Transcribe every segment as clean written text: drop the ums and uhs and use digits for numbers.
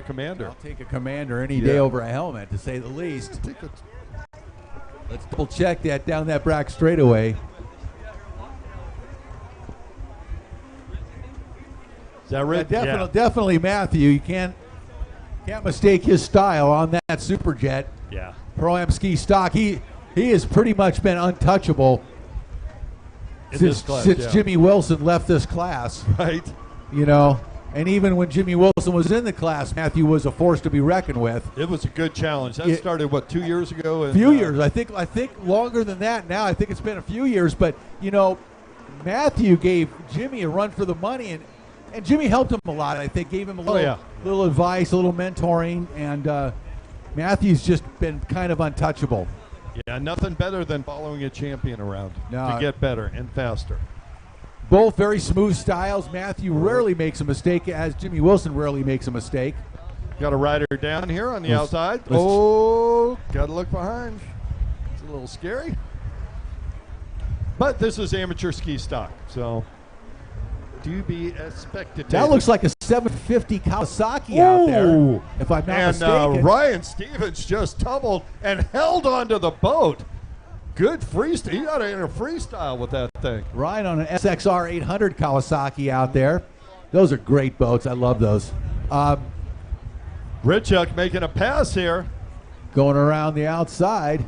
Commander. I'll take a Commander any day over a helmet, to say the least. Let's double check that down that back straightaway. Is that right? Yeah, definitely Matthew. You can't mistake his style on that Superjet. Yeah. Pro-Am ski stock. He has pretty much been untouchable since Jimmy Wilson left this class. Right. You know, and even when Jimmy Wilson was in the class, Matthew was a force to be reckoned with. It was a good challenge. That started, what, 2 years ago? A few years. I think longer than that now. I think it's been a few years. But, you know, Matthew gave Jimmy a run for the money, and Jimmy helped him a lot. I think gave him a little advice, a little mentoring, and Matthew's just been kind of untouchable. Yeah, nothing better than following a champion around to get better and faster. Both very smooth styles. Matthew rarely makes a mistake, as Jimmy Wilson rarely makes a mistake. Got a rider down here on the outside. Oh, got to look behind. It's a little scary. But this is amateur ski stock, so do be expected. That looks like a 750 Kawasaki out there, if I'm not mistaken. And Ryan Stevens just tumbled and held onto the boat. Good freestyle. He got in a freestyle with that thing. Ryan on an SXR 800 Kawasaki out there. Those are great boats. I love those. Richuk making a pass here. Going around the outside.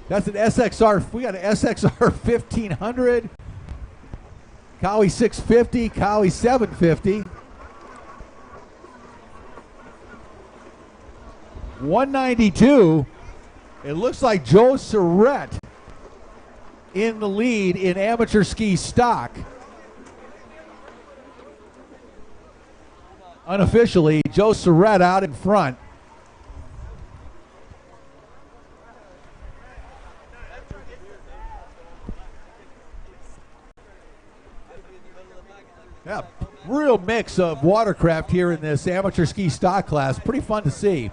That's an SXR. We got an SXR 1500. Cowie 650, Cowie 750. 192. It looks like Joe Surrett in the lead in amateur ski stock. Unofficially, Joe Surrett out in front. Yeah, real mix of watercraft here in this amateur ski stock class. Pretty fun to see.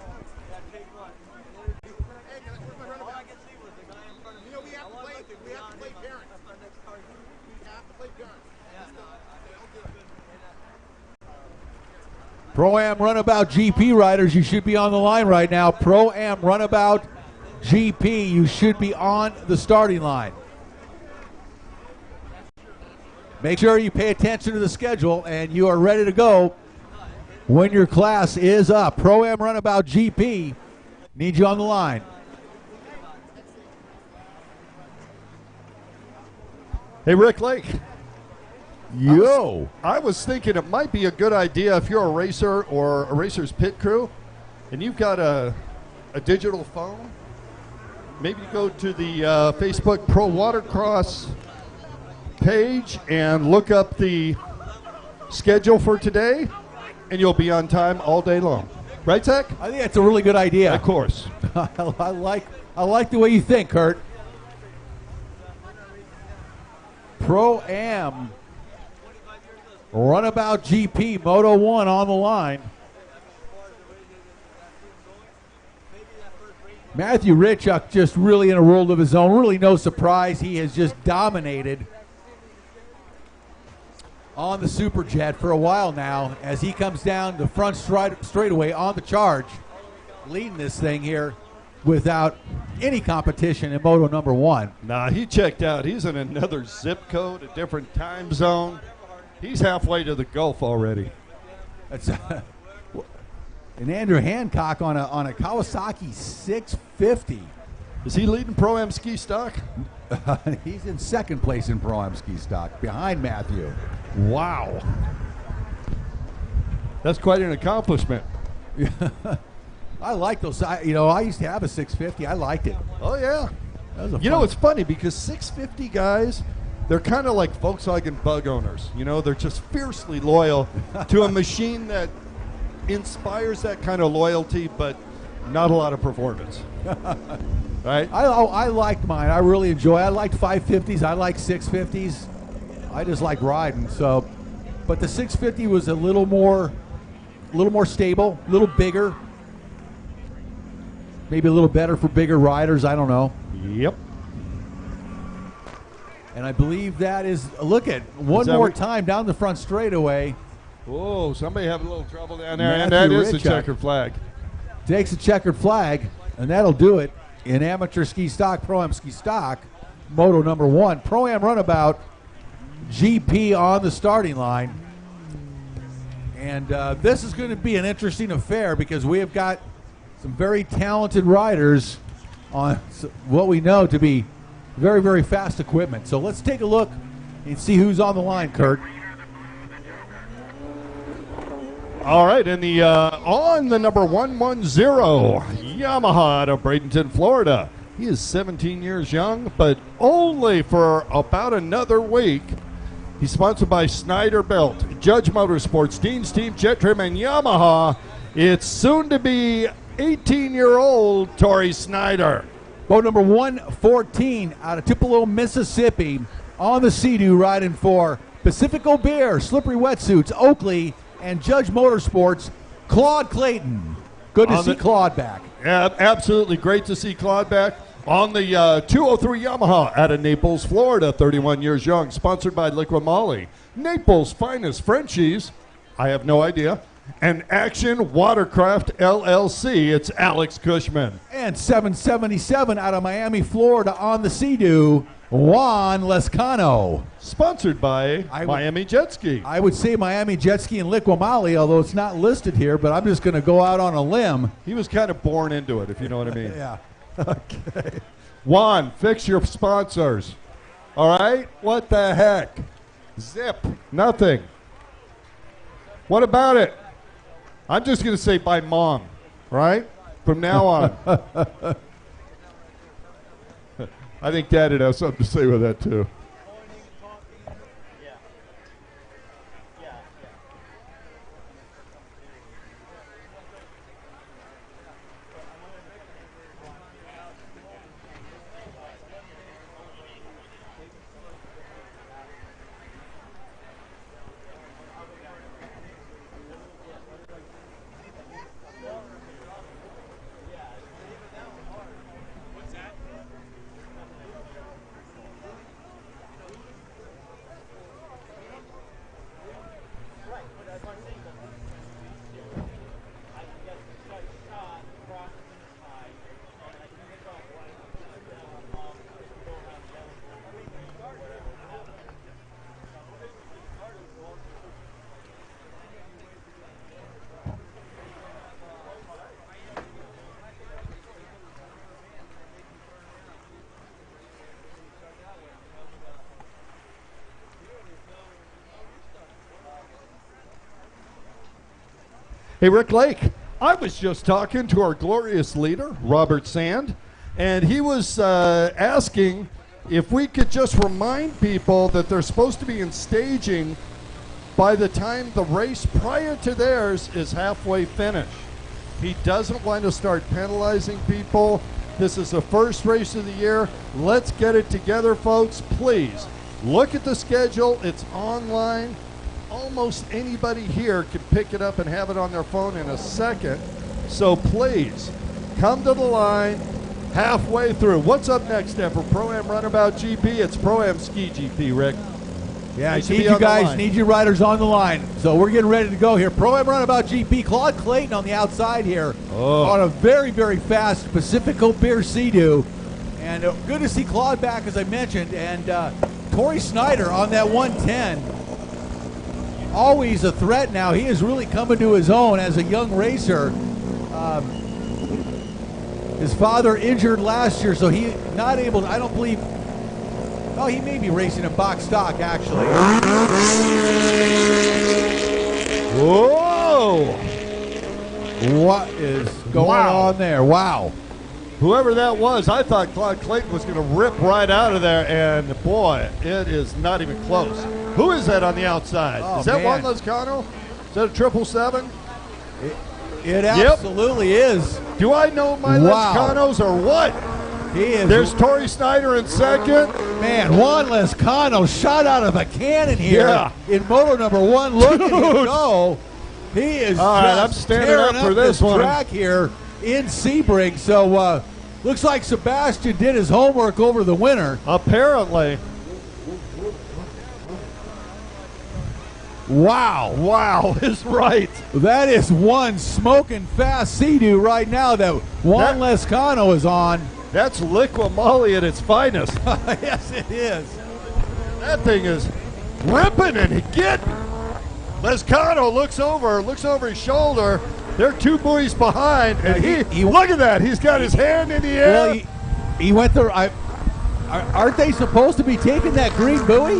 Pro-Am Runabout GP riders, you should be on the line right now. Pro-Am Runabout GP, you should be on the starting line. Make sure you pay attention to the schedule and you are ready to go when your class is up. Pro-Am Runabout GP, need you on the line. Hey, Rick Lake. Yo. I was thinking it might be a good idea if you're a racer or a racer's pit crew and you've got a digital phone, maybe go to the Facebook Pro Watercross page and look up the schedule for today, and you'll be on time all day long. Right, Zach? I think that's a really good idea. Of course. I like the way you think, Kurt. Pro-Am Runabout GP Moto 1 on the line. Matthew Richuk just really in a world of his own. Really no surprise. He has just dominated on the Superjet for a while now as he comes down the front straightaway on the charge, leading this thing here without any competition in Moto number 1. Nah, he checked out. He's in another zip code, a different time zone. He's halfway to the Gulf already. That's and Andrew Hancock on a Kawasaki 650. Is he leading Pro-Am ski stock? He's in second place in Pro-Am ski stock, behind Matthew. Wow. That's quite an accomplishment. I like those. I used to have a 650. I liked it. Oh, yeah. You know, it's funny because 650 guys, they're kind of like Volkswagen Bug owners. You know, they're just fiercely loyal to a machine that inspires that kind of loyalty, but not a lot of performance. Right? I liked mine. I really enjoy it. I liked 550s. I like 650s. I just like riding. So, but the 650 was a little more stable, a little bigger, maybe a little better for bigger riders. I don't know. Yep. And I believe that is, look at, one more time down the front straightaway. Oh, somebody having a little trouble down there, and that is a checkered flag. Takes a checkered flag, and that'll do it in amateur ski stock, Pro-Am ski stock, moto number 1. Pro-Am Runabout GP on the starting line. And this is going to be an interesting affair because we have got some very talented riders on what we know to be very, very fast equipment. So let's take a look and see who's on the line, Kurt. All right, and on the number 110, Yamaha out of Bradenton, Florida. He is 17 years young, but only for about another week. He's sponsored by Snyder Belt, Judge Motorsports, Dean's Team, JetTrim, and Yamaha. It's soon to be 18-year-old Tori Snyder. Boat number 114 out of Tupelo, Mississippi, on the Sea-Doo, riding for Pacifico Beer, Slippery Wetsuits, Oakley, and Judge Motorsports, Claude Clayton. Good to see Claude back. Yeah, absolutely great to see Claude back. On the 203 Yamaha out of Naples, Florida, 31 years young, sponsored by LIQUI-MOLY, Naples' finest Frenchies, I have no idea, and Action Watercraft LLC, it's Alex Cushman. And 777 out of Miami, Florida, on the Sea-Doo, Juan Lescano. Sponsored by Miami Jet Ski. I would say Miami Jet Ski and LIQUI-MOLY, although it's not listed here, but I'm just going to go out on a limb. He was kind of born into it, if you know what I mean. Yeah. Okay. Juan, fix your sponsors. All right? What the heck? Zip. Nothing. What about it? I'm just going to say by mom, right? From now on. I think Dad would have something to say with that, too. Hey, Rick Lake, I was just talking to our glorious leader, Robert Sand, and he was asking if we could just remind people that they're supposed to be in staging by the time the race prior to theirs is halfway finished. He doesn't want to start penalizing people. This is the first race of the year. Let's get it together, folks. Please, look at the schedule. It's online. Almost anybody here can pick it up and have it on their phone in a second. So please, come to the line halfway through. What's up next, then, for Pro-Am Runabout GP? It's Pro-Am Ski GP, Rick. Yeah, I need you guys, need your riders on the line. So we're getting ready to go here. Pro-Am Runabout GP, Claude Clayton on the outside here on a very, very fast Pacifico Beer Sea-Doo. And good to see Claude back, as I mentioned. And Tori Snyder on that 110. Always a threat now. He is really coming to his own as a young racer. His father injured last year, so he not able to, I don't believe, oh, he may be racing in box stock, actually. Whoa! What is going on there? Wow. Whoever that was, I thought Claude Clayton was going to rip right out of there, and boy, it is not even close. Who is that on the outside? Oh, is that man. Juan Lescano? Is that a 777? It absolutely is. Do I know my Lescanos or what? He is. There's Tori Snyder in second. Man, Juan Lescano shot out of a cannon here in moto number 1. Look at him go. He is all right, I'm standing up for this one. Track here in Sebring. So looks like Sebastian did his homework over the winter. Apparently. Wow. Wow is right. That is one smoking fast Sea-Doo right now that Juan Lescano is on. That's LIQUI-MOLY at its finest. Yes, it is. That thing is ripping and getting. Lescano looks over his shoulder. There are two buoys behind, and he look at that. He's got his hand in the air. Well, he went there. Aren't they supposed to be taking that green buoy?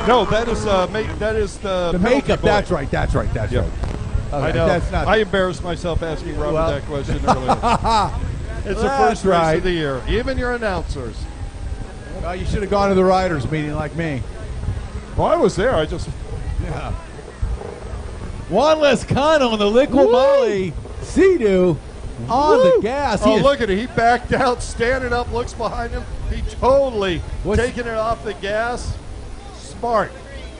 No, that is the makeup. Buoy. That's right. That's right. That's right. Okay, I know. That's not. I embarrassed myself asking Robert that question earlier. It's the first race of the year. Even your announcers. Well, you should have gone to the riders' meeting like me. Well, I was there. I just. Yeah. Juan Lescano on the LIQUI-MOLY Sea-Doo on the gas. Look at it. He backed out, standing up, looks behind him. He totally taking it off the gas. Smart.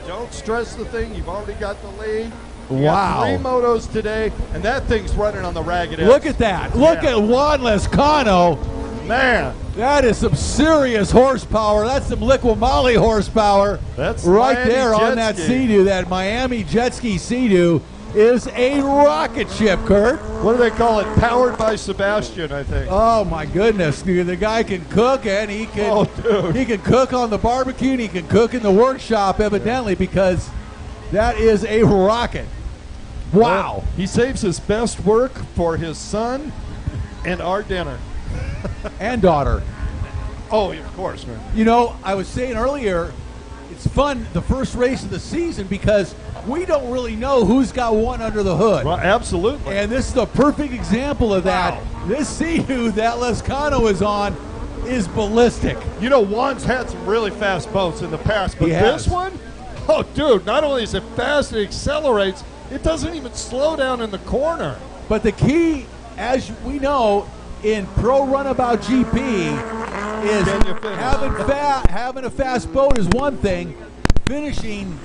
Don't stress the thing. You've already got the lead. Wow. 3 motos today, and that thing's running on the ragged edge. Look at that. Look at Juan Lescano. Man. That is some serious horsepower. That's some LIQUI-MOLY horsepower. That's right Miami there on that Sea-Doo. That Miami jet ski Sea-Doo is a rocket ship, Kurt. What do they call it? Powered by Sebastian, I think. Oh my goodness, dude. The guy can cook, and he can cook on the barbecue, and he can cook in the workshop, evidently, because that is a rocket. Wow. Well, he saves his best work for his son and our dinner. And daughter. Oh, of course, man. You know, I was saying earlier, it's fun, the first race of the season, because we don't really know who's got one under the hood. Well, absolutely. And this is a perfect example of that. Wow. This Sea-Doo that Lescano is on is ballistic. You know, Juan's had some really fast boats in the past, but this one, oh, dude, not only is it fast, it accelerates, it doesn't even slow down in the corner. But the key, as we know, in Pro Runabout GP is having a fast boat is one thing. Finishing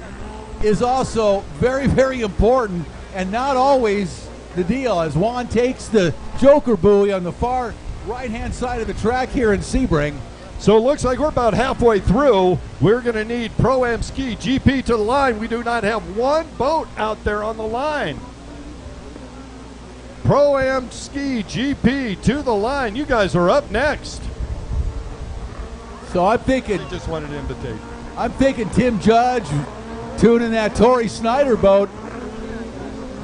is also very, very important, and not always the deal, as Juan takes the Joker buoy on the far right-hand side of the track here in Sebring. So it looks like we're about halfway through. We're going to need Pro-Am Ski GP to the line. We do not have one boat out there on the line. Pro-Am Ski GP to the line. You guys are up next. So I'm thinking. He just wanted to invitate. I'm thinking Tim Judge, tuning that Torrey Snyder boat,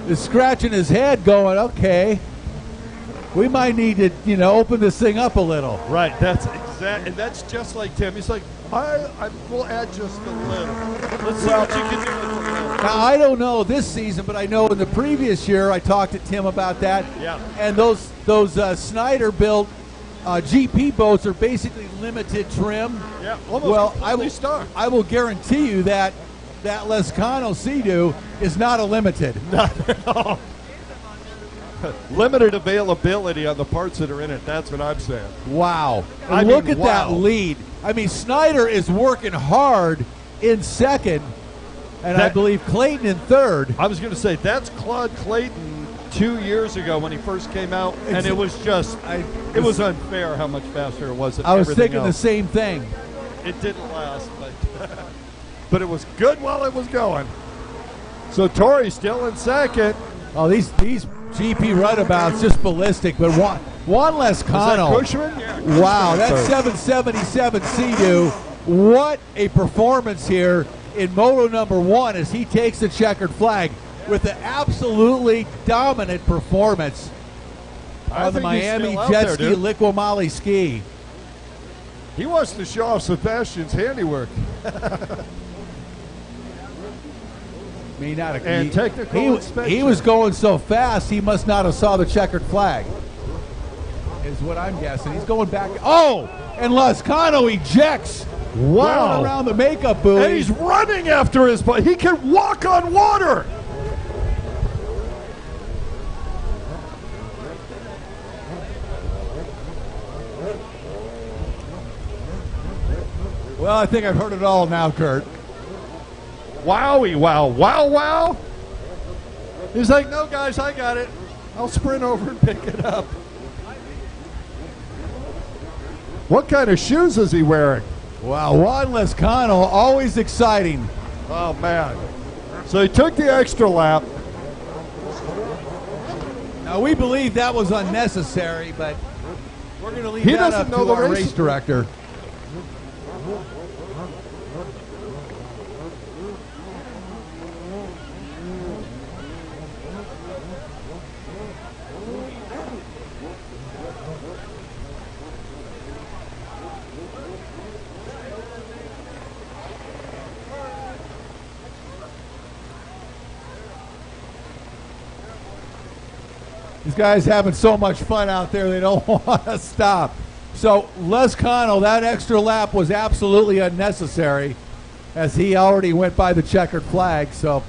is scratching his head, going, "Okay, we might need to, open this thing up a little." Right. That's exact, and that's just like Tim. He's like, I will add just a little. Let's see what you can do with a little. Now, I don't know this season, but I know in the previous year I talked to Tim about that. Yeah. And those Snyder-built GP boats are basically limited trim. Yeah, almost I will guarantee you that Lescano Sea-Doo is not a limited. Not at all. Limited availability on the parts that are in it. That's what I'm saying. Wow. Look at that lead. I mean, Snyder is working hard in second, and I believe Clayton in third. I was going to say, that's Claude Clayton 2 years ago when he first came out, and it was just, it was unfair how much faster it was than I was everything thinking else. the same thing. It didn't last, but it was good while it was going. So Torrey still in second. Oh, these GP runabouts just ballistic, but Juan Lescano. Is that Cushman? Yeah, wow, that's 777 Sea-Doo. What a performance here in Moto number 1 as he takes the checkered flag with an absolutely dominant performance on the Miami jet ski LIQUI-MOLY ski. He wants to show off Sebastian's handiwork. And technical inspection. He was going so fast, he must not have saw the checkered flag, is what I'm guessing. He's going back. Oh, and Lescano ejects. Wow. Around the makeup buoy. And he's running after his boat. He can walk on water. Well, I think I've heard it all now, Kurt. Wowie, wow, wow, wow. He's like, no, guys, I got it. I'll sprint over and pick it up. What kind of shoes is he wearing? Wow, Juan Lescano, always exciting. Oh, man. So he took the extra lap. Now, we believe that was unnecessary, but we're going to leave that up to our race director. These guys having so much fun out there, they don't want to stop. So Les Connell, that extra lap was absolutely unnecessary, as he already went by the checkered flag. So,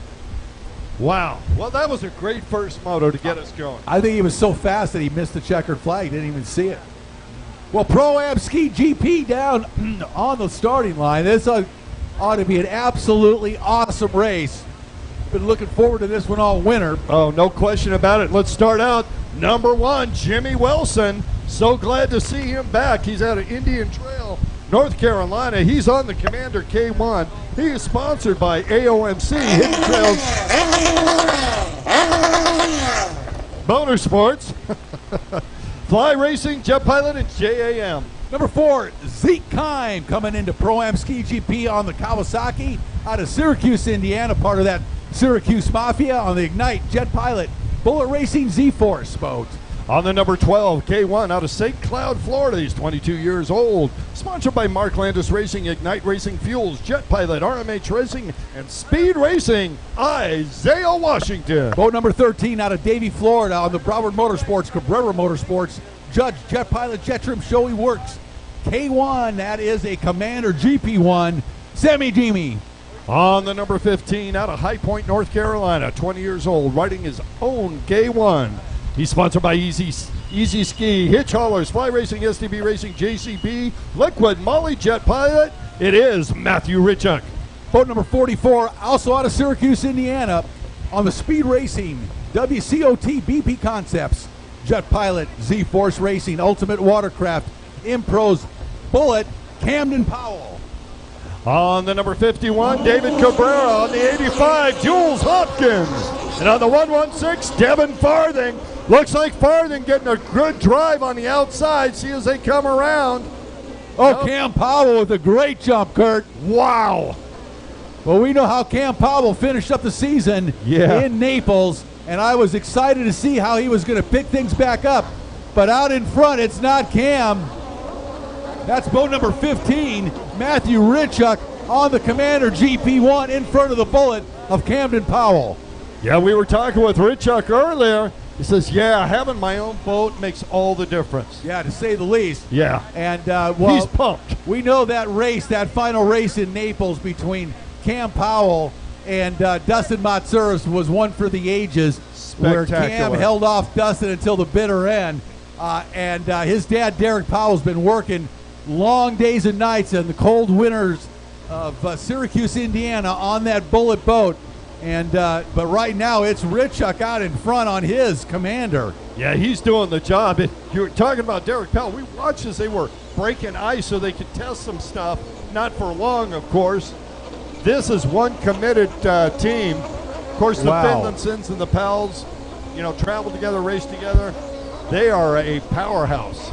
wow. Well, that was a great first moto to get us going. I think he was so fast that he missed the checkered flag. Didn't even see it. Well, Pro-Am Ski GP down on the starting line. This ought to be an absolutely awesome race. Been looking forward to this one all winter. Oh, no question about it. Let's start out. Number 1, Jimmy Wilson. So glad to see him back. He's out of Indian Trail, North Carolina. He's on the Commander K1. He is sponsored by AOMC, Hidden Trails Motorsports, Fly Racing, Jet Pilot, and JAM. Number 4, Zeke Kime coming into Pro-Am Ski GP on the Kawasaki out of Syracuse, Indiana, part of that Syracuse Mafia on the Ignite Jet Pilot Bullet Racing Z-Force boat. On the number 12, K1 out of St. Cloud, Florida. He's 22 years old. Sponsored by Mark Landis Racing, Ignite Racing Fuels, Jet Pilot, RMH Racing, and Speed Racing, Isaiah Washington. Boat number 13 out of Davie, Florida on the Broward Motorsports, Cabrera Motorsports, Judge, Jet Pilot, JetTrim, Showy Works. K1, that is a Commander GP1, Sammy Jimmy. On the number 15, out of High Point, North Carolina, 20 years old, riding his own K1. He's sponsored by Easy Ski, Hitch Haulers, Fly Racing, STB Racing, JCB, LIQUI-MOLY Jet Pilot. It is Matthew Richuk. Boat number 44, also out of Syracuse, Indiana, on the Speed Racing, WCOT BP Concepts, Jet Pilot, Z-Force Racing, Ultimate Watercraft, Impros, Bullet, Camden Powell. On the number 51, David Cabrera. On the 85, Jules Hopkins. And on the 116, Devin Farthing. Looks like Farthing getting a good drive on the outside. See as they come around. Oh, Cam Powell with a great jump, Kurt. Wow. Well, we know how Cam Powell finished up the season in Naples, and I was excited to see how he was going to pick things back up. But out in front, it's not Cam. That's boat number 15, Matthew Richuk on the Commander GP1 in front of the Bullet of Camden Powell. Yeah, we were talking with Richuk earlier. He says, yeah, having my own boat makes all the difference. Yeah, to say the least. Yeah. And, well, he's pumped. We know that race, that final race in Naples between Cam Powell and Dustin Matsouras was one for the ages. Where Cam held off Dustin until the bitter end. And his dad, Derek Powell's been working long days and nights in the cold winters of Syracuse, Indiana on that Bullet boat. And but right now it's Richuk out in front on his Commander. Yeah, he's doing the job. You were talking about Derek Powell. We watched as they were breaking ice so they could test some stuff. Not for long, of course. This is one committed team. Of course, the Finlandsons and the Powells, you know, travel together, race together. They are a powerhouse.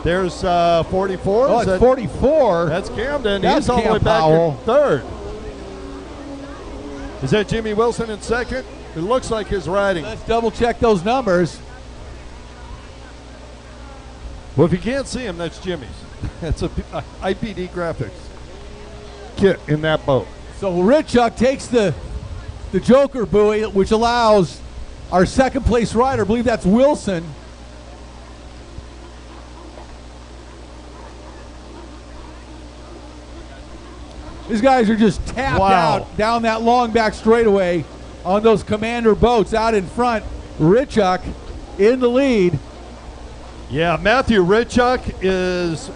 There's 44. Oh, it's 44. That's Camden. That's He's all the way back Powell. in third. Is that Jimmy Wilson in second? It looks like his riding. Let's double check those numbers. Well, if you can't see him, that's Jimmy's. That's a IPD graphics kit in that boat. So Richuk takes the Joker buoy, which allows our second place rider, I believe that's Wilson. These guys are just tapped out down that long back straightaway on those Commander boats out in front. Richuk in the lead. Yeah, Matthew Richuk is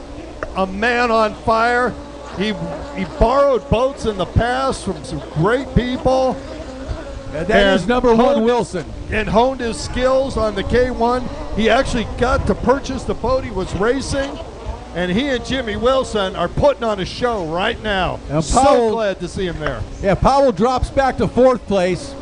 a man on fire. He borrowed boats in the past from some great people. And that is number one, Wilson. And honed his skills on the K1. He actually got to purchase the boat he was racing. And he and Jimmy Wilson are putting on a show right now. And so Powell, glad to see him there. Yeah, Powell drops back to 4th place.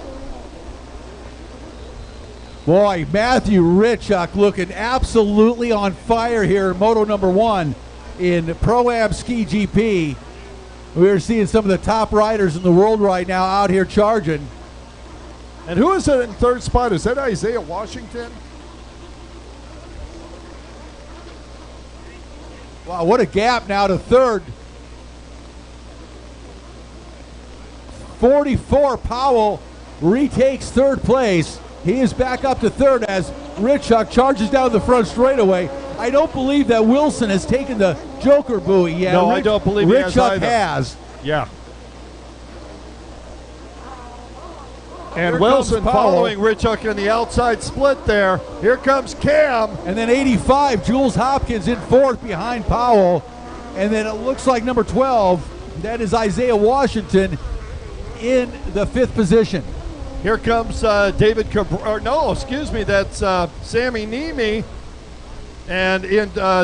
Boy, Matthew Richuk looking absolutely on fire here in Moto number 1 in Pro-Am Ski GP. We're seeing some of the top riders in the world right now out here charging. And who is it in 3rd spot? Is that Isaiah Washington? Wow, what a gap now to 3rd. 44, Powell retakes 3rd place. He is back up to 3rd as Richuk charges down the front straightaway. I don't believe that Wilson has taken the Joker buoy yet. No, I don't believe Richuk has. Yeah. And Wilson following Richuk in the outside split there. Here comes Cam. And then 85, Jules Hopkins in 4th behind Powell. And then it looks like number 12, that is Isaiah Washington in the 5th position. Here comes David Cabral. No, excuse me, that's Sammy Niemi. And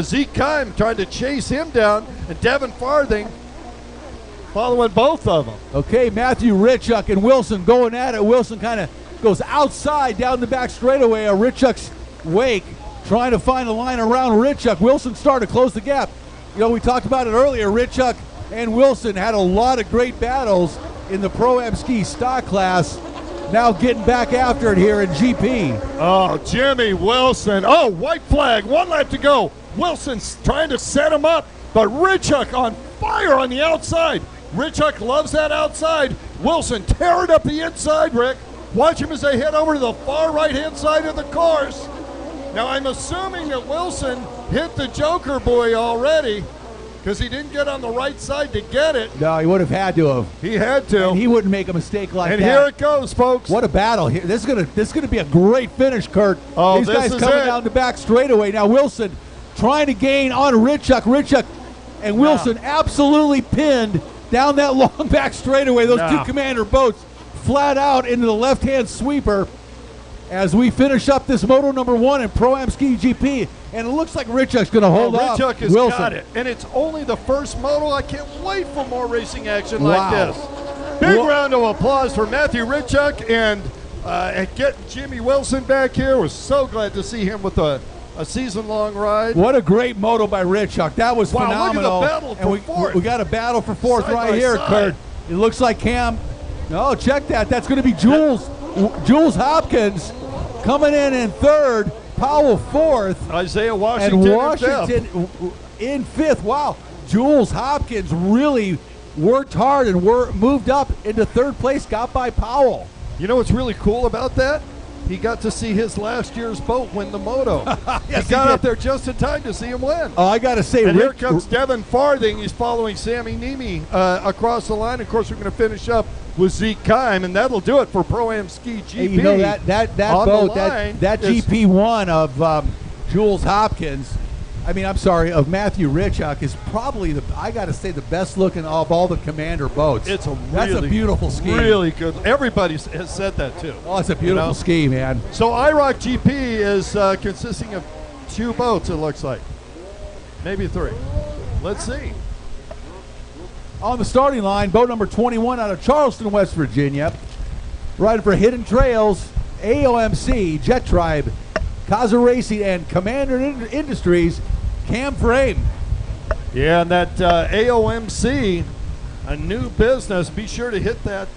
Zeke Kime trying to chase him down. And Devin Farthing following both of them. Okay, Matthew Richuk and Wilson going at it. Wilson kind of goes outside down the back straightaway of Richuk's wake, trying to find a line around Richuk. Wilson started to close the gap. You know, we talked about it earlier. Richuk and Wilson had a lot of great battles in the Pro-Am Ski stock class. Now getting back after it here in GP. Oh, Jimmy Wilson. Oh, white flag. 1 lap to go. Wilson's trying to set him up, but Richuk on fire on the outside. Richuk loves that outside. Wilson tearing up the inside, Rick. Watch him as they head over to the far right-hand side of the course. Now, I'm assuming that Wilson hit the Joker buoy already because he didn't get on the right side to get it. No, he would have had to have. He had to. And he wouldn't make a mistake like that. And here it goes, folks. What a battle here. This is gonna be a great finish, Kurt. Oh, these guys coming down the back straightaway. Now Wilson trying to gain on Richuk. Richuk and Wilson absolutely pinned down that long back straightaway. Those two Commander boats flat out into the left-hand sweeper as we finish up this Moto number 1 in Pro-Am Ski GP. And it looks like Richuk's going to hold up Richuk has Wilson. got it. And it's only the first moto. I can't wait for more racing action like this. Big round of applause for Matthew Richuk and getting Jimmy Wilson back here. We're so glad to see him with a season-long ride. What a great moto by Richuk. That was phenomenal. Look at the battle for 4th. We got a battle for 4th right here, Kurt. It looks like Cam. Oh, check that. That's going to be Jules Hopkins coming in 3rd. Powell 4th. Isaiah Washington and Washington in 5th. Wow. Jules Hopkins really worked hard and moved up into 3rd place, got by Powell. You know what's really cool about that? He got to see his last year's boat win the moto. Yes, he got up there just in time to see him win. Oh, I got to say, and here comes Devin Farthing. He's following Sammy Niemi across the line. Of course, we're going to finish up with Zeke Kime, and that'll do it for Pro-Am Ski GP. Hey, you know, that boat, that GP1 of Jules Hopkins, of Matthew Richuk is probably, I got to say, the best looking of all the Commander boats. That's a beautiful ski. Really good. Everybody has said that too. Oh, it's a beautiful ski, man. So IROC GP is consisting of 2 boats, it looks like. Maybe 3. Let's see. On the starting line, boat number 21 out of Charleston, West Virginia. Riding for Hidden Trails, AOMC, Jet Tribe, Kaza Racing, and Commander Industries, Cam Frame. Yeah, and that AOMC, a new business. Be sure to hit that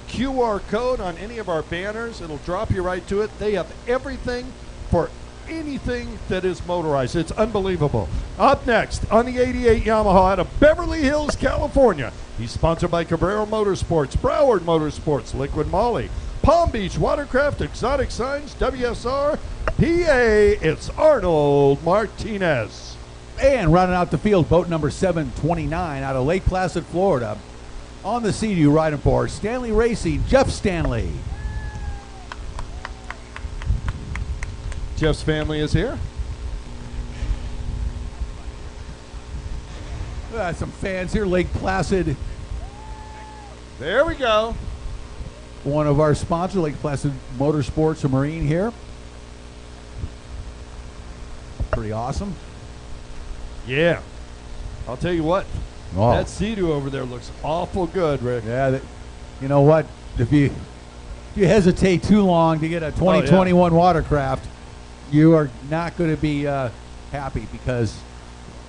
QR code on any of our banners. It'll drop you right to it. They have everything for anything that is motorized. It's unbelievable. Up next on the 88 Yamaha out of Beverly Hills, California. He's sponsored by Cabrera Motorsports, Broward Motorsports, LIQUI-MOLY, Palm Beach Watercraft, Exotic Signs, WSR, PA. It's Arnold Martinez. And rounding out the field, boat number 729 out of Lake Placid, Florida. On the Sea-Doo riding for Stanley Racing, Jeff Stanley. Jeff's family is here. Some fans here, Lake Placid. There we go. One of our sponsors, Lake Placid Motorsports and Marine here. Pretty awesome. Yeah. I'll tell you what. Oh. That Sea-Doo over there looks awful good, Rick. Yeah, you know what? If you hesitate too long to get a 2021 watercraft, you are not going to be happy, because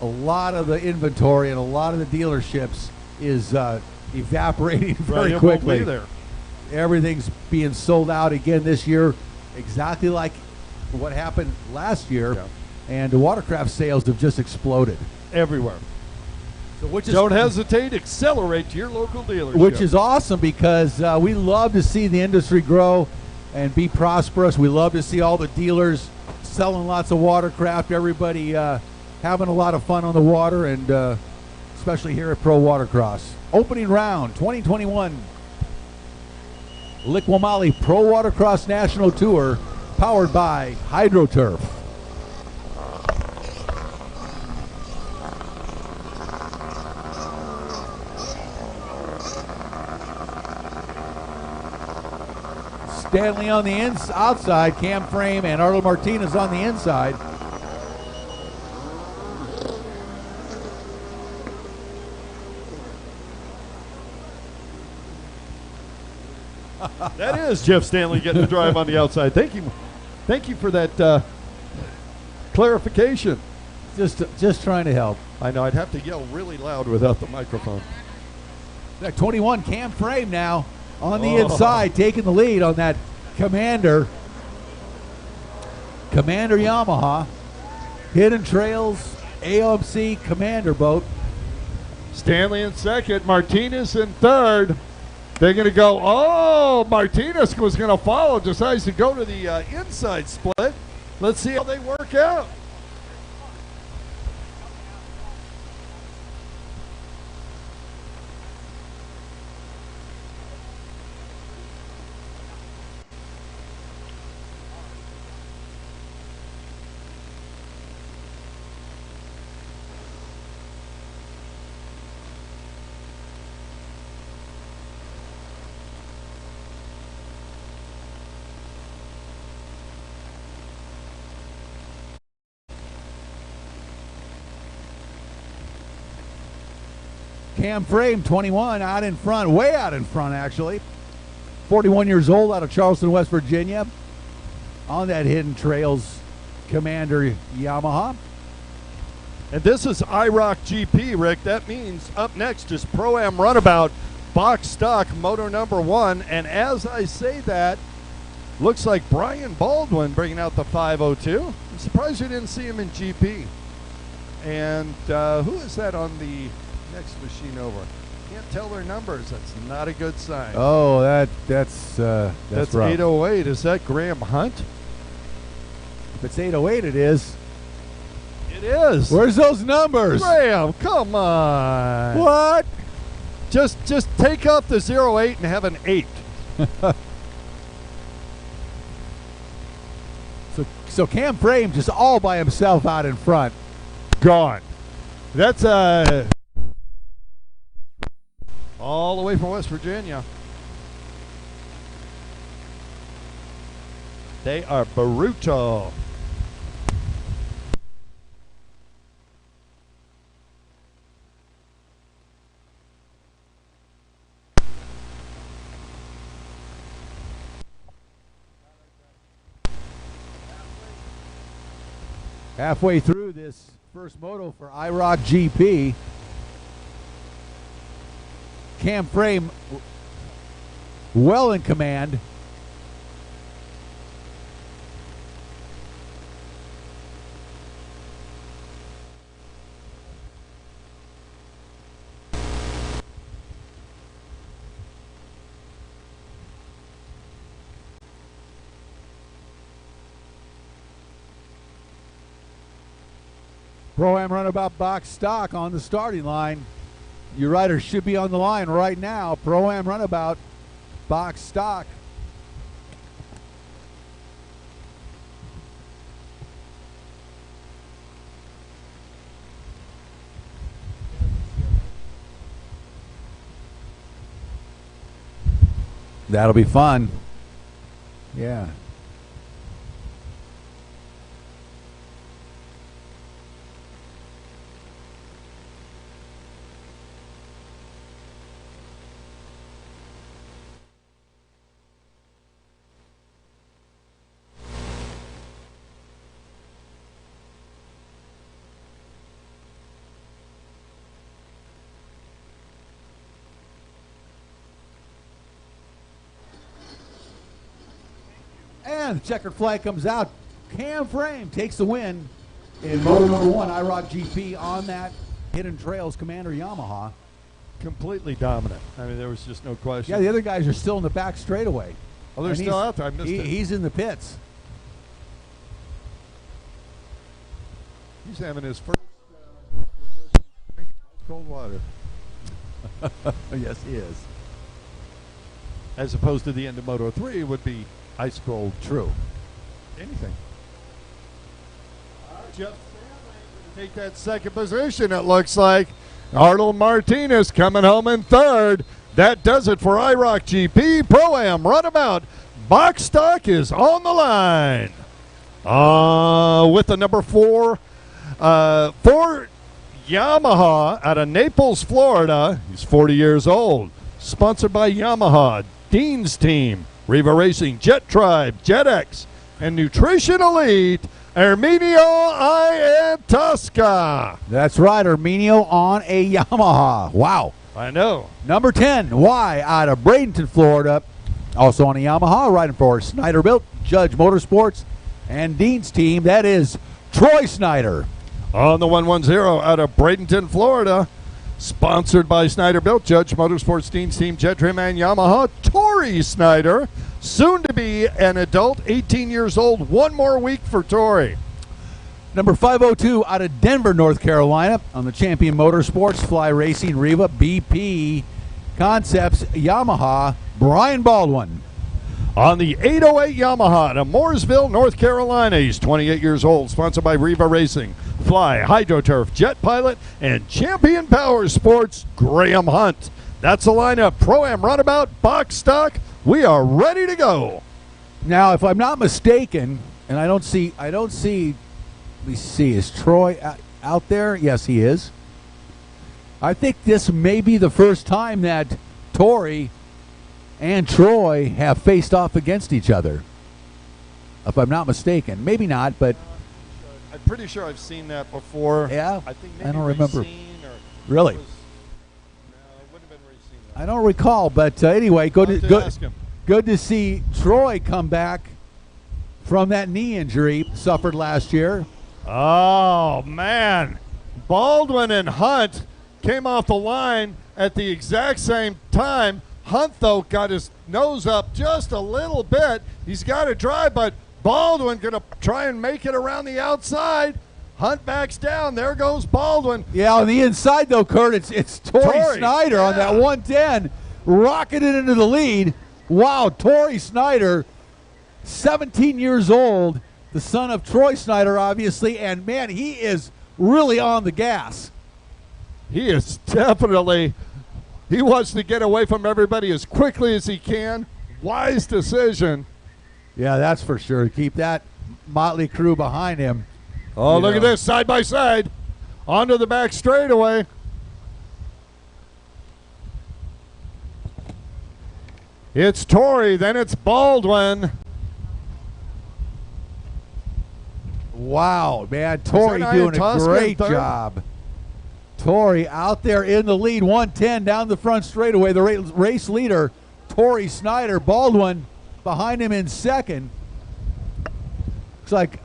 a lot of the inventory and a lot of the dealerships is evaporating very quickly. There. Everything's being sold out again this year, exactly like what happened last year, and the watercraft sales have just exploded everywhere. So don't hesitate, accelerate to your local dealership. Which is awesome, because we love to see the industry grow and be prosperous. We love to see all the dealers selling lots of watercraft, everybody having a lot of fun on the water, and especially here at Pro Watercross. Opening round 2021 LIQUI-MOLY Pro Watercross National Tour, powered by HydroTurf. Stanley on the outside, Cam Frame and Arlo Martinez on the inside. That is Jeff Stanley getting to drive on the outside. Thank you for that clarification. Just trying to help. I know I'd have to yell really loud without the microphone. That 21 Cam Frame now on the inside, taking the lead on that Commander Yamaha Hidden Trails AOMC Commander boat. Stanley in second, Martinez in third. They're going to go, Martinez was going to follow, decides to go to the inside split. Let's see how they work out. Cam Frame, 21, out in front, way out in front actually. 41 years old, out of Charleston, West Virginia, on that Hidden Trails Commander Yamaha. And this is IROC GP, Rick. That means up next is Pro-Am Runabout box stock moto number 1. And as I say that, looks like Brian Baldwin bringing out the 502. I'm surprised you didn't see him in GP. And who is that on the next machine over? Can't tell their numbers. That's not a good sign. Oh, that's rough. 808. Is that Graham Hunt? If it's 808, it is. It is. Where's those numbers? Graham, come on. What? Just take off the 08 and have an 8. So Cam Frame just all by himself out in front. Gone. That's all the way from West Virginia. They are brutal. Halfway through this first moto for IROC GP, Cam Frame well in command. Pro-Am Runabout box stock on the starting line. Your rider should be on the line right now. Pro-Am Runabout box stock. That'll be fun. Yeah. And the checkered flag comes out. Cam Frame takes the win in moto number 1, IROC GP on that Hidden Trails Commander Yamaha. Completely dominant. I mean, there was just no question. Yeah, the other guys are still in the back straightaway. Oh, they're still out there. I missed it. He's in the pits. He's having his first drink of cold water. Yes, he is. As opposed to the end of Moto 3 would be ice cold. True. Anything. Jeff take that second position, it looks like. Arnold Martinez coming home in third. That does it for IROC GP. Pro-Am Runabout box stock is on the line. With the number 4 Yamaha out of Naples, Florida. He's 40 years old. Sponsored by Yamaha, Dean's Team, Riva Racing, Jet Tribe, JetX, and Nutrition Elite, Arminio Iantasca. That's right, Arminio on a Yamaha. Wow. I know. Number 10, Y out of Bradenton, Florida. Also on a Yamaha, riding for Snyder Built, Judge Motorsports, and Dean's Team. That is Troy Snyder. On the 110 out of Bradenton, Florida. Sponsored by Snyder Built, Judge Motorsports, Dean's Team, JetTrim, and Yamaha, Tori Snyder. Soon to be an adult, 18 years old. One more week for Tori. Number 502 out of Denver, North Carolina, on the Champion Motorsports, Fly Racing, Riva, BP, Concepts, Yamaha, Brian Baldwin. On the 808 Yamaha to Mooresville, North Carolina. He's 28 years old, sponsored by Riva Racing, Fly, HydroTurf, Jet Pilot, and Champion Power Sports, Graham Hunt. That's the lineup. Pro-Am Runabout, box stock. We are ready to go. Now, if I'm not mistaken, and I don't see, let me see, is Troy out there? Yes, he is. I think this may be the first time that Tori and Troy have faced off against each other. If I'm not mistaken. Maybe not, but I'm pretty sure I've seen that before. Yeah? I think maybe I don't remember. Racine or really? no, it wouldn't have been Racine. I don't recall, but anyway, Ask him. good to see Troy come back from that knee injury suffered last year. Oh, man. Baldwin and Hunt came off the line at the exact same time. Hunt, though, got his nose up just a little bit. He's got to drive, but Baldwin going to try and make it around the outside. Hunt backs down. There goes Baldwin. Yeah, on the inside, though, Kurt, it's Tori Snyder on that 110, rocketed into the lead. Wow, Tori Snyder, 17 years old, the son of Troy Snyder, obviously, and, man, he is really on the gas. He is definitely... He wants to get away from everybody as quickly as he can. Wise decision. Yeah, that's for sure. Keep that motley crew behind him. Oh, look at this, side by side. Onto the back straightaway. It's Tori, then it's Baldwin. Wow, man. Tori doing a great job. Tori out there in the lead, 110 down the front straightaway. The race leader, Tori Snyder. Baldwin behind him in second. Looks like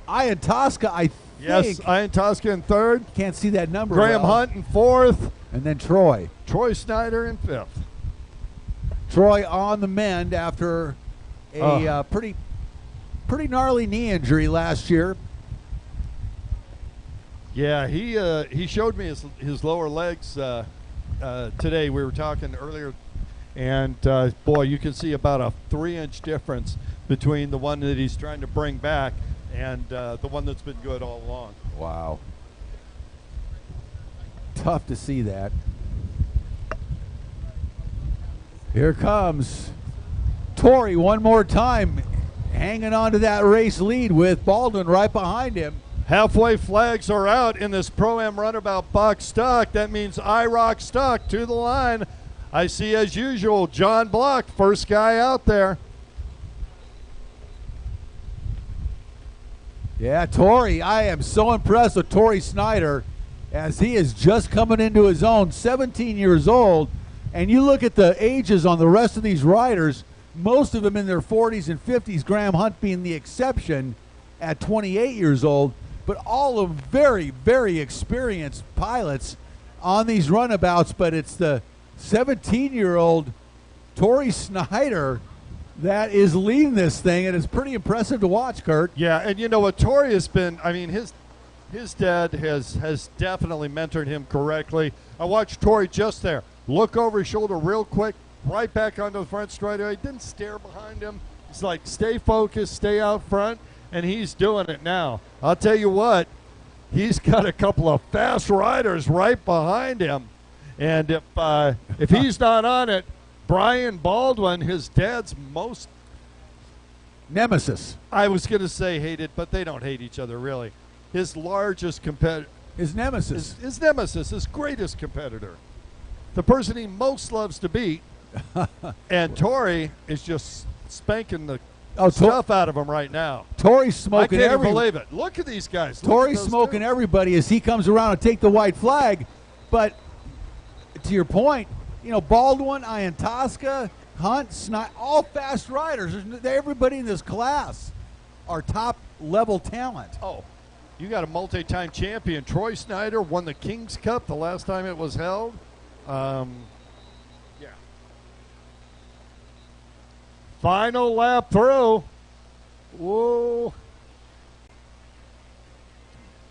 Iantasca, I think. Yes, Iantasca in third. Can't see that number. Graham Hunt in fourth. And then Troy. Troy Snyder in fifth. Troy on the mend after a pretty gnarly knee injury last year. Yeah, he showed me his lower legs today. We were talking earlier, and boy, you can see about a 3-inch difference between the one that he's trying to bring back and the one that's been good all along. Wow. Tough to see that. Here comes Tori one more time, hanging on to that race lead with Baldwin right behind him. Halfway flags are out in this Pro-Am Runabout box stock. That means IROC stock to the line. I see, as usual, John Block, first guy out there. Yeah, Tori, I am so impressed with Tori Snyder as he is just coming into his own, 17 years old. And you look at the ages on the rest of these riders, most of them in their 40s and 50s, Graham Hunt being the exception at 28 years old, but all of them very, very experienced pilots on these runabouts. But it's the 17-year-old Torrey Snyder that is leading this thing, and it's pretty impressive to watch, Kurt. Yeah, and you know what, Torrey has been, I mean, his dad has definitely mentored him correctly. I watched Torrey just there, look over his shoulder real quick, right back onto the front straightaway, didn't stare behind him. It's like, stay focused, stay out front, and he's doing it now. I'll tell you what, he's got a couple of fast riders right behind him, and if he's not on it, Brian Baldwin, his dad's most nemesis. I was going to say hated, but they don't hate each other, really. His largest competitor. His nemesis. His nemesis, his greatest competitor. The person he most loves to beat. And Torrey is just spanking the stuff out of him right now. Torrey's smoking everybody. I can't believe it. Look at these guys. Torrey's smoking everybody as he comes around and take the white flag. But to your point, you know, Baldwin, Iantosca, Hunt, Snyder, all fast riders. Everybody in this class are top-level talent. Oh, you got a multi-time champion. Troy Snyder won the King's Cup the last time it was held. Yeah. Final lap through. Whoa.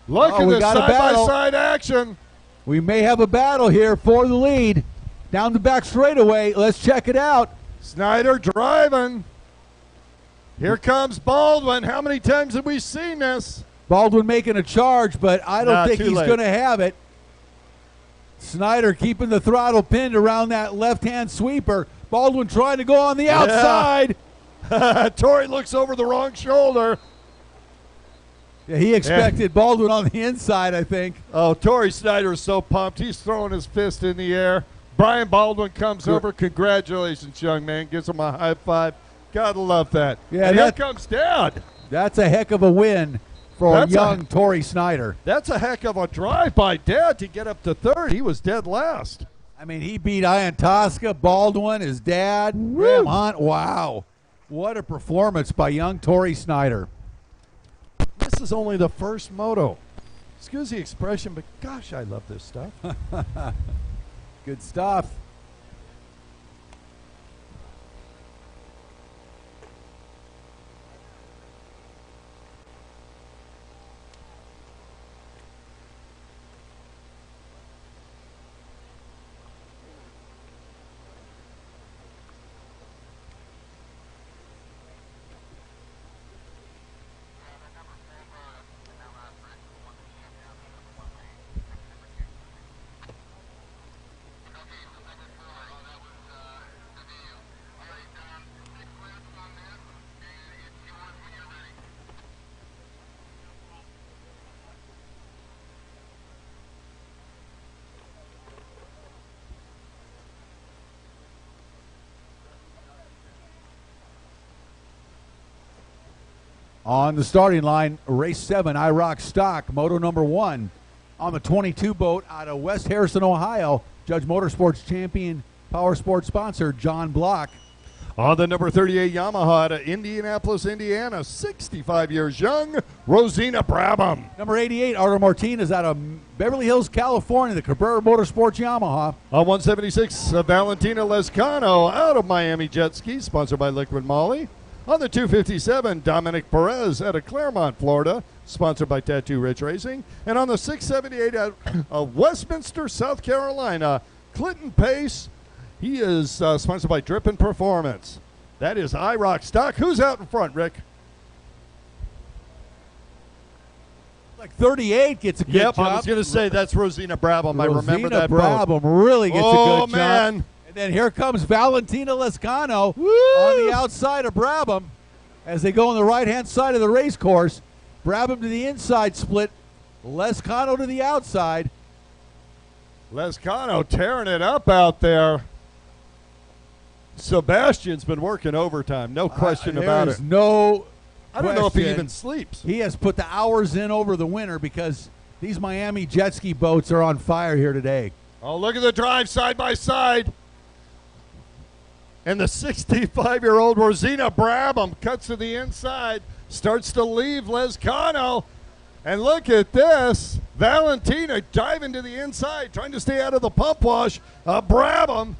Look at this side-by-side action. We may have a battle here for the lead. Down the back straightaway. Let's check it out. Snyder driving. Here comes Baldwin. How many times have we seen this? Baldwin making a charge, but I don't think he's going to have it. Snyder keeping the throttle pinned around that left-hand sweeper. Baldwin trying to go on the outside. Torrey looks over the wrong shoulder. Yeah, he expected Baldwin on the inside, I think. Oh, Torrey Snyder is so pumped. He's throwing his fist in the air. Brian Baldwin comes over. Congratulations, young man. Gives him a high five. Gotta love that. Yeah, and here comes Dad. That's a heck of a win for young Torrey Snyder. That's a heck of a drive by Dad to get up to third. He was dead last. I mean, he beat Iantosca, Baldwin, his dad, Graham Hunt. Wow. What a performance by young Torrey Snyder. This is only the first moto. Excuse the expression, but gosh, I love this stuff. Good stuff. On the starting line, race 7, IROC stock, moto number 1 on the 22 boat out of West Harrison, Ohio. Judge Motorsports champion, power sports sponsor, John Block. On the number 38 Yamaha out of Indianapolis, Indiana, 65 years young, Rosina Brabham. Number 88, Arthur Martinez out of Beverly Hills, California, the Cabrera Motorsports Yamaha. On 176, Valentina Lescano out of Miami Jet Ski, sponsored by LIQUI-MOLY. On the 257, Dominic Perez out of Claremont, Florida, sponsored by Tattoo Ridge Racing. And on the 678 out of Westminster, South Carolina, Clinton Pace. He is sponsored by Drippin' Performance. That is IROC stock. Who's out in front, Rick? Like 38 gets a good job. I was going to say that's Rosina Brabham. I remember that Brabham really gets a good job. Man. And then here comes Valentina Lescano on the outside of Brabham as they go on the right-hand side of the race course. Brabham to the inside split, Lescano to the outside. Lescano tearing it up out there. Sebastian's been working overtime, no question about it. I don't know if he even sleeps. He has put the hours in over the winter because these Miami jet ski boats are on fire here today. Oh, look at the drive side by side. And the 65-year-old Rosina Brabham cuts to the inside, starts to leave Lezcano. And look at this. Valentina diving to the inside, trying to stay out of the pump wash. Brabham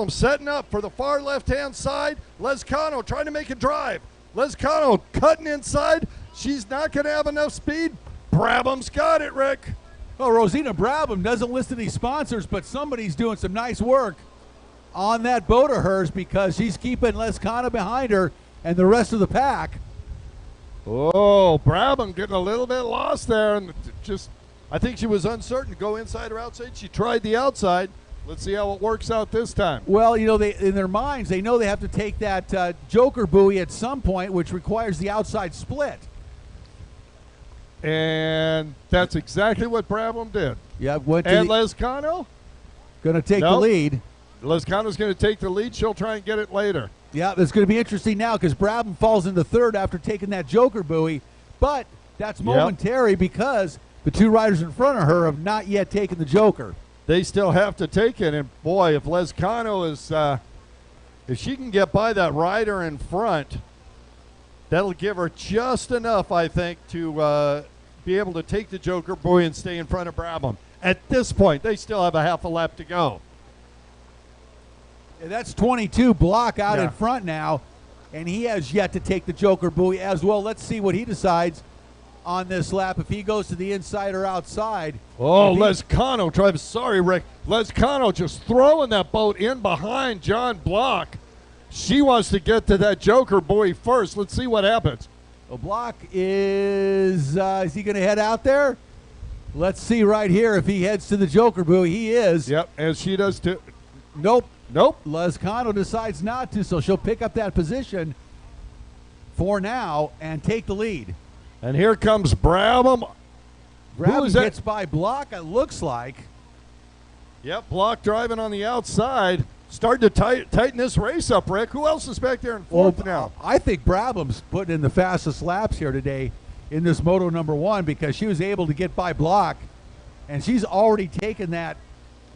setting up for the far left-hand side. Lezcano trying to make a drive. Lezcano cutting inside. She's not going to have enough speed. Brabham's got it, Rick. Well, Rosina Brabham doesn't list any sponsors, but somebody's doing some nice work on that boat of hers because she's keeping Lezcano behind her and the rest of the pack. Oh, Brabham getting a little bit lost there, and just, I think she was uncertain to go inside or outside. She tried the outside. Let's see how it works out this time. Well, you know, they in their minds, they know they have to take that joker buoy at some point, which requires the outside split. And that's exactly what Brabham did. Yeah, and Lezcano? Going to take the lead. Lezcano's going to take the lead. She'll try and get it later. Yeah, that's going to be interesting now because Brabham falls into third after taking that joker buoy. But that's momentary because the two riders in front of her have not yet taken the joker. They still have to take it. And, boy, if Lezcano is if she can get by that rider in front, that'll give her just enough, I think, to be able to take the joker buoy and stay in front of Brabham. At this point, they still have a half a lap to go. Yeah, that's 22 Block out in front now, and he has yet to take the joker buoy as well. Let's see what he decides on this lap, if he goes to the inside or outside. Oh, Lezcano, sorry, Rick. Lezcano just throwing that boat in behind John Block. She wants to get to that joker buoy first. Let's see what happens. Well, Block is he going to head out there? Let's see right here if he heads to the joker buoy. He is. Yep, and she does too. Nope. Nope. Lezcano decides not to, so she'll pick up that position for now and take the lead. And here comes Brabham. Brabham gets by Block, it looks like. Yep, Block driving on the outside. Starting to tighten this race up, Rick. Who else is back there in fourth now? I think Brabham's putting in the fastest laps here today in this Moto #1 because she was able to get by Block, and she's already taken that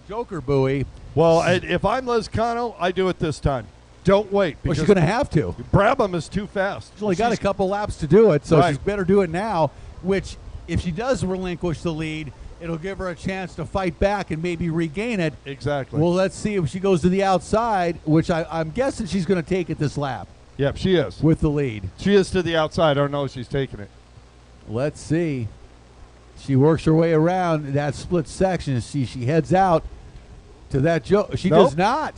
joker buoy. Well, if I'm Lezcano, I do it this time. Don't wait. Well, she's going to have to. Brabham is too fast. She's only got a couple laps to do it, so she's better do it now, which if she does relinquish the lead, it'll give her a chance to fight back and maybe regain it. Exactly. Well, let's see if she goes to the outside, which I'm guessing she's going to take it this lap. Yep, she is. With the lead. She is to the outside. I don't know if she's taking it. Let's see. She works her way around that split section. She heads out to that She does not.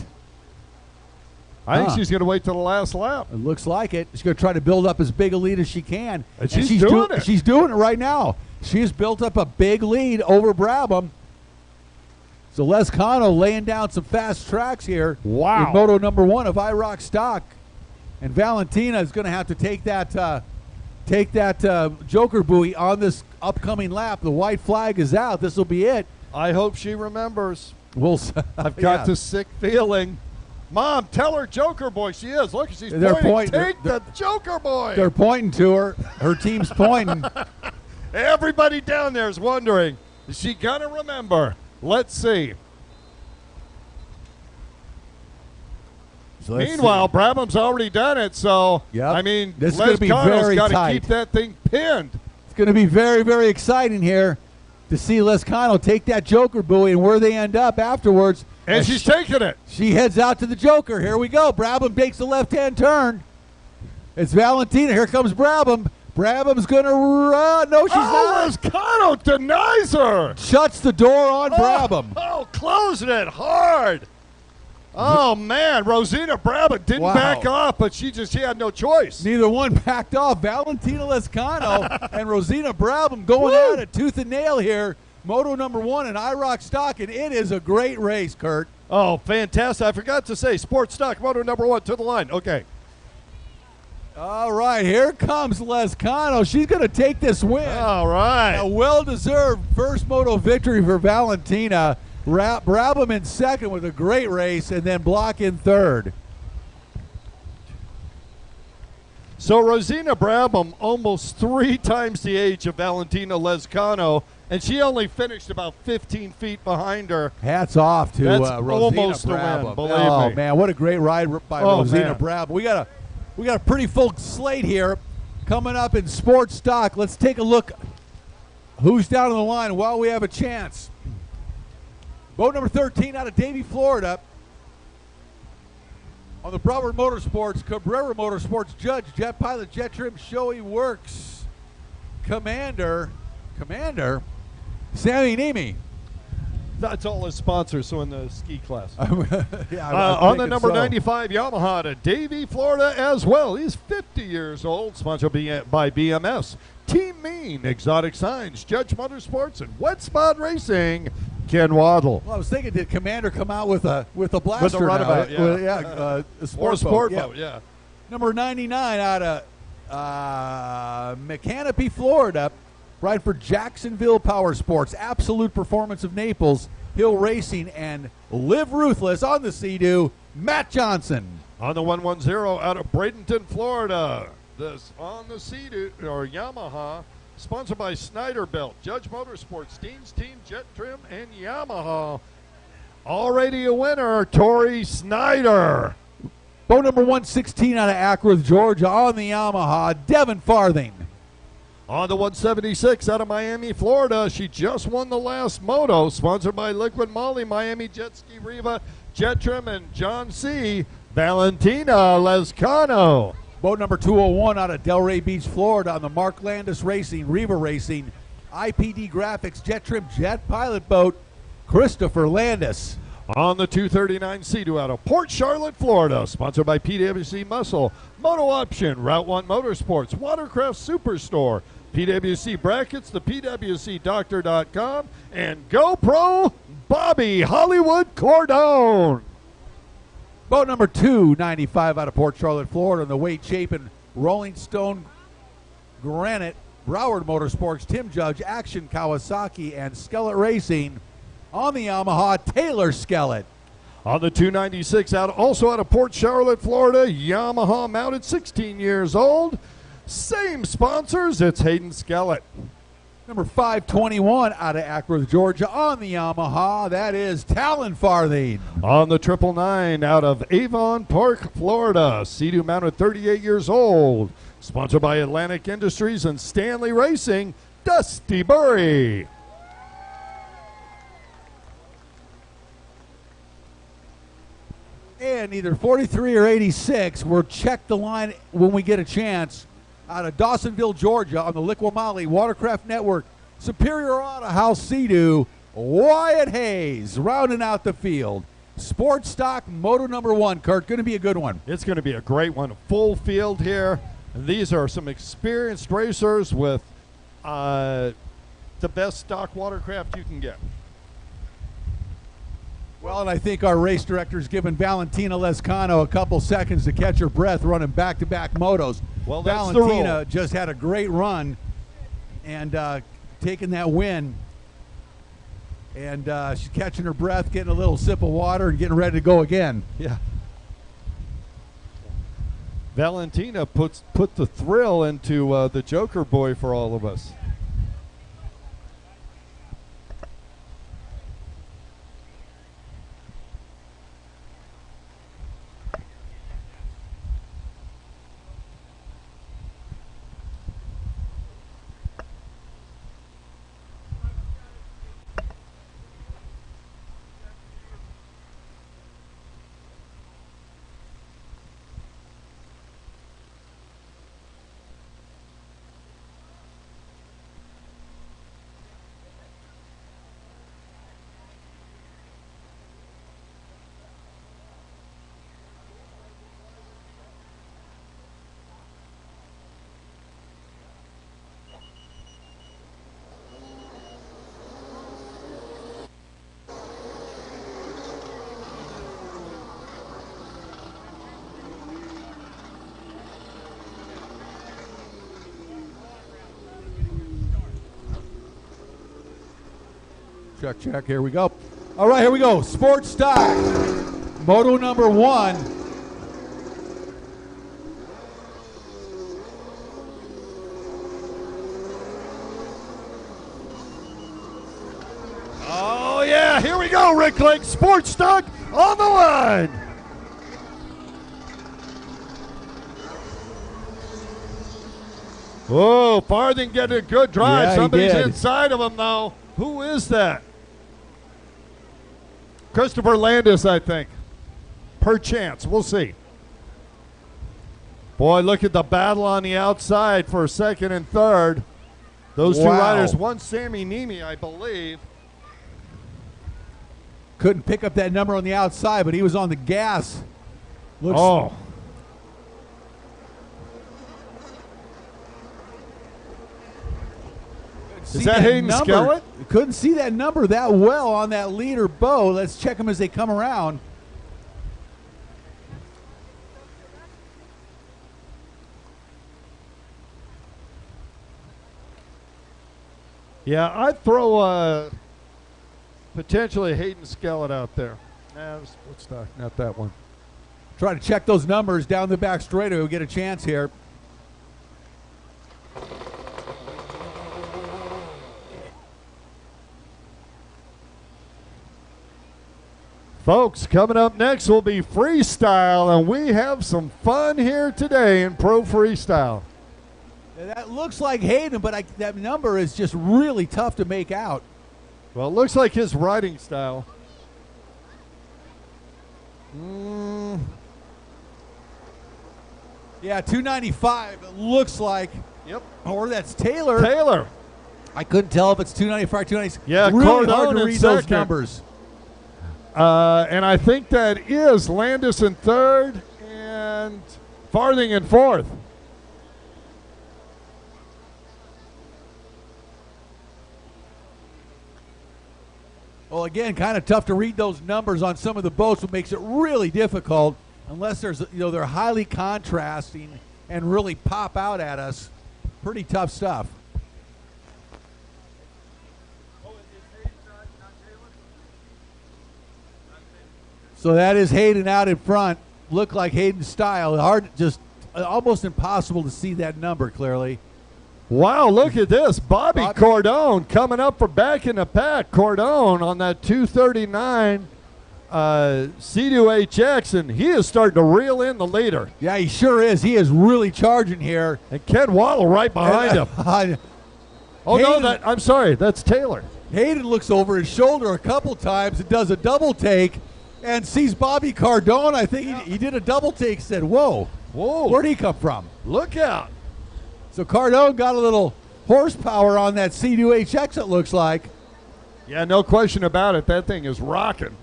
I think she's going to wait till the last lap. It looks like it. She's going to try to build up as big a lead as she can. And she's doing it. She's doing it right now. She's built up a big lead over Brabham. So Lezcano laying down some fast tracks here. Wow. In Moto #1 of IROC stock. And Valentina is going to have to take that joker buoy on this upcoming lap. The white flag is out. This will be it. I hope she remembers. I've got this sick feeling. Mom, tell her joker boy. She is. Look, she's pointing. Take the joker boy. They're pointing to her. Her team's pointing. Everybody down there is wondering, is she going to remember? Let's see. Meanwhile, Brabham's already done it, so, I mean, Lezcano's got to keep that thing pinned. It's going to be very, very exciting here to see Lezcano take that joker buoy and where they end up afterwards. And she's taking it. She heads out to the joker. Here we go. Brabham takes the left-hand turn. It's Valentina. Here comes Brabham. Brabham's going to run. No, she's not. Lezcano denies her. Shuts the door on Brabham. Oh, closing it hard. Oh, man. Rosina Brabham didn't back off, but she had no choice. Neither one backed off. Valentina Lezcano and Rosina Brabham going at it tooth and nail here. Moto #1 in IROC stock, and it is a great race, Kurt. Oh, fantastic. I forgot to say, sports stock, Moto #1 to the line. Okay. All right, here comes Lezcano. She's going to take this win. All right. A well-deserved first moto victory for Valentina. Brabham in second with a great race, and then Block in third. So Rosina Brabham, almost 3 times the age of Valentina Lezcano, And she only finished about 15 feet behind her. Hats off to That's Rosina almost the Brabham. win, believe oh, me. man, what a great ride by Rosina man. Brabham. We got a pretty full slate here coming up in sports stock. Let's take a look who's down on the line while we have a chance. Boat number 13 out of Davie, Florida. On the Broward Motorsports, Cabrera Motorsports Judge, Jet Pilot, JetTrim, Shoei Works, Commander, Sammy Nemi. That's all his sponsors, so in the ski class. Yeah, on the number 95 Yamaha to Davie, Florida as well. He's 50 years old, sponsored by BMS, Team Mean, Exotic Signs, Judge Motorsports, and Wet Spot Racing, Ken Waddle. Well, I was thinking, did Commander come out with a blaster? With a runabout, now? yeah. A sport boat, yeah. Number 99 out of Mechanipe, Florida. Ride for Jacksonville Power Sports, Absolute Performance of Naples, Hill Racing, and Live Ruthless on the Sea-Doo, Matt Johnson. On the 110 out of Bradenton, Florida. This on the Sea-Doo, or Yamaha, sponsored by Snyder Belt, Judge Motorsports, Dean's Team, JetTrim, and Yamaha. Already a winner, Tori Snyder. Boat number 116 out of Ackworth, Georgia, on the Yamaha, Devin Farthing. On the 176 out of Miami, Florida, she just won the last moto, sponsored by LIQUI-MOLY, Miami Jet Ski Riva, JetTrim, and John C. Valentina Lescano. Boat number 201 out of Delray Beach, Florida, on the Mark Landis Racing, Riva Racing, IPD Graphics, JetTrim, Jet Pilot boat, Christopher Landis. On the 239 Sea-Doo out of Port Charlotte, Florida, sponsored by PWC Muscle, Moto Option, Route 1 Motorsports, Watercross Superstore, PWC Brackets, the PWCDoctor.com, and GoPro Bobby Hollywood Cordone. Boat number 295 out of Port Charlotte, Florida, on the Wade Chapin, Rolling Stone Granite, Broward Motorsports, Tim Judge, Action Kawasaki, and Skellett Racing. On the Yamaha, Taylor Skellett. On the 296 also out of Port Charlotte, Florida, Yamaha mounted, 16 years old. Same sponsors, it's Hayden Skellett. Number 521 out of Ackworth, Georgia, on the Yamaha, that is Talon Farthing. On the 999 out of Avon Park, Florida, Sea-Doo mounted, 38 years old. Sponsored by Atlantic Industries and Stanley Racing, Dusty Burry. And either 43 or 86, we'll check the line when we get a chance. Out of Dawsonville, Georgia, on the LIQUI-MOLY Watercraft Network, Superior Auto House Sea-Doo, Wyatt Hayes, rounding out the field. Sports Stock Moto number 1, Kurt, going to be a good one. It's going to be a great one. A full field here. And these are some experienced racers with the best stock watercraft you can get. Well, and I think our race director's given Valentina Lescano a couple seconds to catch her breath running back-to-back motos. Well, that's Valentina the rule. just had a great run and taking that win. And she's catching her breath, getting a little sip of water, and getting ready to go again. Yeah. Valentina put the thrill into the Joker boy for all of us. Check, check. Here we go. All right, here we go. Sports Stock. Moto number 1. Black Lake Sports Stock on the line. Oh, Farthing getting a good drive. Yeah, Somebody's he did. inside of him, though. Who is that? Christopher Landis, I think. Perchance. We'll see. Boy, look at the battle on the outside for second and third. Those two riders. One Sammy Nemi, I believe. Couldn't pick up that number on the outside, but he was on the gas. Oh. Is that Hayden Skellett? Couldn't see that number that well on that leader bow. Let's check them as they come around. Yeah, I'd throw potentially Hayden Skellett out there. Nah, let's not that one. Try to check those numbers down the back straightaway. We'll get a chance here. Folks, coming up next will be Freestyle, and we have some fun here today in Pro Freestyle. That looks like Hayden, but that number is just really tough to make out. Well, it looks like his riding style. Yeah, 295, it looks like. Yep. Or that's Taylor. Taylor. I couldn't tell if it's 295, 296. Yeah, really hard to in read those second. numbers. And I think that is Landis in third and Farthing in fourth. Well, again, kind of tough to read those numbers on some of the boats, what makes it really difficult unless there's, they're highly contrasting and really pop out at us. Pretty tough stuff. So that is Hayden out in front. Looked like Hayden's style. Hard, just almost impossible to see that number clearly. Wow, look at this. Bobby Cordone coming up for back in the pack. Cordone on that 239 C2HX, and he is starting to reel in the leader. Yeah, he sure is. He is really charging here. And Ken Waddle right behind him. Oh, Hayden, no, I'm sorry. That's Taylor. Hayden looks over his shoulder a couple times and does a double take and sees Bobby Cardone. I think he did a double take, said, whoa, where'd he come from? Look out. So Cardone got a little horsepower on that C2HX, it looks like. Yeah, no question about it. That thing is rocking.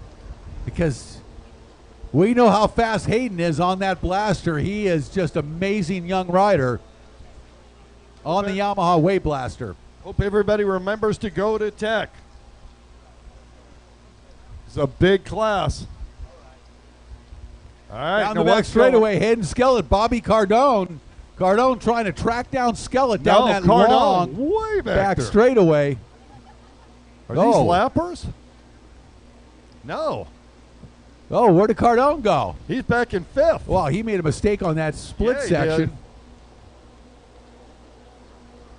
Because we know how fast Hayden is on that blaster. He is just amazing young rider on the Yamaha Wave Blaster. Hope everybody remembers to go to Tech. It's a big class. All right. Down the back straightaway, Hayden Skellett, Bobby Cardone. Cardone trying to track down Skellett down that long way back straightaway. Are these lappers? No. Oh, where did Cardone go? He's back in fifth. Well, he made a mistake on that split section. Did.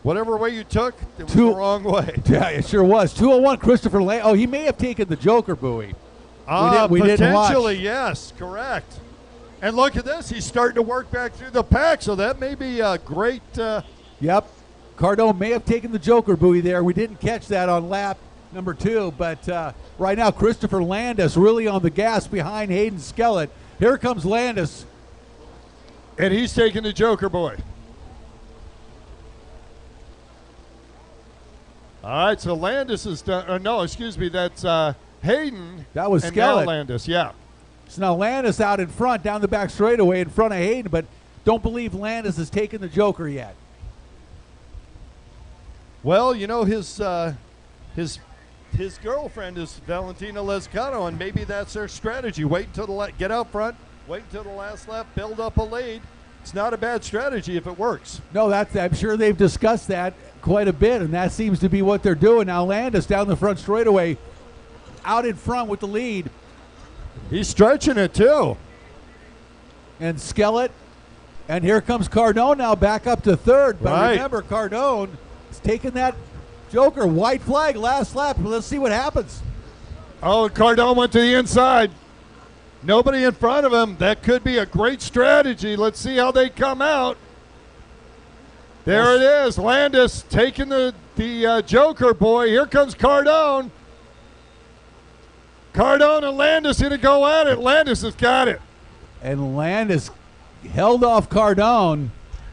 Whatever way you took, it was the wrong way. Yeah, it sure was. 201, Christopher Lane. Oh, he may have taken the Joker buoy. We didn't watch. Potentially, yes, correct. And look at this. He's starting to work back through the pack, so that may be a great... Yep. Cardone may have taken the Joker buoy there. We didn't catch that on lap number 2, but right now Christopher Landis really on the gas behind Hayden Skellett. Here comes Landis. And he's taking the Joker buoy. All right, so Landis is done. No, excuse me, that's Hayden. That was and Skellett. Now Landis, yeah. So now Landis out in front, down the back straightaway in front of Hayden, but don't believe Landis has taken the Joker yet. Well, you know, his girlfriend is Valentina Lezcano, and maybe that's their strategy. Wait until get out front, wait until the last lap, build up a lead. It's not a bad strategy if it works. No, I'm sure they've discussed that quite a bit, and that seems to be what they're doing. Now Landis down the front straightaway, out in front with the lead. He's stretching it too. And Skellett, and here comes Cardone now back up to third. But remember, Cardone is taking that Joker. White flag last lap. Let's see what happens. Oh, Cardone went to the inside. Nobody in front of him. That could be a great strategy. Let's see how they come out. There it is. Landis taking the Joker boy. Here comes Cardone. Cardone and Landis going to go at it. Landis has got it. And Landis held off Cardone.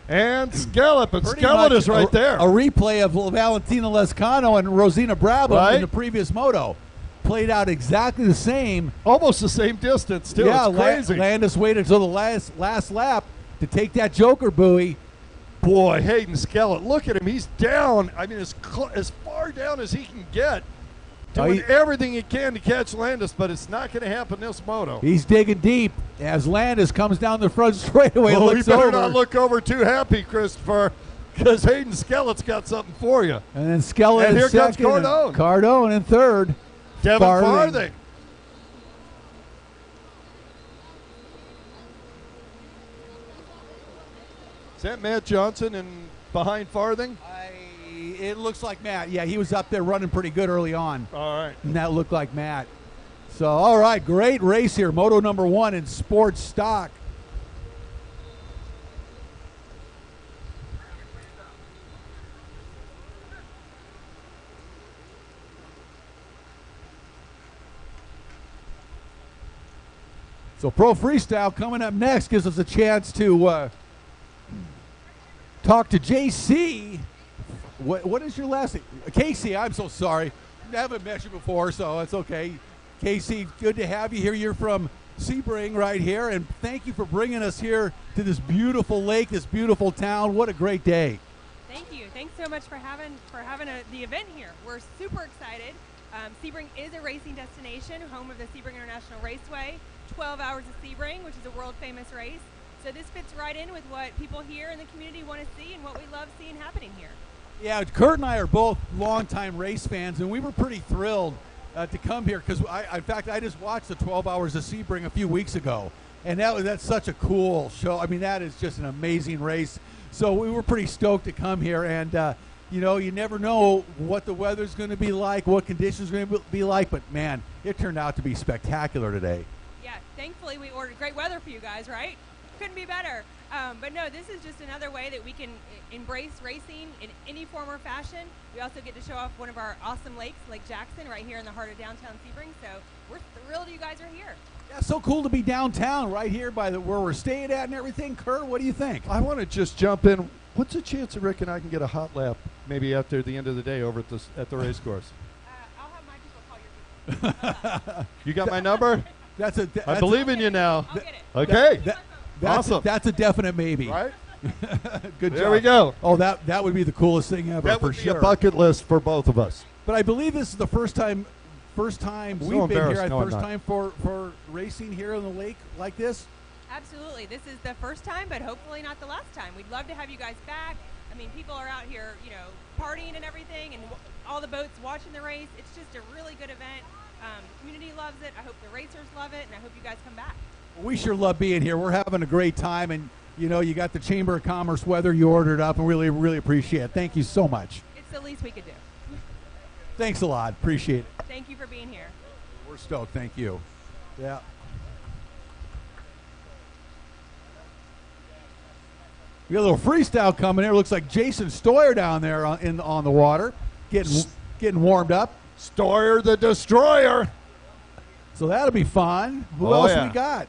And Skellett, but Skellett is right there. A replay of Valentina Lescano and Rosina Bravo in the previous moto. Played out exactly the same. Almost the same distance, too. Yeah, it's crazy. Landis waited until the last lap to take that Joker buoy. Boy, Hayden Skellett, look at him. He's down. I mean, as far down as he can get. Doing everything he can to catch Landis, but it's not going to happen this moto. He's digging deep as Landis comes down the front straightaway. Oh, you better not look over too happy, Christopher, because Hayden Skellett's got something for you. And then Skellett and in here second. Comes Cardone. Cardone in third. Devin Farthing. Is that Matt Johnson and behind Farthing? It looks like Matt. Yeah, he was up there running pretty good early on. All right. And that looked like Matt. So, all right, great race here. Moto number 1 in sports stock. So Pro Freestyle coming up next gives us a chance to talk to JC. What is your last name? Casey, I'm so sorry. I haven't met you before, so it's okay. Casey, good to have you here. You're from Sebring right here, and thank you for bringing us here to this beautiful lake, this beautiful town. What a great day. Thank you. Thanks so much for having the event here. We're super excited. Sebring is a racing destination, home of the Sebring International Raceway, 12 Hours of Sebring, which is a world-famous race. So this fits right in with what people here in the community want to see and what we love seeing happening here. Yeah, Kurt and I are both longtime race fans, and we were pretty thrilled to come here because, in fact, I just watched the 12 Hours of Sebring a few weeks ago, and that's such a cool show. I mean, that is just an amazing race. So we were pretty stoked to come here, and you know, you never know what the weather's going to be like, what conditions are going to be like, but man, it turned out to be spectacular today. Yeah, thankfully we ordered great weather for you guys, right? Couldn't be better. But no, this is just another way that we can embrace racing in any form or fashion. We also get to show off one of our awesome lakes, Lake Jackson, right here in the heart of downtown Sebring. So we're thrilled you guys are here. Yeah, so cool to be downtown, right here by where we're staying at and everything. Kurt, what do you think? I want to just jump in. What's the chance that Rick and I can get a hot lap maybe after the end of the day over at the race course? I'll have my people call your people. You got my number? I believe in you now. I'll get it. Okay. Awesome. That's a definite maybe. Right? Good job. There we go. Oh, that would be the coolest thing ever. That would for be sure. a bucket list for both of us. But I believe this is the first time we've been here. First time for racing here on the lake like this. Absolutely. This is the first time, but hopefully not the last time. We'd love to have you guys back. I mean, people are out here, you know, partying and everything, and all the boats watching the race. It's just a really good event. Community loves it. I hope the racers love it, and I hope you guys come back. We sure love being here. We're having a great time, and you know, you got the Chamber of Commerce weather you ordered up, and really, really appreciate it. Thank you so much. It's the least we could do. Thanks a lot. Appreciate it. Thank you for being here. We're stoked. Thank you. Yeah. We got a little freestyle coming here. Looks like Jason Stoyer down there on the water, getting warmed up. Stoyer the Destroyer. So that'll be fun. Who else we got?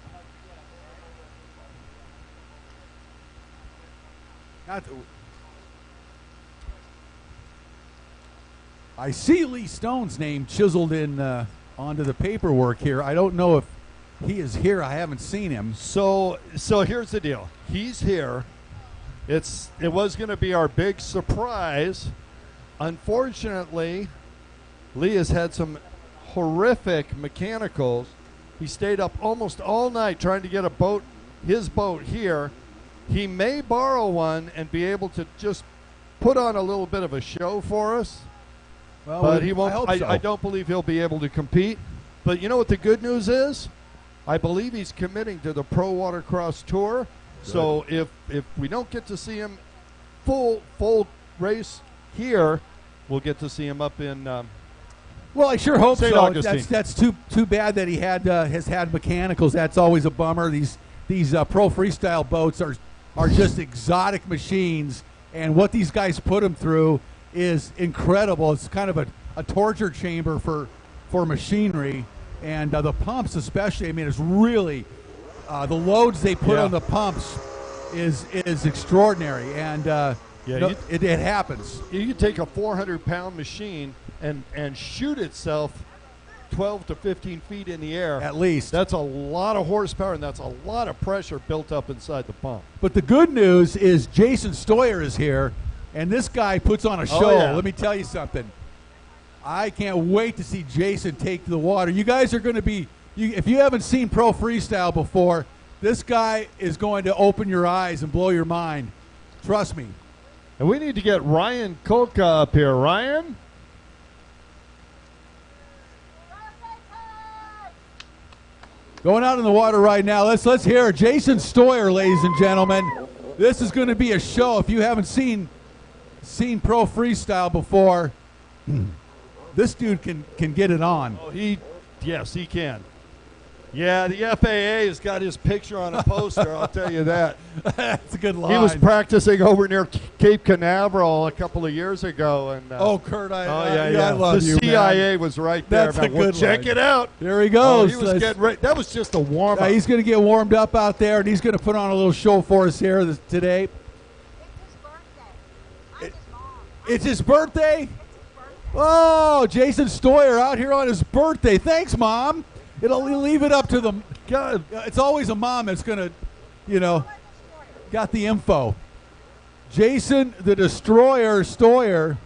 I see Lee Stone's name chiseled in onto the paperwork here. I don't know if he is here. I haven't seen him. So here's the deal. He's here. It was going to be our big surprise. Unfortunately, Lee has had some horrific mechanicals. He stayed up almost all night trying to get his boat here. He may borrow one and be able to just put on a little bit of a show for us. Well, but he won't. I hope so. I don't believe he'll be able to compete. But you know what the good news is? I believe he's committing to the Pro Watercross Tour. Good. So if we don't get to see him full race here, we'll get to see him up in Well, I sure hope St. so. Augustine. That's too bad that he has had mechanicals. That's always a bummer. These pro freestyle boats are just exotic machines, and what these guys put them through is incredible. It's kind of a torture chamber for machinery, and the pumps especially. I mean, it's really the loads they put on the pumps is extraordinary, and it happens. You can take a 400-pound machine and shoot itself 12 to 15 feet in the air. At least. That's a lot of horsepower, and that's a lot of pressure built up inside the pump. But the good news is Jason Stoyer is here, and this guy puts on a show. Oh, yeah. Let me tell you something. I can't wait to see Jason take to the water. You guys are going to be, if you haven't seen pro freestyle before, this guy is going to open your eyes and blow your mind. Trust me. And we need to get Ryan Kolka up here. Ryan? Going out in the water right now. Let's hear Jason Stoyer, ladies and gentlemen. This is going to be a show. If you haven't seen pro freestyle before, this dude can get it on. Oh, yes, he can. Yeah, the FAA has got his picture on a poster, I'll tell you that. That's a good line. He was practicing over near Cape Canaveral a couple of years ago. And Kurt, I love the you, CIA man. was right there. That's a good check line. it out. There he goes. He was getting ready. That was just a warm-up. He's going to get warmed up out there, and he's going to put on a little show for us here today. It's his birthday? Oh, Jason Stoyer out here on his birthday. Thanks, Mom. It'll leave it up to the God. It's always a mom that's going to, got the info. Jason the Destroyer Stoyer.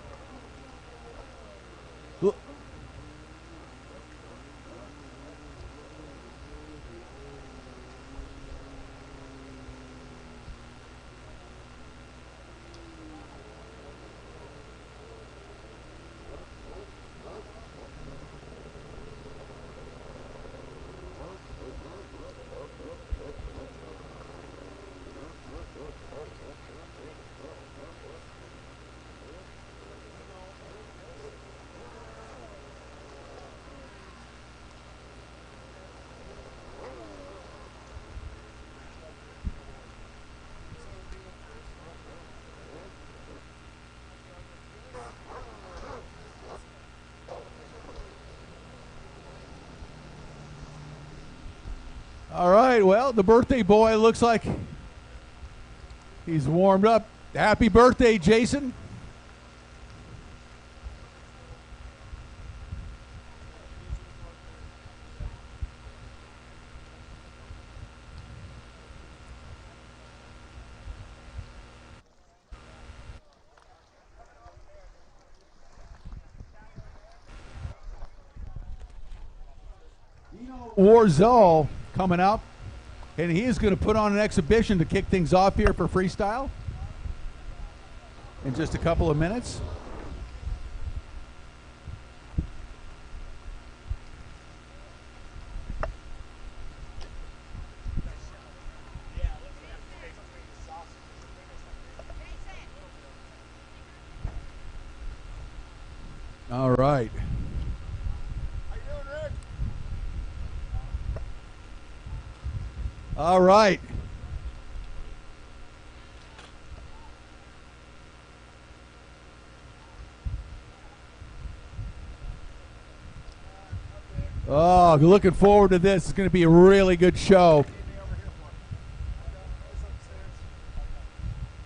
All right, well, the birthday boy looks like he's warmed up. Happy birthday, Jason. Warzall coming up, and he is going to put on an exhibition to kick things off here for freestyle in just a couple of minutes. All right. All right. Oh, looking forward to this. It's going to be a really good show.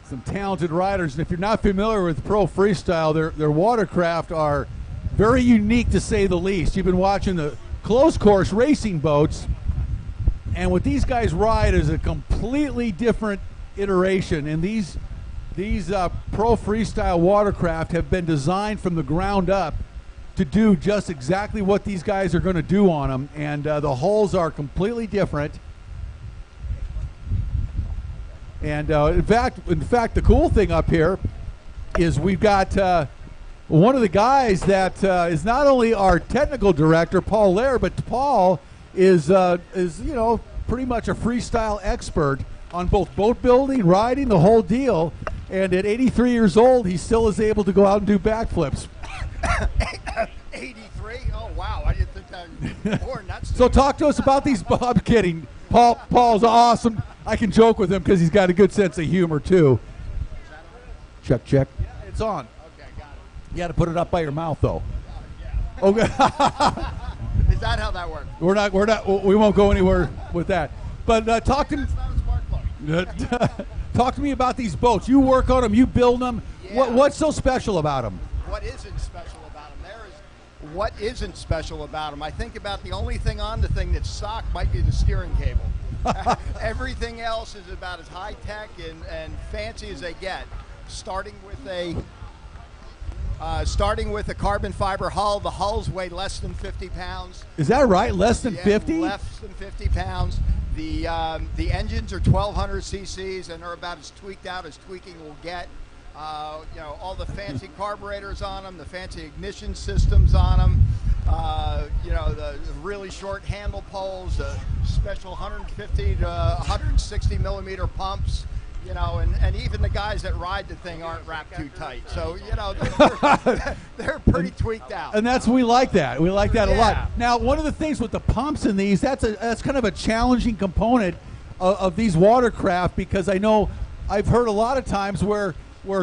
Some talented riders. And if you're not familiar with pro freestyle, their watercraft are very unique to say the least. You've been watching the closed course racing boats, and what these guys ride is a completely different iteration. And these pro freestyle watercraft have been designed from the ground up to do just exactly what these guys are going to do on them. And the hulls are completely different. And in fact, the cool thing up here is we've got one of the guys that is not only our technical director, Paul Lair, but Paul is pretty much a freestyle expert on both boat building, riding, the whole deal. And at 83 years old, he still is able to go out and do backflips. 83? already? Oh, wow. I didn't think that was born. So talk to us about these. I'm kidding. Paul's awesome. I can joke with him because he's got a good sense of humor, too. Check. Yeah, it's on. Okay, got it. You got to put it up by your mouth, though. Yeah. Okay. Is that how that works? We won't go anywhere with that. But talk to me. It's not a spark plug. Talk to me about these boats. You work on them. You build them. Yeah. What's so special about them? What isn't special about them? What isn't special about them? I think about the only thing on the thing that's stock might be the steering cable. Everything else is about as high tech and fancy as they get. Starting with a carbon fiber hull. The hulls weigh less than 50 pounds. Is that right? Less than 50? Less than 50 pounds. The engines are 1,200 cc's and they're about as tweaked out as tweaking will get. All the fancy carburetors on them, the fancy ignition systems on them. The really short handle poles, the special 150 to 160 millimeter pumps. And even the guys that ride the thing aren't wrapped too tight. So, they're pretty tweaked out. And we like that. We like that a Yeah. lot. Now, one of the things with the pumps in these, that's kind of a challenging component of these watercraft, because I know I've heard a lot of times where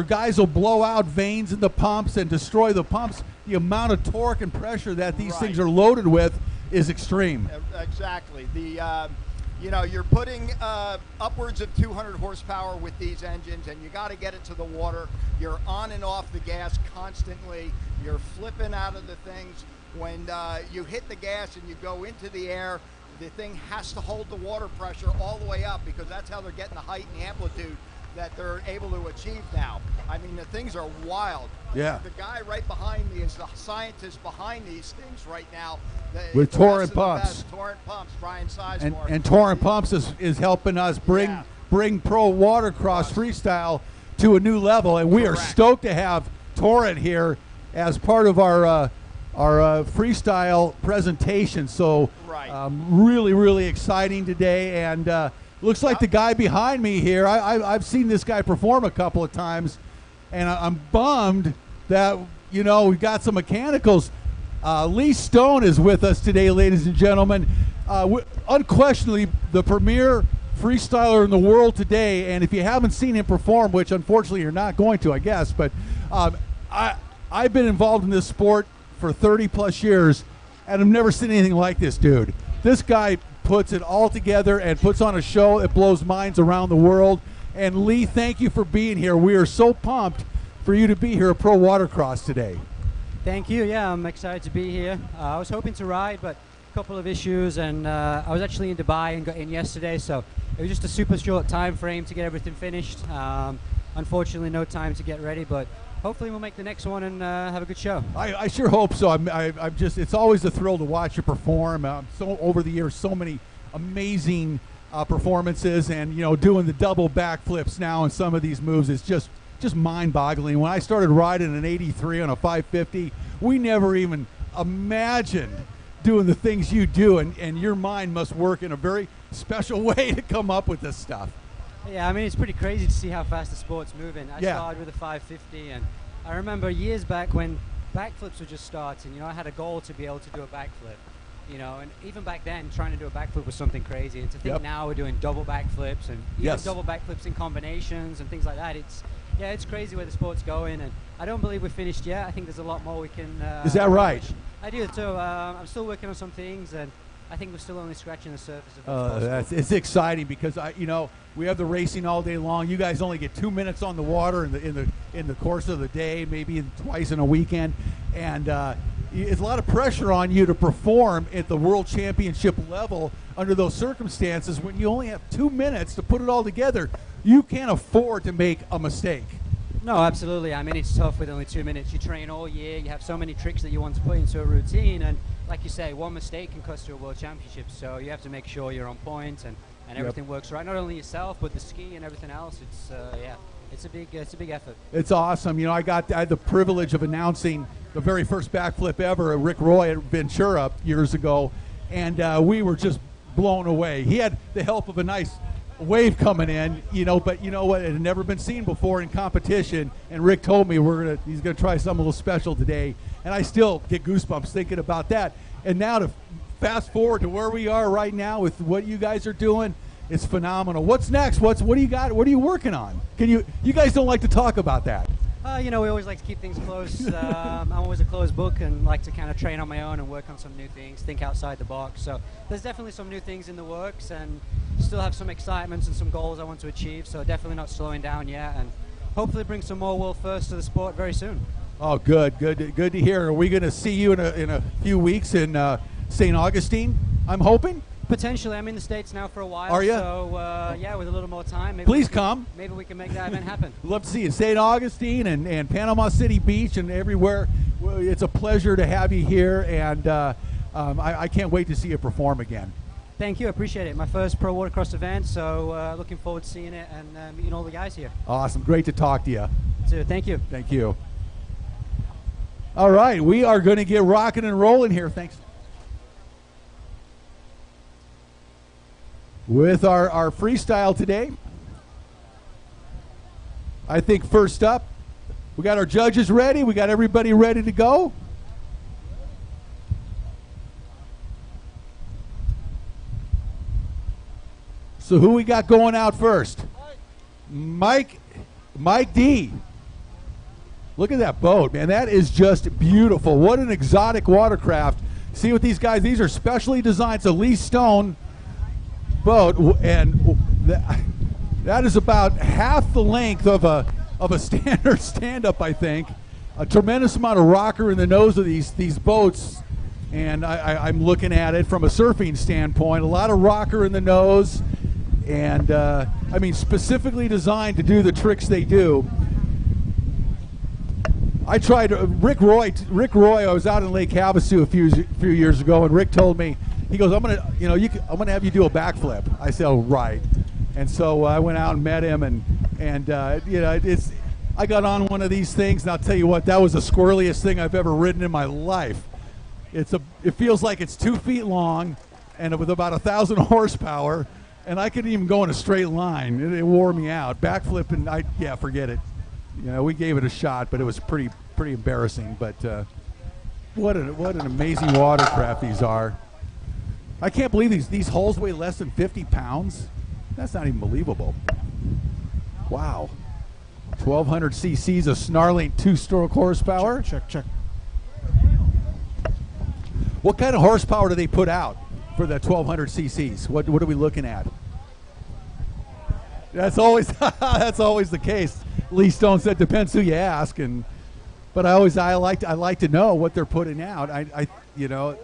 guys will blow out vanes in the pumps and destroy the pumps. The amount of torque and pressure that these things are loaded with is extreme. Exactly. You're putting upwards of 200 horsepower with these engines, and you got to get it to the water. You're on and off the gas constantly. You're flipping out of the things. When you hit the gas and you go into the air, the thing has to hold the water pressure all the way up, because that's how they're getting the height and the amplitude that they're able to achieve now. I mean, the things are wild. Yeah. The guy right behind me is the scientist behind these things right now. With Torrent Pumps. Torrent Pumps, Brian Sizemore. And Torrent Pumps is helping us bring pro watercross freestyle to a new level, and we are stoked to have Torrent here as part of our freestyle presentation. So really, really exciting today, and looks like the guy behind me here, I've seen this guy perform a couple of times, and I'm bummed that, we've got some mechanicals. Lee Stone is with us today, ladies and gentlemen. Unquestionably the premier freestyler in the world today, and if you haven't seen him perform, which unfortunately you're not going to, I guess, but I've been involved in this sport for 30 plus years, and I've never seen anything like this dude. This guy puts it all together and puts on a show that blows minds around the world. And Lee, thank you for being here. We are so pumped for you to be here at Pro Watercross today. Thank you. Yeah, I'm excited to be here. I was hoping to ride, but a couple of issues, and I was actually in Dubai and got in yesterday, so it was just a super short time frame to get everything finished. Unfortunately, no time to get ready, but hopefully we'll make the next one and have a good show. I sure hope so. I'm just, it's always a thrill to watch you perform. So over the years, so many amazing performances, and doing the double backflips now and some of these moves is just mind-boggling. When I started riding an 83 on a 550, we never even imagined doing the things you do, and your mind must work in a very special way to come up with this stuff. Yeah, I mean, it's pretty crazy to see how fast the sport's moving. I started with a 550, and I remember years back when backflips were just starting, I had a goal to be able to do a backflip, and even back then, trying to do a backflip was something crazy. And to think now we're doing double backflips and even double backflips in combinations and things like that, it's crazy where the sport's going, and I don't believe we're finished yet. I think there's a lot more we can Is that right? I do too. I'm still working on some things, and I think we're still only scratching the surface of what's it's exciting because we have the racing all day long. You guys only get 2 minutes on the water in the course of the day, maybe twice in a weekend, and it's a lot of pressure on you to perform at the world championship level under those circumstances. When you only have 2 minutes to put it all together, you can't afford to make a mistake. No, absolutely. I mean, it's tough with only 2 minutes. You train all year. You have so many tricks that you want to put into a routine, and like you say, one mistake can cost you a world championship. So you have to make sure you're on point and everything works right. Not only yourself, but the ski and everything else. It's a big effort. It's awesome. I had the privilege of announcing the very first backflip ever at Rick Roy at Ventura years ago, and we were just blown away. He had the help of a nice wave coming in, you know, but you know what? It had never been seen before in competition. And Rick told me he's gonna try something a little special today, and I still get goosebumps thinking about that. And now to fast forward to where we are right now with what you guys are doing, it's phenomenal. What's next? What do you got? What are you working on? You guys don't like to talk about that? You know, we always like to keep things close. I'm always a closed book and like to kind of train on my own and work on some new things, think outside the box. So there's definitely some new things in the works, and still have some excitements and some goals I want to achieve. So definitely not slowing down yet, and hopefully bring some more world firsts to the sport very soon. Oh, good to hear. Are we going to see you in a few weeks in St. Augustine, I'm hoping? Potentially. I'm in the States now for a while. Are you? So, yeah, with a little more time. Please come. Maybe we can make that event happen. Love to see you. St. Augustine and Panama City Beach and everywhere. Well, it's a pleasure to have you here, and I can't wait to see you perform again. Thank you. I appreciate it. My first pro watercross event, so looking forward to seeing it and meeting all the guys here. Awesome. Great to talk to you. So, thank you. Thank you. All right. We are going to get rocking and rolling here. Thanks. With our freestyle today. I think first up, we got our judges ready. We got everybody ready to go. So who we got going out first? Mike D. Look at that boat, man. That is just beautiful. What an exotic watercraft. See what these guys, these are specially designed. It's a Lee Stone boat, and that is about half the length of a standard stand-up, I think. A tremendous amount of rocker in the nose of these boats, and I'm looking at it from a surfing standpoint. A lot of rocker in the nose, and I mean specifically designed to do the tricks they do. I tried Rick Roy. I was out in Lake Havasu a few years ago, and Rick told me, he goes, I'm gonna have you do a backflip. I said, oh, right. And so I went out and met him, and you know, I got on one of these things, and I'll tell you what, that was the squirreliest thing I've ever ridden in my life. It feels like it's 2 feet long, and with about 1,000 horsepower, and I couldn't even go in a straight line. It wore me out. Backflipping, yeah, forget it. You know, we gave it a shot, but it was pretty embarrassing. But what an amazing watercraft these are. I can't believe these hulls weigh less than 50 pounds. That's not even believable. Wow. 1,200 cc's of snarling 2-stroke horsepower. Check. What kind of horsepower do they put out for that 1,200 cc's? What are we looking at? That's always the case. Lee Stone said depends who you ask, but I like to know what they're putting out. You know.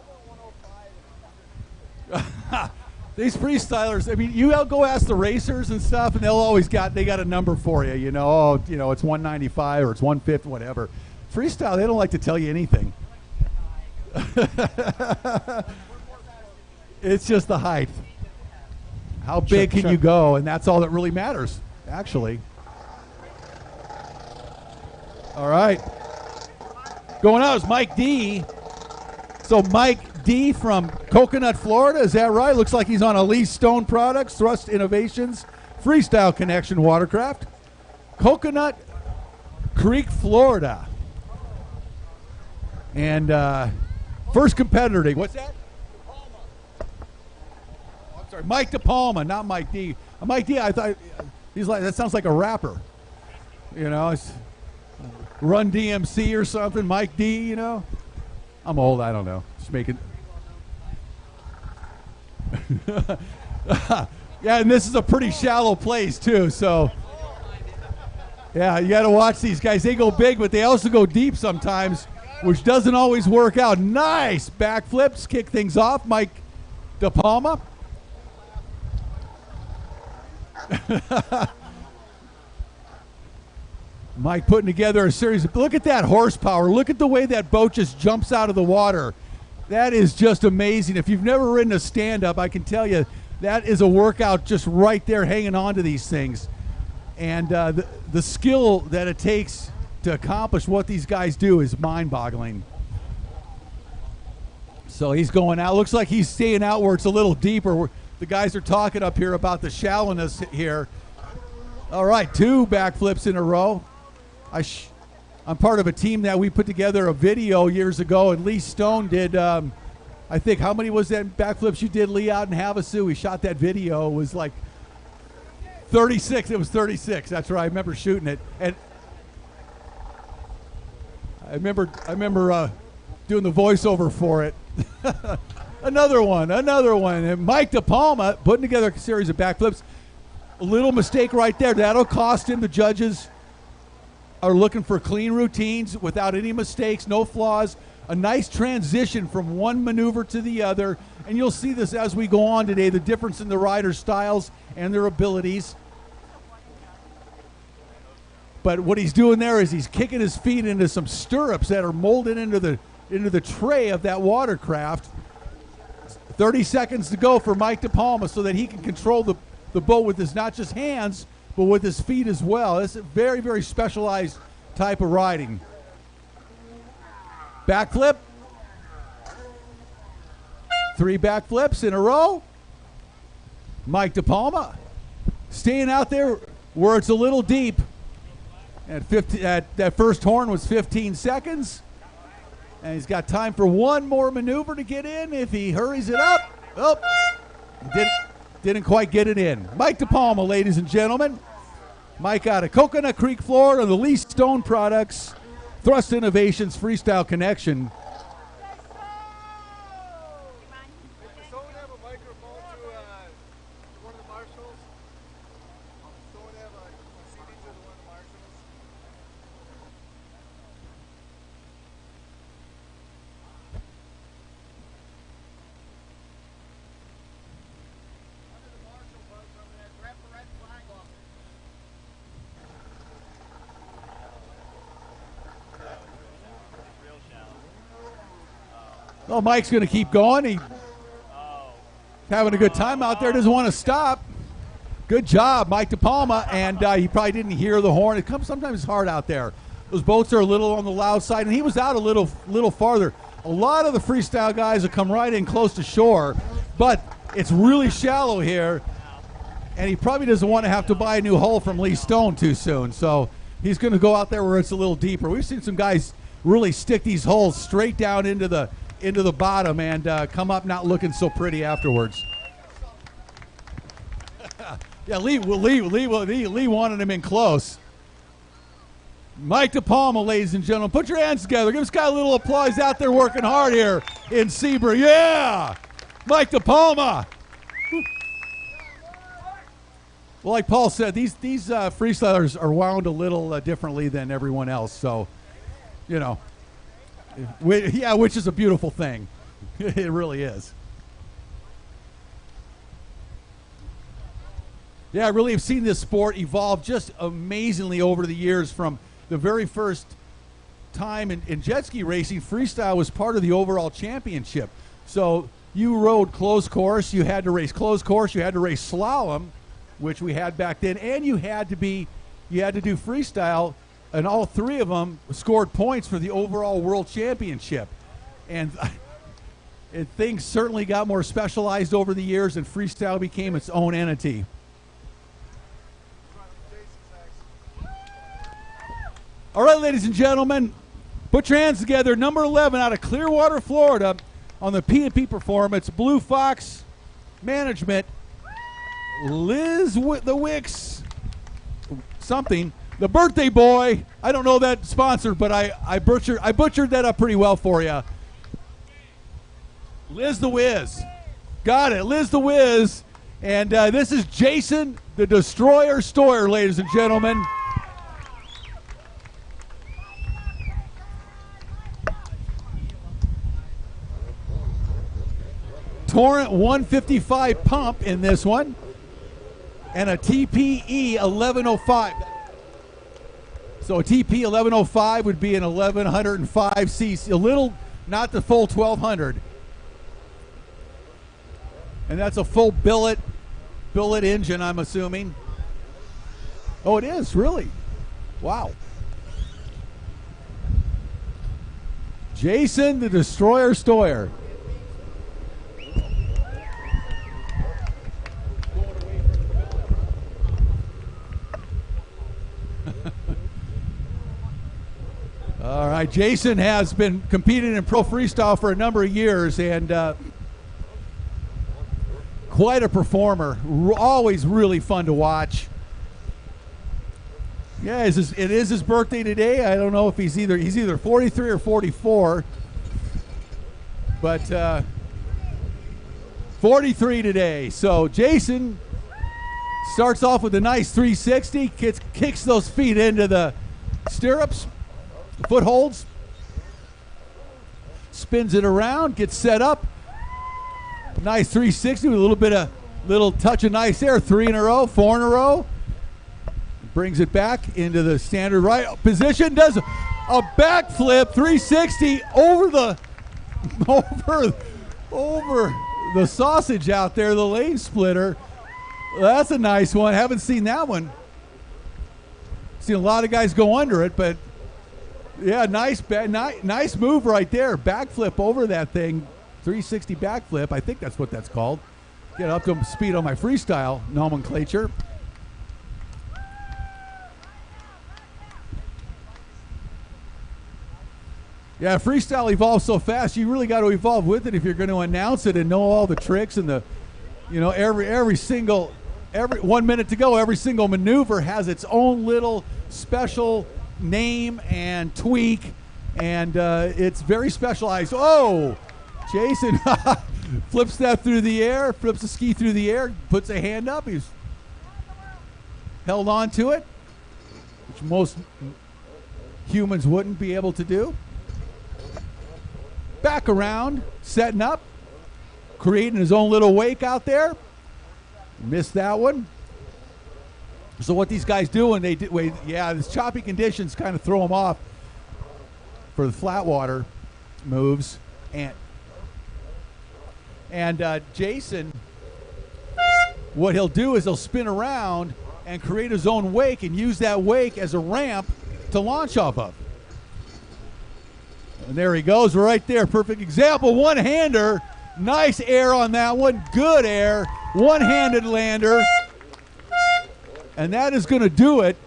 These freestylers, I mean, you go ask the racers and stuff, and they got a number for you. You know, oh, you know, it's 195 or it's 150, whatever. Freestyle, they don't like to tell you anything. It's just the height. How big can you go? And that's all that really matters, actually. All right. Going out is Mike D. So Mike D from Coconut, Florida. Is that right? Looks like he's on a Lee Stone Products, Thrust Innovations, Freestyle Connection watercraft. Coconut Creek, Florida. And first competitor day. What's that? I'm sorry, Mike DePalma, not Mike D. Mike D, I thought that sounds like a rapper. You know, it's Run DMC or something. Mike D, you know. I'm old, I don't know. Just making. Yeah, and this is a pretty shallow place too, so yeah, you got to watch these guys. They go big, but they also go deep sometimes, which doesn't always work out. Nice backflips, kick things off, Mike DePalma. Mike putting together a series of, look at that horsepower. Look at the way that boat just jumps out of the water. That is just amazing. If you've never ridden a stand-up, I can tell you that is a workout just right there hanging on to these things. And the skill that it takes to accomplish what these guys do is mind-boggling. So he's going out. Looks like he's staying out where it's a little deeper. the guys are talking up here about the shallowness here. All right, 2 backflips in a row. I'm part of a team that we put together a video years ago, and Lee Stone did, I think, how many was that backflips you did, Lee, out in Havasu? We shot that video. It was like 36. It was 36. That's right. I remember shooting it. And I remember doing the voiceover for it. Another one. And Mike DePalma putting together a series of backflips. A little mistake right there. That'll cost him. The judges are looking for clean routines without any mistakes, no flaws. A nice transition from one maneuver to the other. And you'll see this as we go on today, the difference in the riders' styles and their abilities. But what he's doing there is he's kicking his feet into some stirrups that are molded into the tray of that watercraft. 30 seconds to go for Mike DePalma so that he can control the boat with his not just hands, but with his feet as well. It's a very, very specialized type of riding. Backflip. 3 backflips in a row. Mike DePalma staying out there where it's a little deep. That first horn was 15 seconds. And he's got time for one more maneuver to get in if he hurries it up. Oh, didn't quite get it in. Mike DePalma, ladies and gentlemen. Mike out of Coconut Creek, Florida, the Lee Stone Products, Thrust Innovations, Freestyle Connection. Well, Mike's going to keep going. He's having a good time out there. Doesn't want to stop. Good job, Mike DePalma. And he probably didn't hear the horn. It comes sometimes hard out there. Those boats are a little on the loud side, and he was out a little farther. A lot of the freestyle guys will come right in close to shore, but it's really shallow here, and he probably doesn't want to have to buy a new hull from Lee Stone too soon. So he's going to go out there where it's a little deeper. We've seen some guys really stick these hulls straight down into the bottom and come up not looking so pretty afterwards. Yeah, Lee wanted him in close. Mike DePalma, ladies and gentlemen, put your hands together. Give this guy a little applause. He's out there working hard here in Sebring. Yeah, Mike DePalma. Well, like Paul said, these freestylers are wound a little differently than everyone else. So, you know. Yeah, which is a beautiful thing. It really is. Yeah, I really have seen this sport evolve just amazingly over the years. From the very first time in jet ski racing, freestyle was part of the overall championship. So you rode closed course, you had to race closed course, you had to race slalom, which we had back then, and you had to do freestyle. And all 3 of them scored points for the overall world championship. And things certainly got more specialized over the years, and freestyle became its own entity. All right, ladies and gentlemen, put your hands together. Number 11 out of Clearwater, Florida, on the P&P Performance, Blue Fox Management, Liz the Wicks, something. The birthday boy, I don't know that sponsor, but I butchered that up pretty well for you. Liz the Wiz. Got it, Liz the Wiz. And this is Jason the Destroyer Stoyer, ladies and gentlemen. Torrent 155 pump in this one. And a TPE 1105. So a TP 1105 would be an 1105 cc, a little, not the full 1200. And that's a full billet engine, I'm assuming. Oh, it is, really? Wow. Jason the Destroyer Stoyer. right, Jason has been competing in pro freestyle for a number of years, and quite a performer. Always really fun to watch. Yeah, it is his birthday today. I don't know if he's either 43 or 44, but 43 today. So Jason starts off with a nice 360, kicks those feet into the stirrups, footholds, spins it around, gets set up. Nice 360 with a little touch of nice air. 3 in a row, 4 in a row. Brings it back into the standard right position. Does a backflip 360 over the sausage out there, the lane splitter. That's a nice one. Haven't seen that one. Seen a lot of guys go under it, but yeah, nice move right there. Backflip over that thing. 360 backflip. I think that's what that's called. Get up to speed on my freestyle nomenclature. Yeah, freestyle evolves so fast. You really got to evolve with it if you're going to announce it and know all the tricks and the, every 1 minute to go, every single maneuver has its own little special name and tweak, and it's very specialized. Oh, Jason flips that through the air, flips the ski through the air, puts a hand up. He's held on to it, which most humans wouldn't be able to do. Back around, setting up, creating his own little wake out there. Missed that one. So what these guys do when these choppy conditions kind of throw them off for the flat water moves. And Jason, what he'll do is he'll spin around and create his own wake and use that wake as a ramp to launch off of. And there he goes right there. Perfect example. One-hander. Nice air on that one. Good air. One-handed lander. And that is going to do it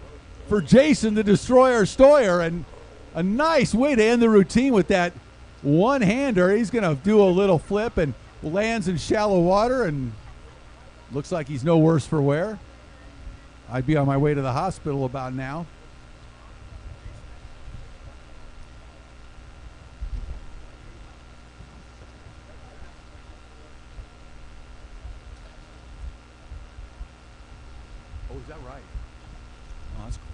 for Jason, the Destroyer Stoyer. And a nice way to end the routine with that one-hander. He's going to do a little flip and lands in shallow water, and looks like he's no worse for wear. I'd be on my way to the hospital about now. Oh, is that right? Oh, that's cool.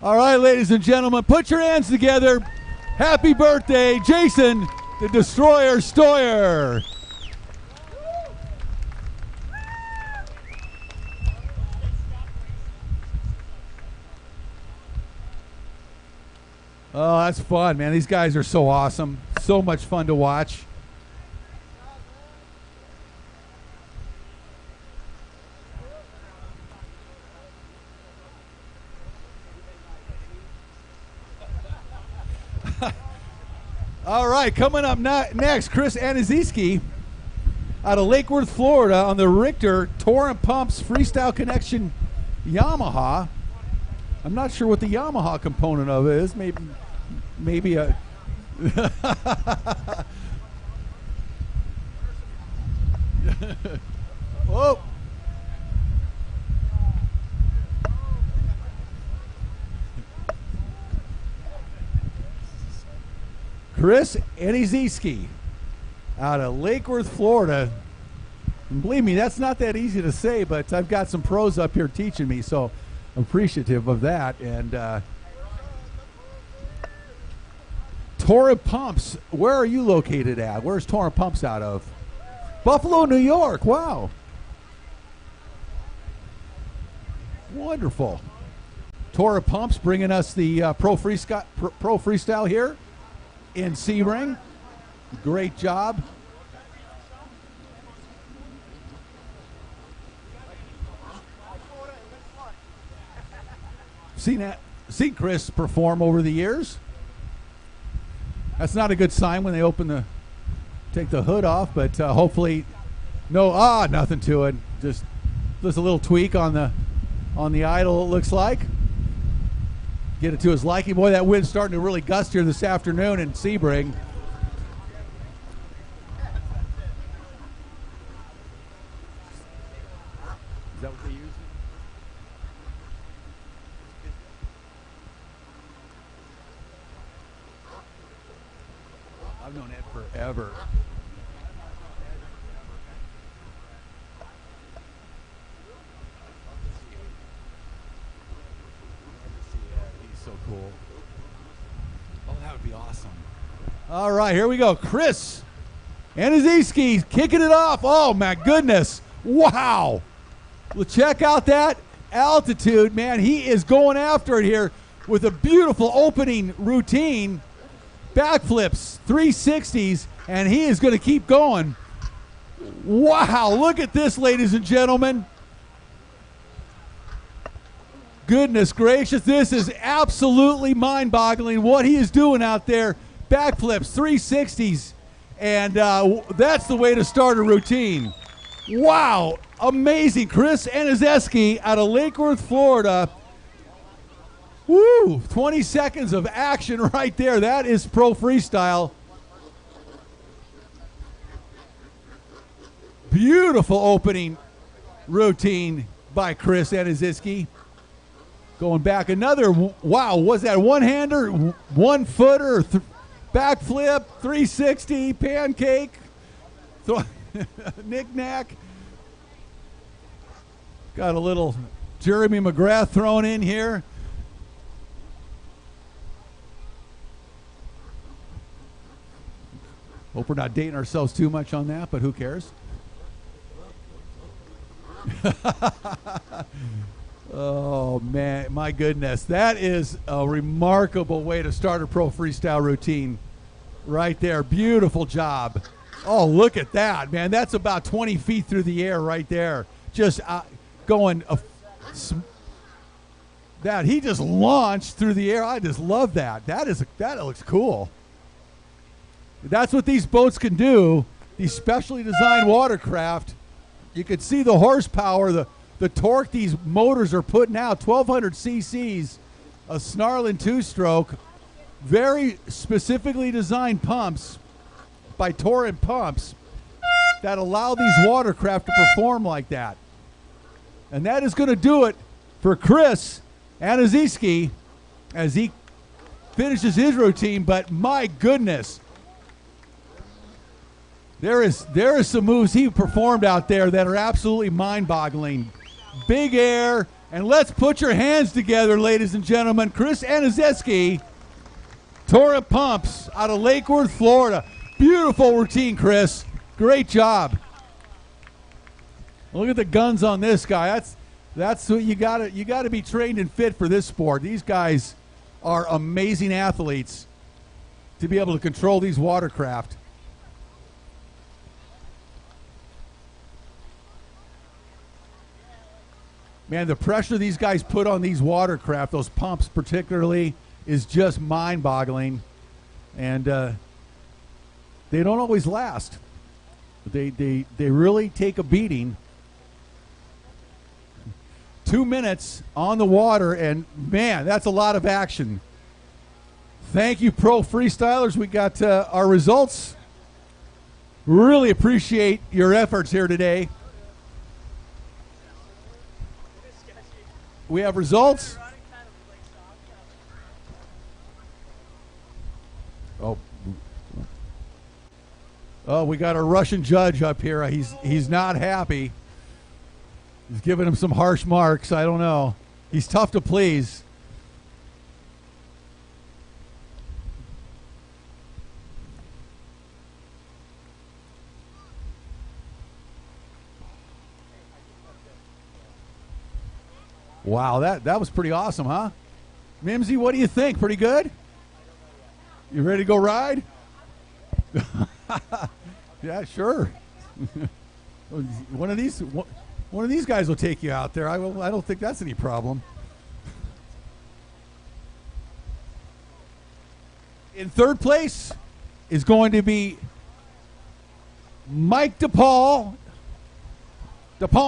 All right, ladies and gentlemen, put your hands together. Happy birthday, Jason, the Destroyer Stoyer. Oh, that's fun, man. These guys are so awesome. So much fun to watch. All right, coming up next, Chris Aniszewski out of Lake Worth, Florida, on the Richter Tour and Pumps Freestyle Connection Yamaha. I'm not sure what the Yamaha component of it is. Maybe a whoa. Chris Aniszewski out of Lake Worth, Florida. And believe me, that's not that easy to say, but I've got some pros up here teaching me, so I'm appreciative of that. And Torrent Pumps, where are you located at? Where's Torrent Pumps out of? Buffalo, New York. Wow. Wonderful. Torrent Pumps bringing us the pro freestyle here in Sebring. Great job. Seen Chris perform over the years. That's not a good sign when they take the hood off, but hopefully nothing to it. Just a little tweak on the on the idle, it looks like. Get it to his liking. Boy, that wind's starting to really gust here this afternoon in Sebring. Is that what they use? I've known Ed forever. He's so cool. Oh, that would be awesome. All right, here we go. Chris Aniszewski kicking it off. Oh, my goodness. Wow. Well, check out that altitude, man. He is going after it here with a beautiful opening routine. Backflips, 360s, and he is going to keep going. Wow, look at this, ladies and gentlemen. Goodness gracious, this is absolutely mind-boggling what he is doing out there. Backflips, 360s, and that's the way to start a routine. Wow, amazing. Chris Aniszewski out of Lake Worth, Florida. Woo, 20 seconds of action right there. That is pro freestyle. Beautiful opening routine by Chris Aniszewski. Going back another, wow, was that one-hander, one-footer, backflip, 360, pancake, knick-knack. Got a little Jeremy McGrath thrown in here. Hope we're not dating ourselves too much on that, but who cares? Oh, man, my goodness. That is a remarkable way to start a pro freestyle routine right there. Beautiful job. Oh, look at that, man. That's about 20 feet through the air right there. Just going that he just launched through the air. I just love that. That looks cool. That's what these boats can do, these specially designed watercraft. You can see the horsepower, the torque these motors are putting out, 1,200 cc's, a snarling two-stroke, very specifically designed pumps by Torrent Pumps that allow these watercraft to perform like that. And that is going to do it for Chris Aniszewski as he finishes his routine, but my goodness, there is some moves he performed out there that are absolutely mind-boggling. Big air, and let's put your hands together, ladies and gentlemen. Chris Aniszewski, Torrent Pumps out of Lake Worth, Florida. Beautiful routine, Chris. Great job. Look at the guns on this guy. That's what you gotta be trained and fit for this sport. These guys are amazing athletes to be able to control these watercraft. Man, the pressure these guys put on these watercraft, those pumps particularly, is just mind-boggling. And they don't always last. They really take a beating. 2 minutes on the water, and man, that's a lot of action. Thank you, pro freestylers. We got our results. Really appreciate your efforts here today. We have results. Oh, we got a Russian judge up here. He's not happy. He's giving him some harsh marks. I don't know. He's tough to please. Wow, that was pretty awesome, huh? Mimsy, what do you think? Pretty good? You ready to go ride? Yeah, sure. One of these guys will take you out there. I don't think that's any problem. In third place is going to be Mike DePalma.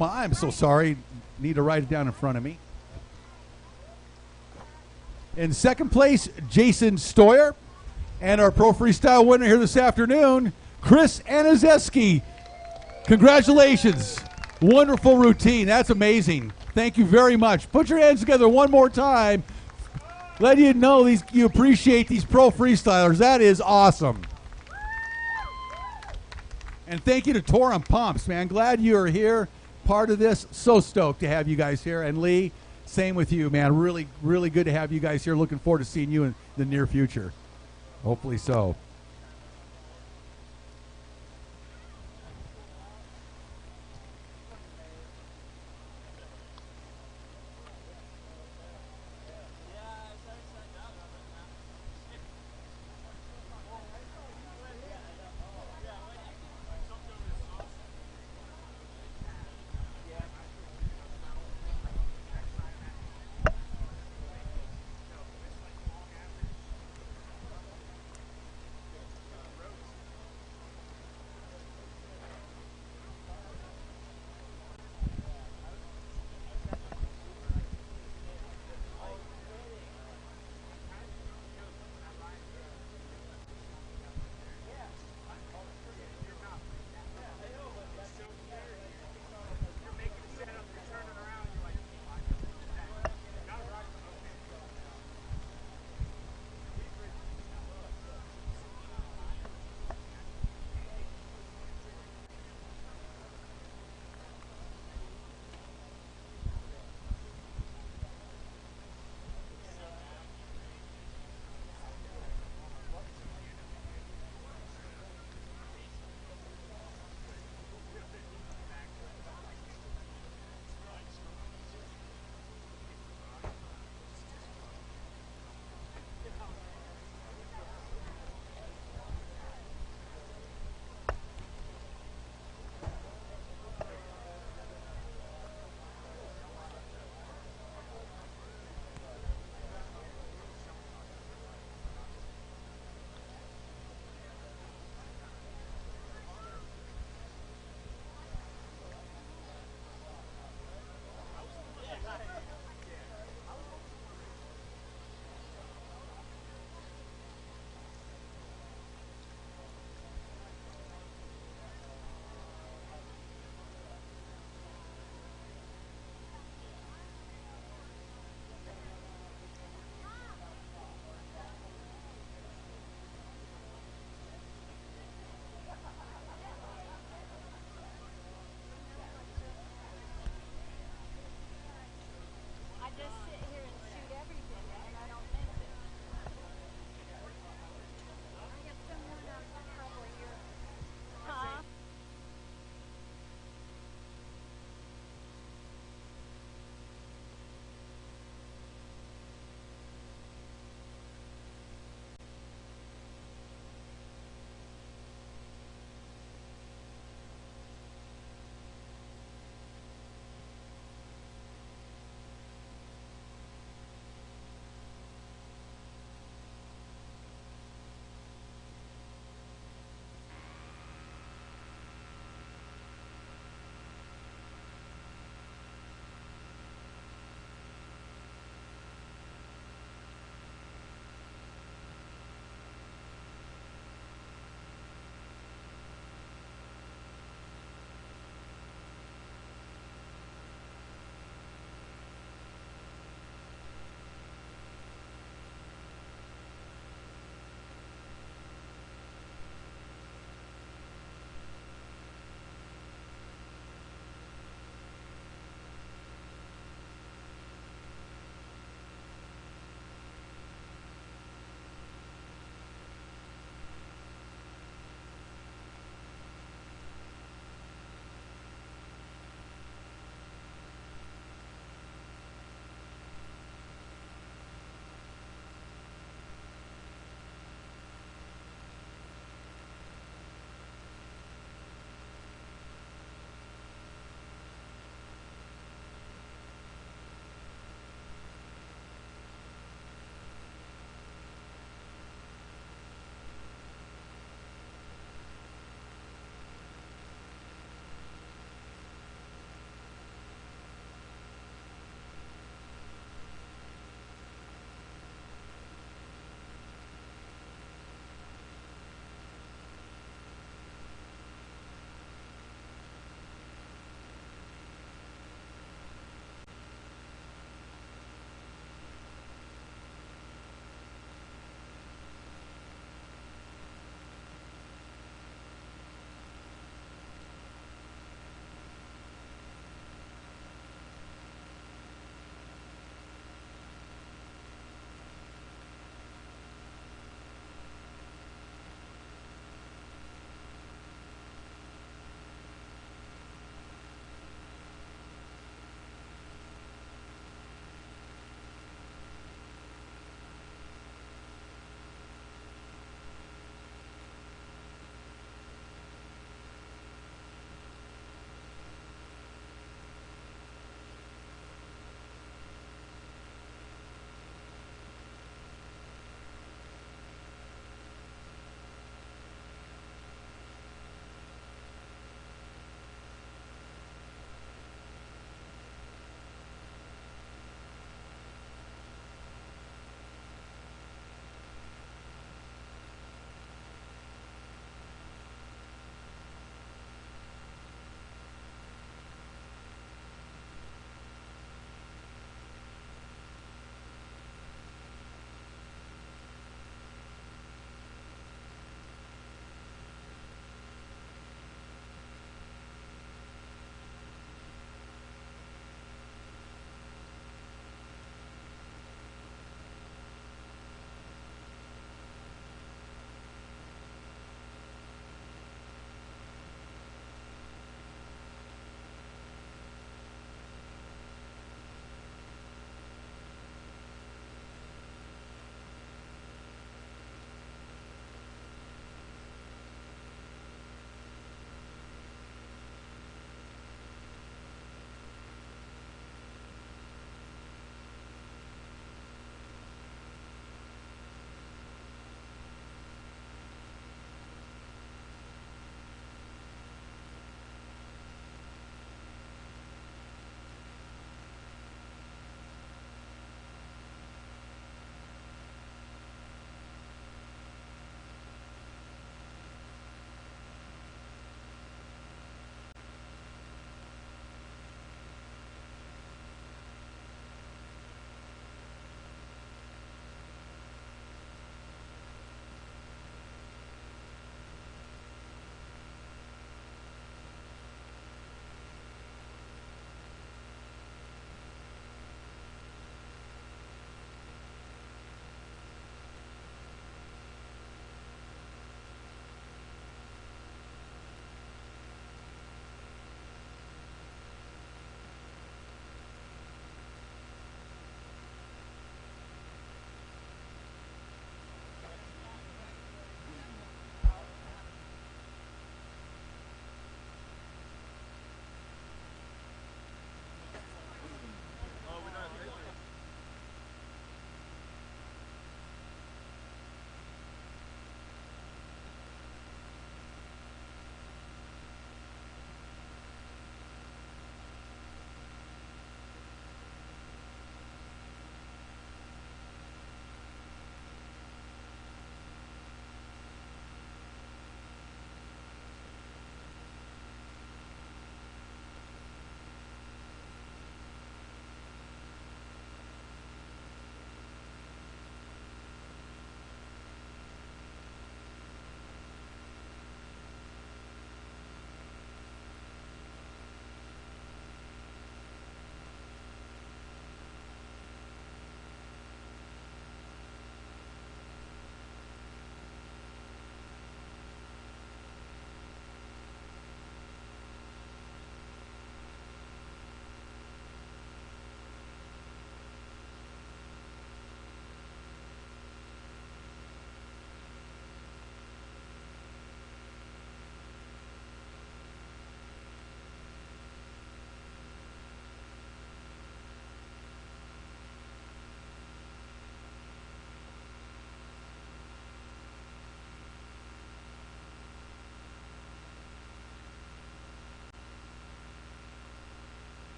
I'm so sorry. Need to write it down in front of me. In second place, Jason Stoyer. And our Pro Freestyle winner here this afternoon, Chris Anizeski. Congratulations. Wonderful routine. That's amazing. Thank you very much. Put your hands together one more time. Let you know you appreciate these pro freestylers. That is awesome. And thank you to Tor on Pumps, man. Glad you are here, part of this. So stoked to have you guys here. And Lee, same with you, man. Really, really good to have you guys here. Looking forward to seeing you in the near future. Hopefully so.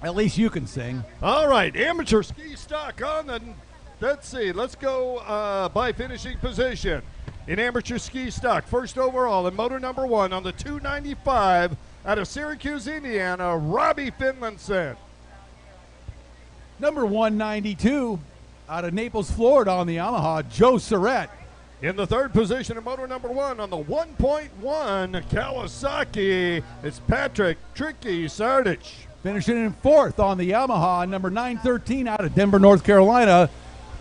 At least you can sing. All right, amateur ski stock on the, let's see, let's go by finishing position. In amateur ski stock, first overall in motor number 1 on the 295 out of Syracuse, Indiana, Robbie Finlinson. Number 192 out of Naples, Florida on the Yamaha, Joe Surratt. In the third position in motor number 1 on the 1.1 Kawasaki, it's Patrick Tricky Sardich. Finishing in fourth on the Yamaha, number 913 out of Denver, North Carolina,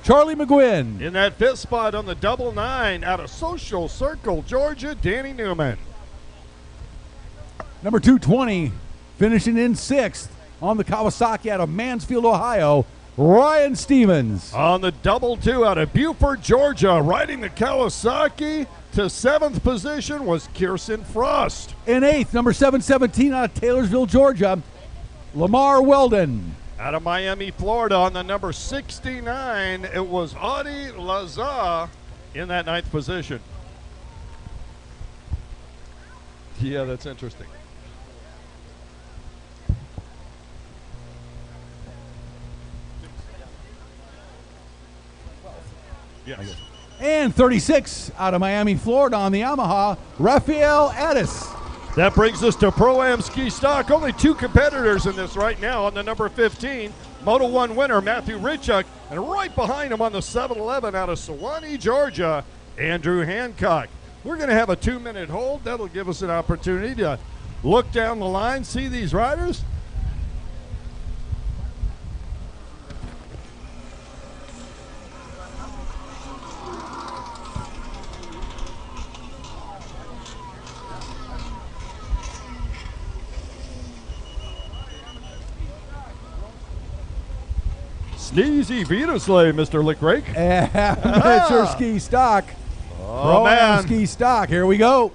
Charlie McGuinn. In that fifth spot on the 99 out of Social Circle, Georgia, Danny Newman. Number 220, finishing in sixth on the Kawasaki out of Mansfield, Ohio, Ryan Stevens. On the 22 out of Beaufort, Georgia, riding the Kawasaki to 7th position was Kirsten Frost. In eighth, number 717 out of Taylorsville, Georgia, Lamar Weldon. Out of Miami, Florida, on the number 69, it was Audie Laza in that 9th position. Yeah, that's interesting. Yes. And 36 out of Miami, Florida on the Yamaha, Rafael Addis. That brings us to Pro-Am Ski Stock. Only 2 competitors in this right now. On the number 15, Moto 1 winner Matthew Ritchuk, and right behind him on the 711 out of Sewanee, Georgia, Andrew Hancock. We're going to have a 2-minute hold. That'll give us an opportunity to look down the line, see these riders. Sneezy Vitaslay, Mr. Lickrake. Amateur ski stock. Oh, man. Ski stock. Here we go.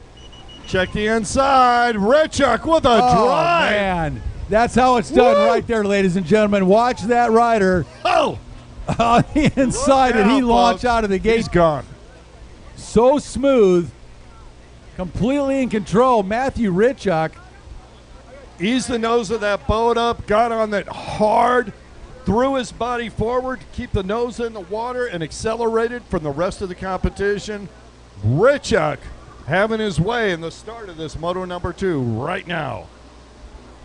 Check the inside. Ritchuk with a drive. Man. That's how it's done right there, ladies and gentlemen. Watch that rider. Oh! On the inside, and he launched out of the gate. He's gone. So smooth. Completely in control. Matthew Ritchuk. Eased the nose of that boat up. Got on that hard. Threw his body forward to keep the nose in the water and accelerated from the rest of the competition. Ritchuk having his way in the start of this Moto number 2 right now.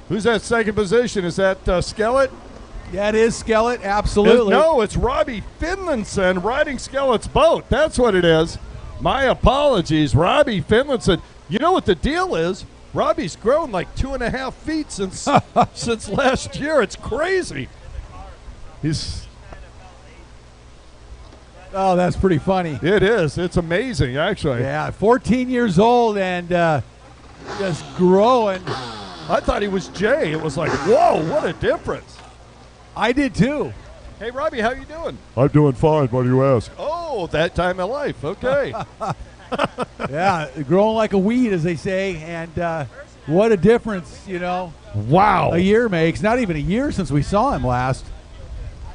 Who's that second position? Is that Skellett? That is Skellett, absolutely. No, it's Robbie Finlinson riding Skellett's boat. That's what it is. My apologies, Robbie Finlinson. You know what the deal is? Robbie's grown like 2.5 feet since since last year. It's crazy. Oh, that's pretty funny. It is. It's amazing, actually. Yeah, 14 years old and just growing. I thought he was Jay. It was like, whoa, what a difference. I did too. Hey, Robbie, how you doing? I'm doing fine. Why do you ask? Oh, that time of life. Okay. Yeah, growing like a weed, as they say, and what a difference, you know. Wow. A year makes. Not even a year since we saw him last.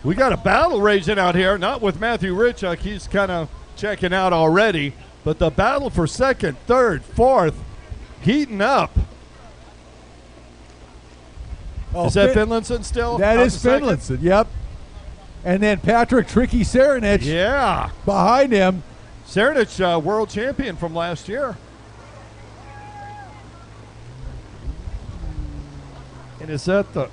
We got a battle raging out here, not with Matthew Ritchuk. He's kind of checking out already. But the battle for second, third, fourth, heating up. Oh, is that Finlinson still? That is Finlinson, yep. And then Patrick Tricky Saranich behind him. Saranich, world champion from last year. And is that the...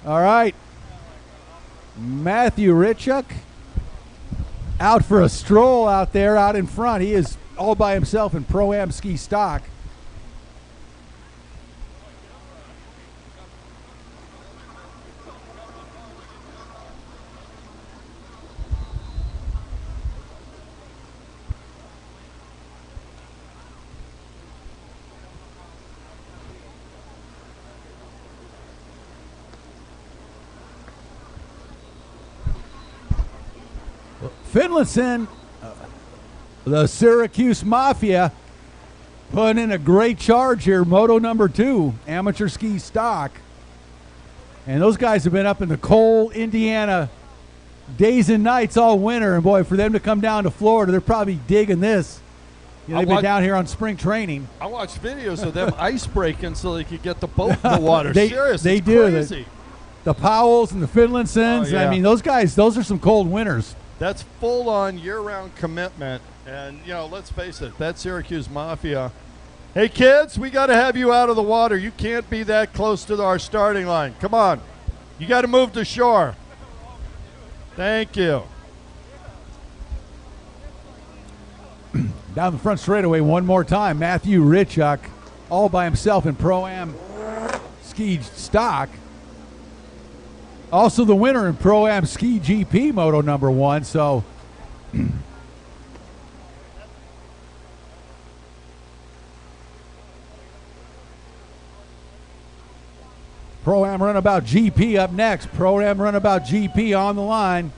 All right. Matthew Ritchuk out for a stroll out there out in front. He is all by himself in Pro-Am ski stock. Finlayson, the Syracuse Mafia, putting in a great charge here. Moto number 2, amateur ski stock. And those guys have been up in the cold Indiana days and nights all winter. And, boy, for them to come down to Florida, they're probably digging this. You know, they've been down here on spring training. I watched videos of them ice breaking so they could get the boat in the water. Seriously, they it's do. crazy. The Powells and the Finlaysons. Oh, yeah. I mean, those guys, those are some cold winters. That's full-on year-round commitment. And, you know, let's face it, that Syracuse Mafia. Hey, kids, we got to have you out of the water. You can't be that close to our starting line. Come on. You got to move to shore. Thank you. Down the front straightaway one more time. Matthew Richuk, all by himself in Pro-Am ski stock. Also the winner in Pro-Am Ski GP Moto number 1. So Pro-Am Runabout GP up next. Pro-Am Runabout GP on the line.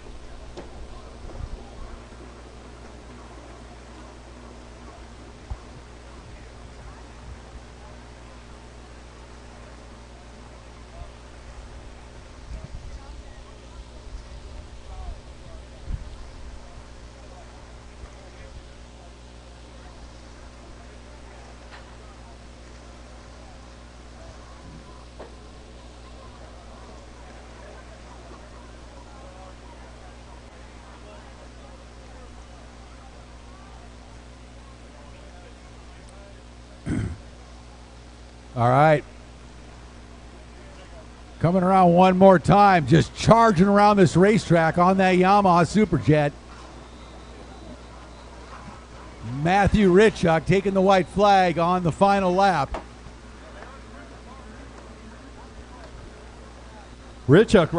All right. Coming around one more time, just charging around this racetrack on that Yamaha Superjet. Matthew Richuk taking the white flag on the final lap. Richuk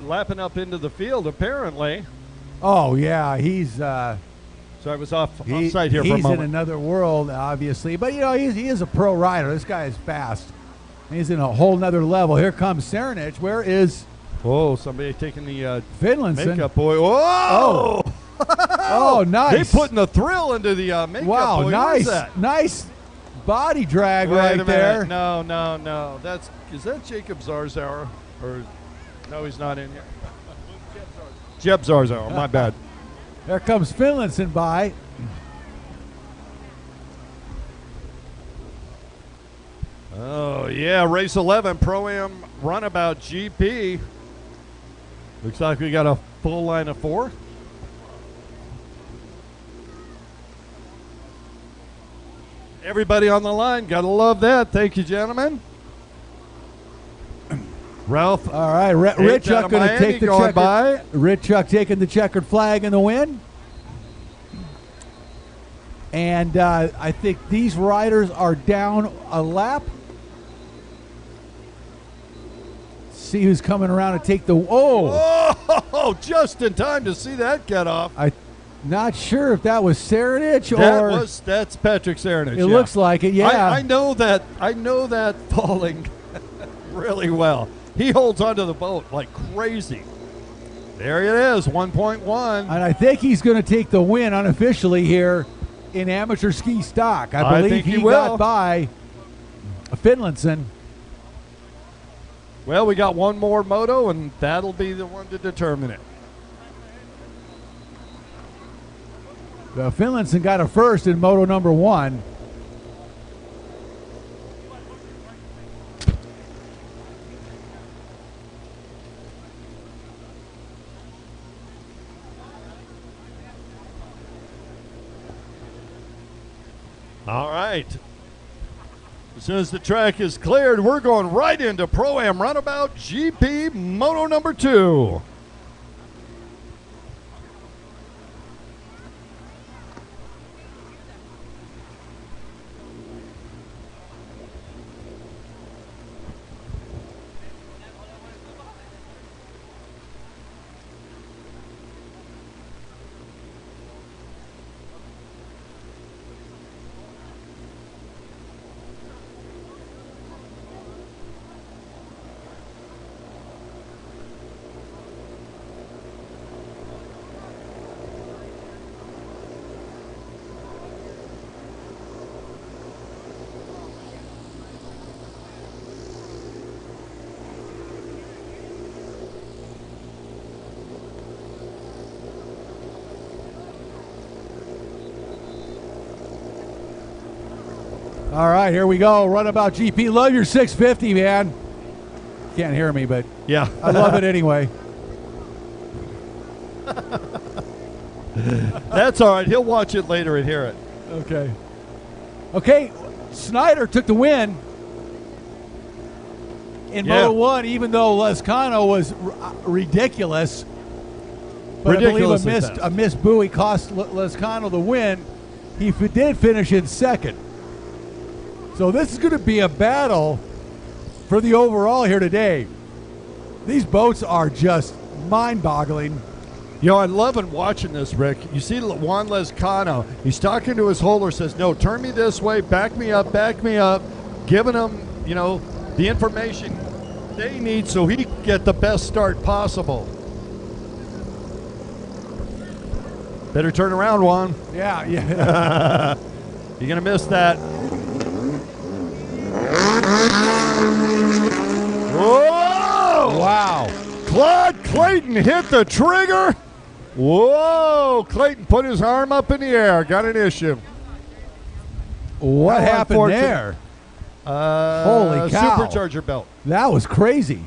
lapping up into the field, apparently. Oh, yeah, he's... So I was offside here for a moment. He's in another world, obviously. But, you know, he is a pro rider. This guy is fast. He's in a whole nother level. Here comes Serenich. Where is... Oh, somebody taking the Finlayson. makeup boy. Whoa! Oh, nice. They putting the thrill into the makeup boy. Nice. What is that? Nice body drag Wait right a there. minute. No. Is that Jacob Zarzauer? Or no, he's not in here. Jeb Zarzauer. My bad. There comes Finlayson by. Oh, yeah, race 11, Pro-Am Runabout GP. Looks like we got a full line of 4. Everybody on the line, gotta love that. Thank you, gentlemen. Ralph. All right, Richuk going to take the checkered. Richuk taking the checkered flag in the win. And I think these riders are down a lap. See who's coming around to take the... Oh, just in time to see that get off. I'm not sure if that was Serenich or... That's Patrick Serenich. It looks like it, yeah. I know that falling really well. He holds onto the boat like crazy. There it is, 1.1. And I think he's going to take the win unofficially here in amateur ski stock. I believe he got by Finlayson. Well, we got one more moto, and that'll be the one to determine it. Finlayson got a first in moto number 1. All right. As soon as the track is cleared, we're going right into Pro-Am Runabout GP Moto number 2. All right, here we go. Runabout GP. Love your 650, man. Can't hear me, but yeah, I love it anyway. That's all right. He'll watch it later and hear it. Okay. Okay, Snyder took the win in Moto 1, even though Lescano was ridiculous. But Ridiculous, I believe a missed buoy cost Lescano the win. He did finish in second. So this is going to be a battle for the overall here today. These boats are just mind-boggling. You know, I'm loving watching this, Rick. You see Juan Lescano. He's talking to his holder, says, no, turn me this way, back me up, giving them, you know, the information they need so he can get the best start possible. Better turn around, Juan. Yeah. You're going to miss that. Whoa! Wow. Claude Clayton hit the trigger. Whoa! Clayton put his arm up in the air. Got an issue. What happened there? Holy cow. Supercharger belt. That was crazy.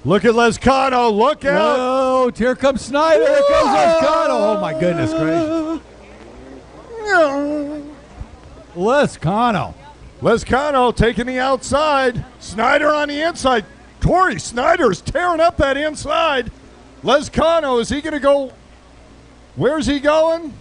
Look at Lescano. Look out. Oh, here comes Snyder. Here comes Lescano. Oh, my goodness gracious. Lescano taking the outside. Snyder on the inside. Torrey Snyder's tearing up that inside. Lescano, is he going to go? Where's he going?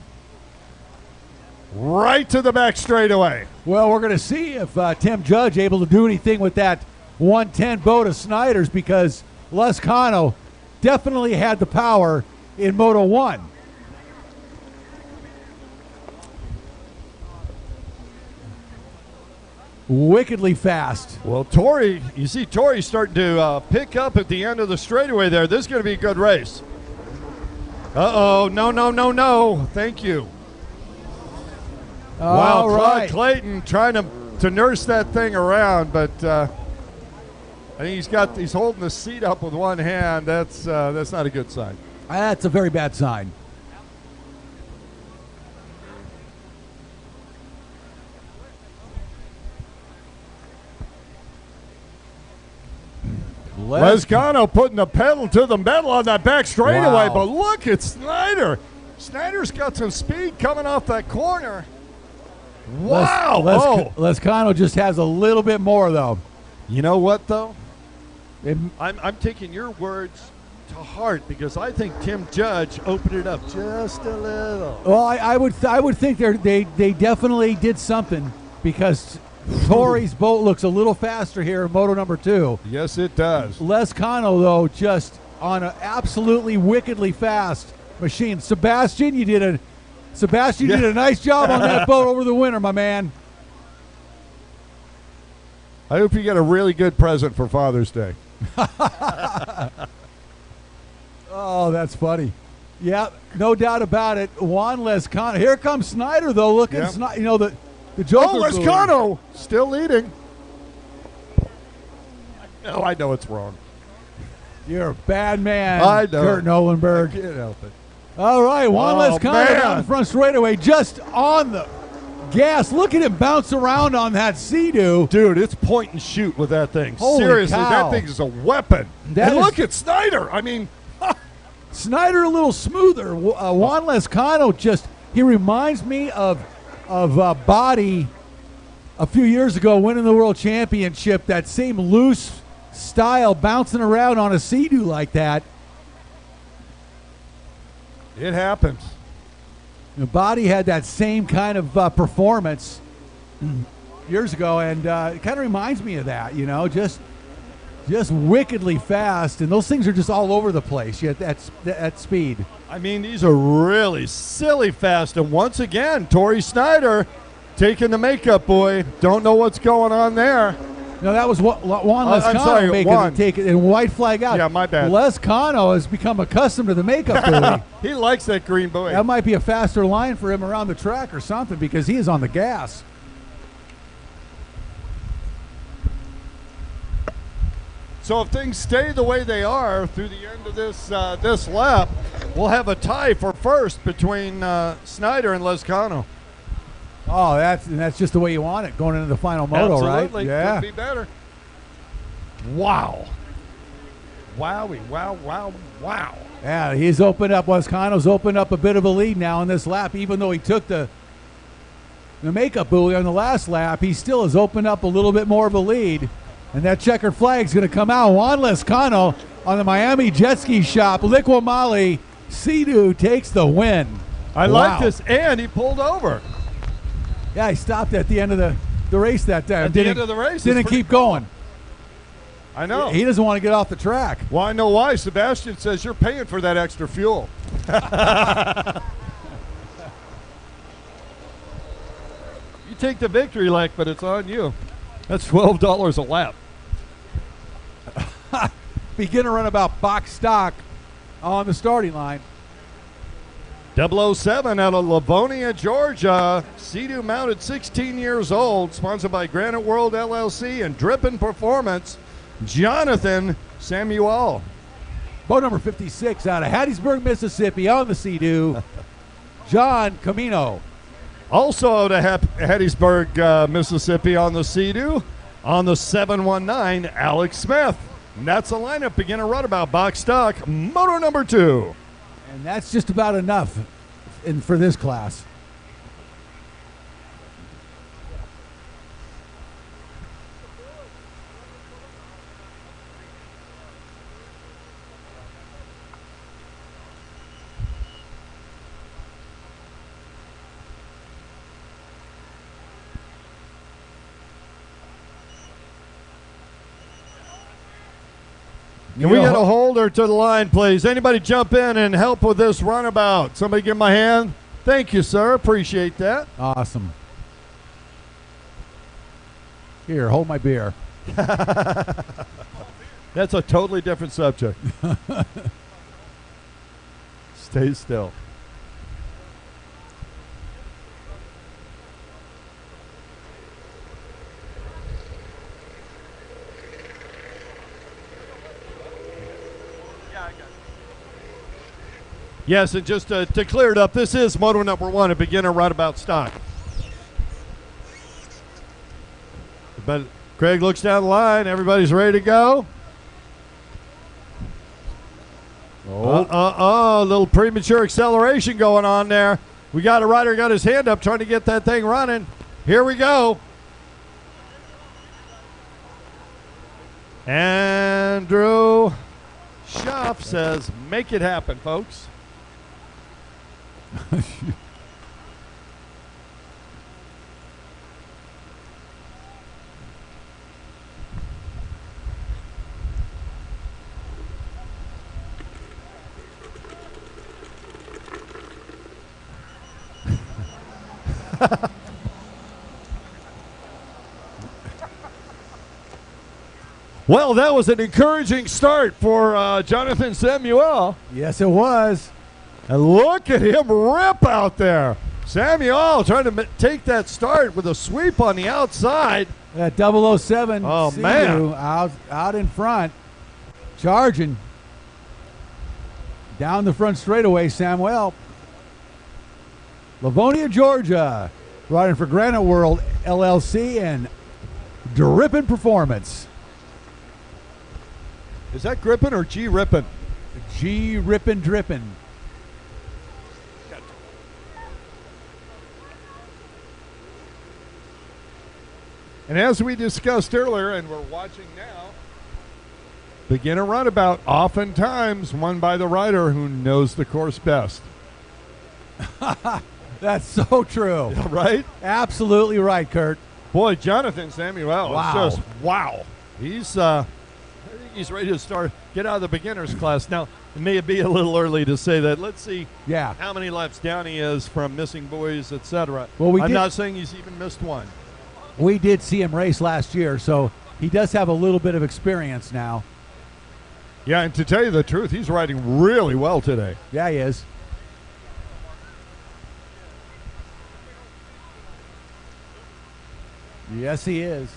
Right to the back straightaway. Well, we're going to see if Tim Judge able to do anything with that 110 boat of Snyder's, because Lescano definitely had the power in Moto 1. Wickedly fast. Well, Torrey, you see Torrey starting to pick up at the end of the straightaway there. This is going to be a good race. Uh-oh, no. Thank you. Wow, Claude Clayton trying to nurse that thing around, but I think he's holding the seat up with one hand. That's not a good sign. That's a very bad sign. Lescano putting the pedal to the metal on that back straightaway, wow. But look at Snyder. Snyder's got some speed coming off that corner. Wow. Lescano just has a little bit more, though. You know what, though? I'm taking your words to heart, because I think Tim Judge opened it up just a little. Well, I would think they definitely did something, because Torrey's boat looks a little faster here in Moto number 2. Yes, it does. Lescano, though, just on an absolutely wickedly fast machine. Sebastian, you did a nice job on that boat over the winter, my man. I hope you get a really good present for Father's Day. Oh, that's funny. Yeah, no doubt about it. Juan Lescano. Here comes Snyder, though. Look at Snyder. You know, the Joker. Oh, Lescano still leading. Oh, I know it's wrong. You're a bad man, I know. Kurt Nolenberg. I can't help it. All right, Juan Lescano down the front straightaway, just on the gas. Look at him bounce around on that Sea-Doo. Dude, it's point and shoot with that thing. Holy Seriously, cow. that thing is a weapon. And look at Snyder. I mean, Snyder a little smoother. Juan Lescano he reminds me of Body a few years ago winning the World Championship. That same loose style, bouncing around on a Sea-Doo like that. it happens. Body had that same kind of performance years ago, and it kind of reminds me of that, you know, just wickedly fast, and those things are just all over the place at that speed. I mean, these are really silly fast, and once again, Torrey Snyder taking the makeup boy. Don't know what's going on there. No, that was Juan Lescano taking and white flag out. Yeah, my bad. Lescano has become accustomed to the makeup buoy. He likes that green buoy. That might be a faster line for him around the track or something, because he is on the gas. So if things stay the way they are through the end of this lap, we'll have a tie for first between Snyder and Lescano. Oh, Oh, that's just the way you want it going into the final moto, Absolutely. right? Yeah. Couldn't be better. Wow. Wowie, wow, wow, wow. Yeah, he's opened up. Wascano's opened up a bit of a lead now in this lap, even though he took the makeup buoy on the last lap. He still has opened up a little bit more of a lead. And that checkered flag's going to come out. Juan Lezcano on the Miami Jet Ski Shop. LIQUI-MOLY. Sea-Doo takes the win. I like this, and he pulled over. Yeah, he stopped at the end of the race that time. At the end of the race. Didn't keep going. I know. He doesn't want to get off the track. Well, I know why. Sebastian says you're paying for that extra fuel. You take the victory lap, but it's on you. That's $12 a lap. Beginner runabout box stock on the starting line. 007 out of Livonia, Georgia. Sea-Doo mounted 16 years old, sponsored by Granite World LLC and Drippin' Performance. Jonathan Samuel. Boat number 56 out of Hattiesburg, Mississippi on the Sea-Doo. John Camino. Also out of Hattiesburg, Mississippi on the Sea-Doo. On the 719, Alex Smith. And that's the lineup. Beginner runabout box stock, moto number 2. And that's just about enough for this class. Can we get a holder to the line, please? Anybody jump in and help with this runabout? Somebody give my hand. Thank you, sir. Appreciate that. Awesome. Here, hold my beer. That's a totally different subject. Stay still. Yes, and just to clear it up, this is moto number 1, a beginner runabout stock. But Craig looks down the line. Everybody's ready to go. A little premature acceleration going on there. We got a rider got his hand up trying to get that thing running. Here we go. Andrew Schaff says, make it happen, folks. Well, that was an encouraging start for Jonathan Samuel. Yes, it was. And look at him rip out there. Samuel trying to take that start with a sweep on the outside. That 007 Oh, Sea-Doo man. out in front, charging down the front straightaway. Samuel. Livonia, Georgia, riding for Granite World LLC and Drippin' Performance. Is that gripping or G ripping? G rippin' drippin'. And as we discussed earlier, and we're watching now, beginner runabout oftentimes won by the rider who knows the course best. That's so true. Right? Absolutely right, Kurt. Boy, Jonathan Samuel Wow. is just wow. I think he's ready to start, get out of the beginner's class. Now, it may be a little early to say that. Let's see how many laps down he is from missing buoys, etc. Well, I'm not saying he's even missed one. We did see him race last year, so he does have a little bit of experience now. Yeah, and to tell you the truth, he's riding really well today. Yeah, he is. Yes, he is.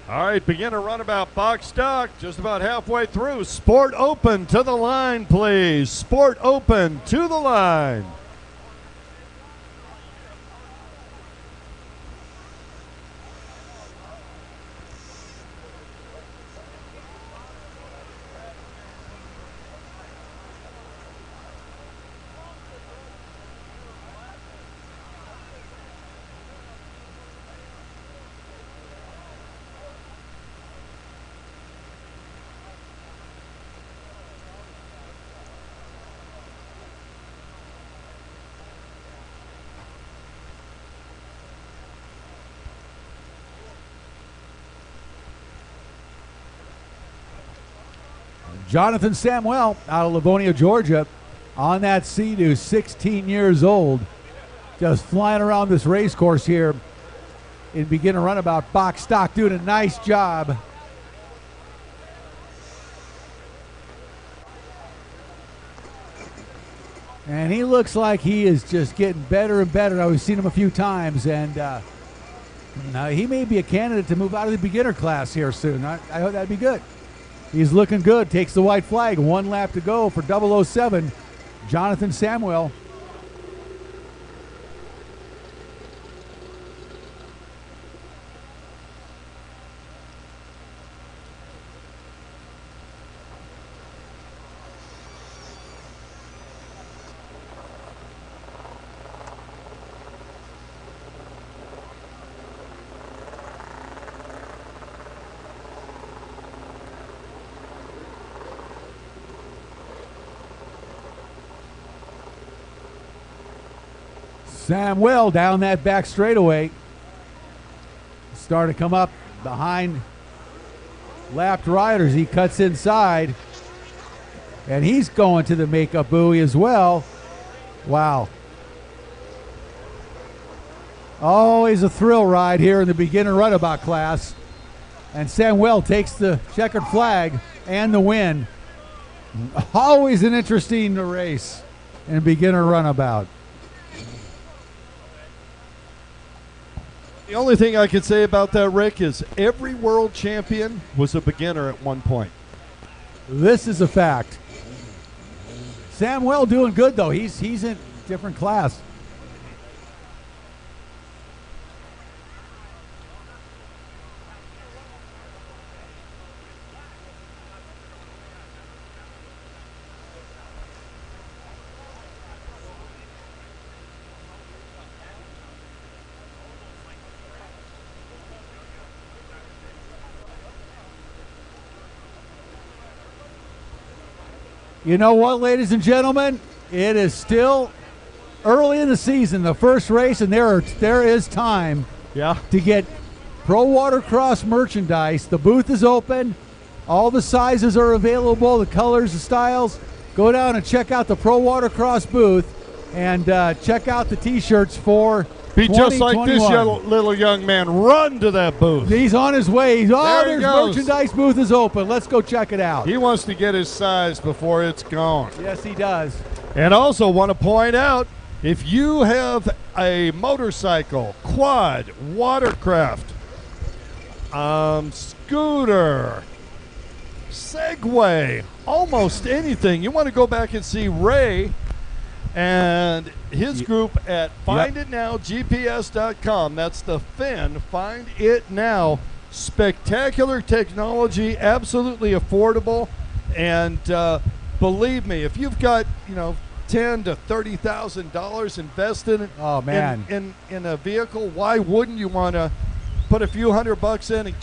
All right, beginner runabout box stock, just about halfway through. Sport open to the line, please. Sport open to the line. Jonathan Samuel out of Livonia, Georgia, on that Sea-Doo, 16 years old, just flying around this race course here in beginner runabout box stock, doing a nice job. And he looks like he is just getting better and better. Now, we've seen him a few times, and now he may be a candidate to move out of the beginner class here soon. I hope that'd be good. He's looking good. Takes the white flag. 1 lap to go for 007, Jonathan Samuel. Samuel down that back straightaway. Starting to come up behind lapped riders. He cuts inside. And he's going to the makeup buoy as well. Wow. Always a thrill ride here in the beginner runabout class. And Samuel takes the checkered flag and the win. Always an interesting race in beginner runabout. The only thing I can say about that, Rick, is every world champion was a beginner at one point. This is a fact. Samuel doing good, though. He's in a different class. You know what, ladies and gentlemen? It is still early in the season, the first race, and there is time to get Pro Watercross merchandise. The booth is open. All the sizes are available, the colors, the styles. Go down and check out the Pro Watercross booth and check out the T-shirts for Be just like this little young man. Run to that booth. He's on his way. There's goes. merchandise booth is open. Let's go check it out. He wants to get his size before it's gone. Yes, he does. And also want to point out, if you have a motorcycle, quad, watercraft, scooter, Segway, almost anything, you want to go back and see Ray and his group at finditnowgps.com. That's the Finn, Find It Now. Spectacular technology, absolutely affordable, and believe me, if you've got $10,000 to $30,000 invested in a vehicle, why wouldn't you want to put a few $100 in and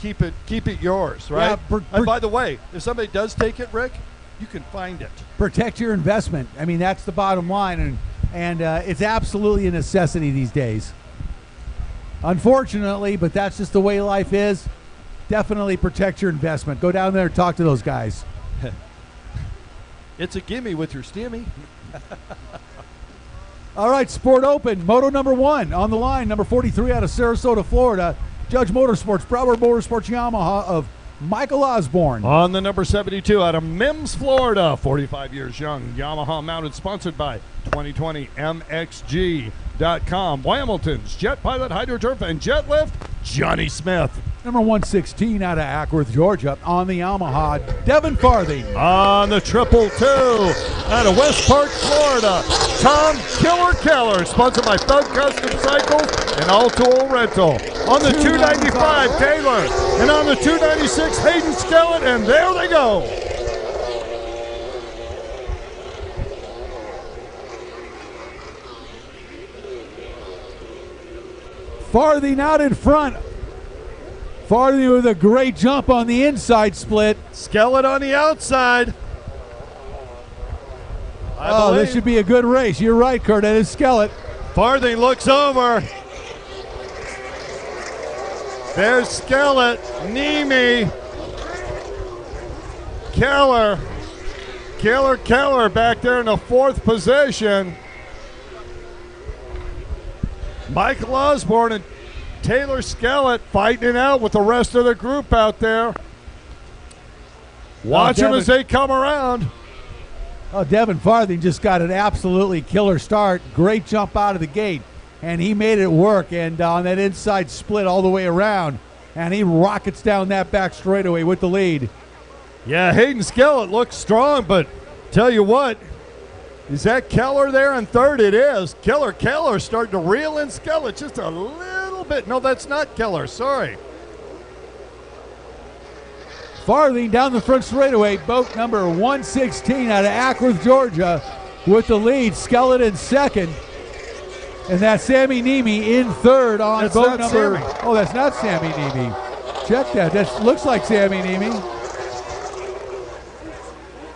keep it yours, right? Yeah, and by the way, if somebody does take it, Rick, you can find it. Protect your investment. I mean, that's the bottom line, and it's absolutely a necessity these days. Unfortunately, but that's just the way life is. Definitely protect your investment. Go down there and talk to those guys. It's a gimme with your stimmy. All right, Sport Open, moto number 1 on the line, number 43 out of Sarasota, Florida. Judge Motorsports, Broward Motorsports Yamaha of Michael Osborne. On the number 72 out of Mims, Florida, 45 years young, Yamaha mounted, sponsored by 2020 MXG.com, Hamilton's Jet Pilot, Hydroturf, and Jet Lift, Johnny Smith. Number 116 out of Ackworth, Georgia, on the Yamaha, Devin Farthing. On the 222 out of West Park, Florida, Tom Killer Keller, sponsored by Thug Custom Cycles and All Tool Rental. On the 295, Taylor, and on the 296, Hayden Skellett, and there they go. Farthing out in front. Farthing with a great jump on the inside split. Skellett on the outside. This should be a good race. You're right, Kurt. That is Skellett. Farthing looks over. There's Skellett, Nemi, Keller. Keller back there in the 4th position. Michael Osborne and Taylor Skellett fighting it out with the rest of the group out there. Watch them as they come around. Oh, Devin Farthing just got an absolutely killer start. Great jump out of the gate, and he made it work. And on that inside split all the way around, and he rockets down that back straightaway with the lead. Yeah, Hayden Skellett looks strong, but tell you what, is that Keller there in 3rd? It is. Keller starting to reel in Skellett just a little bit. No, that's not Keller. Sorry. Farthing down the front straightaway, boat number 116 out of Ackworth, Georgia, with the lead. Skellett in 2nd. And that's Sammy Nemi in 3rd on that's boat number. Sammy. Oh, that's not Sammy Nemi. Check that. That looks like Sammy Nemi.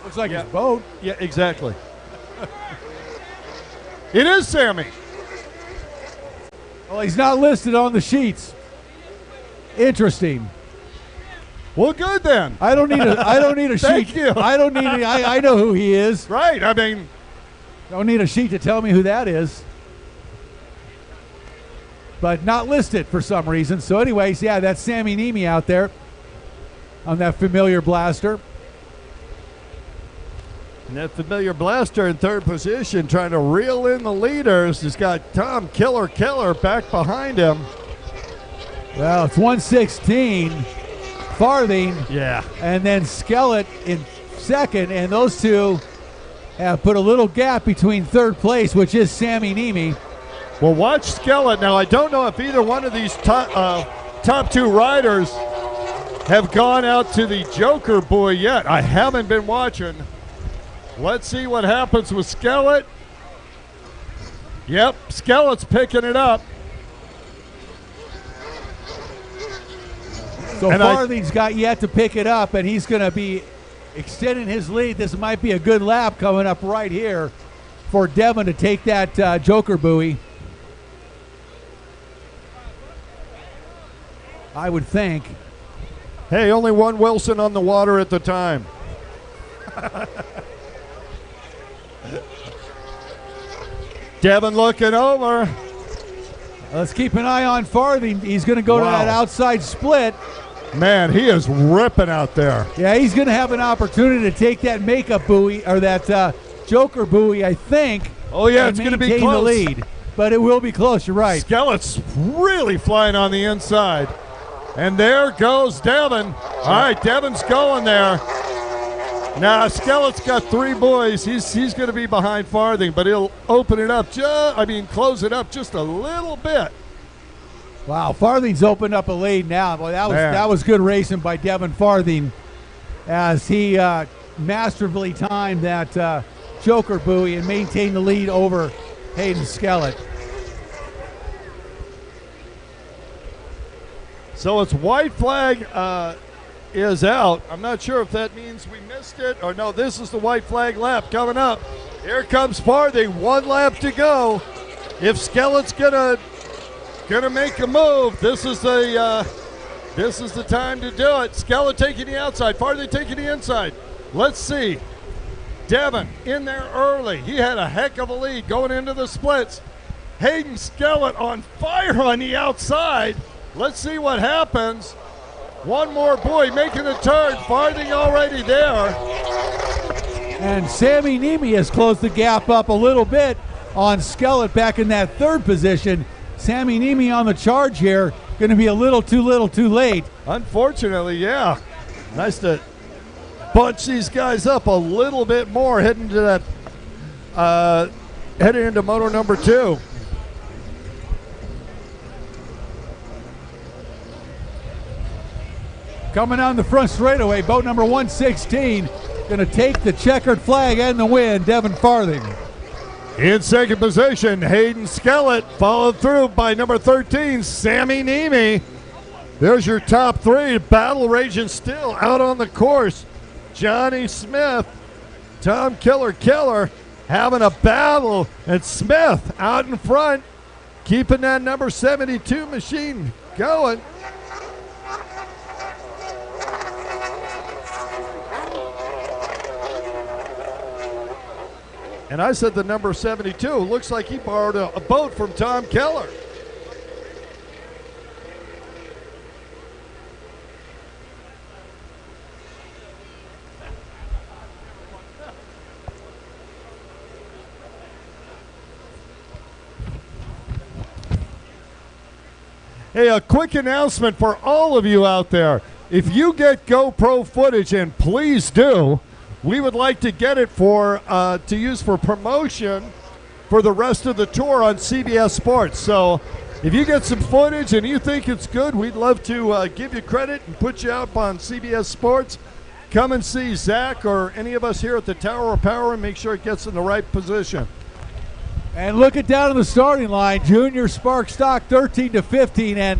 Looks like his boat. Yeah, exactly. It is Sammy. Well, he's not listed on the sheets. Interesting. Well, good then. I don't need a Thank sheet. you. I know who he is. Right. I mean, don't need a sheet to tell me who that is. But not listed for some reason. So anyways, yeah, that's Sammy Nemi out there on that familiar blaster. and that familiar blaster in 3rd position trying to reel in the leaders has got Tom Killer back behind him. Well, it's 116, Farthing, Yeah. and then Skellett in 2nd, and those two have put a little gap between 3rd place, which is Sammy Nemi. Well, watch Skellett. Now, I don't know if either one of these top two riders have gone out to the Joker buoy yet. I haven't been watching. Let's see what happens with Skellett. Yep, Skellett's picking it up. So Farthing's got yet to pick it up, and he's going to be extending his lead. This might be a good lap coming up right here for Devin to take that Joker buoy. I would think. Hey, only one Wilson on the water at the time. Devin looking over. Let's keep an eye on Farthing. He's going to go to that outside split. Man, he is ripping out there. Yeah, he's going to have an opportunity to take that makeup buoy, or that Joker buoy, I think. Oh, yeah, it's going to be maintain close. the lead. But it will be close, you're right. Skellett's really flying on the inside. And there goes Devin. All right, Devin's going there. Now, Skellett's got 3 buoys. He's going to be behind Farthing, but he'll open it up, close it up just a little bit. Wow, Farthing's opened up a lead now. Boy, that was good racing by Devin Farthing as he masterfully timed that Joker buoy and maintained the lead over Hayden Skellett. So it's white flag is out. I'm not sure if that means we missed it or no. This is the white flag lap coming up. Here comes Farthing. 1 lap to go. If Skellett's gonna make a move, this is the time to do it. Skellett taking the outside. Farthing taking the inside. Let's see. Devin in there early. He had a heck of a lead going into the splits. Hayden Skellett on fire on the outside. Let's see what happens. 1 more buoy making the turn. Farthing already there. And Sammy Nemi has closed the gap up a little bit on Skellett back in that 3rd position. Sammy Nemi on the charge here. going to be a little too late. Unfortunately, yeah. Nice to bunch these guys up a little bit more heading to that, heading into moto number 2. Coming on the front straightaway, boat number 116, going to take the checkered flag and the win, Devin Farthing. In second position, Hayden Skellett, followed through by number 13, Sammy Niemi. There's your top 3. Battle raging still out on the course. Johnny Smith, Tom Keller having a battle, and Smith out in front, keeping that number 72 machine going. And I said the number 72. Looks like he borrowed a boat from Tom Keller. Hey, a quick announcement for all of you out there. If you get GoPro footage, and please do, we would like to get it for to use for promotion for the rest of the tour on CBS Sports. So if you get some footage and you think it's good, we'd love to give you credit and put you up on CBS Sports. Come and see Zach or any of us here at the Tower of Power and make sure it gets in the right position. And look it down on the starting line. Junior Spark Stock 13-15, and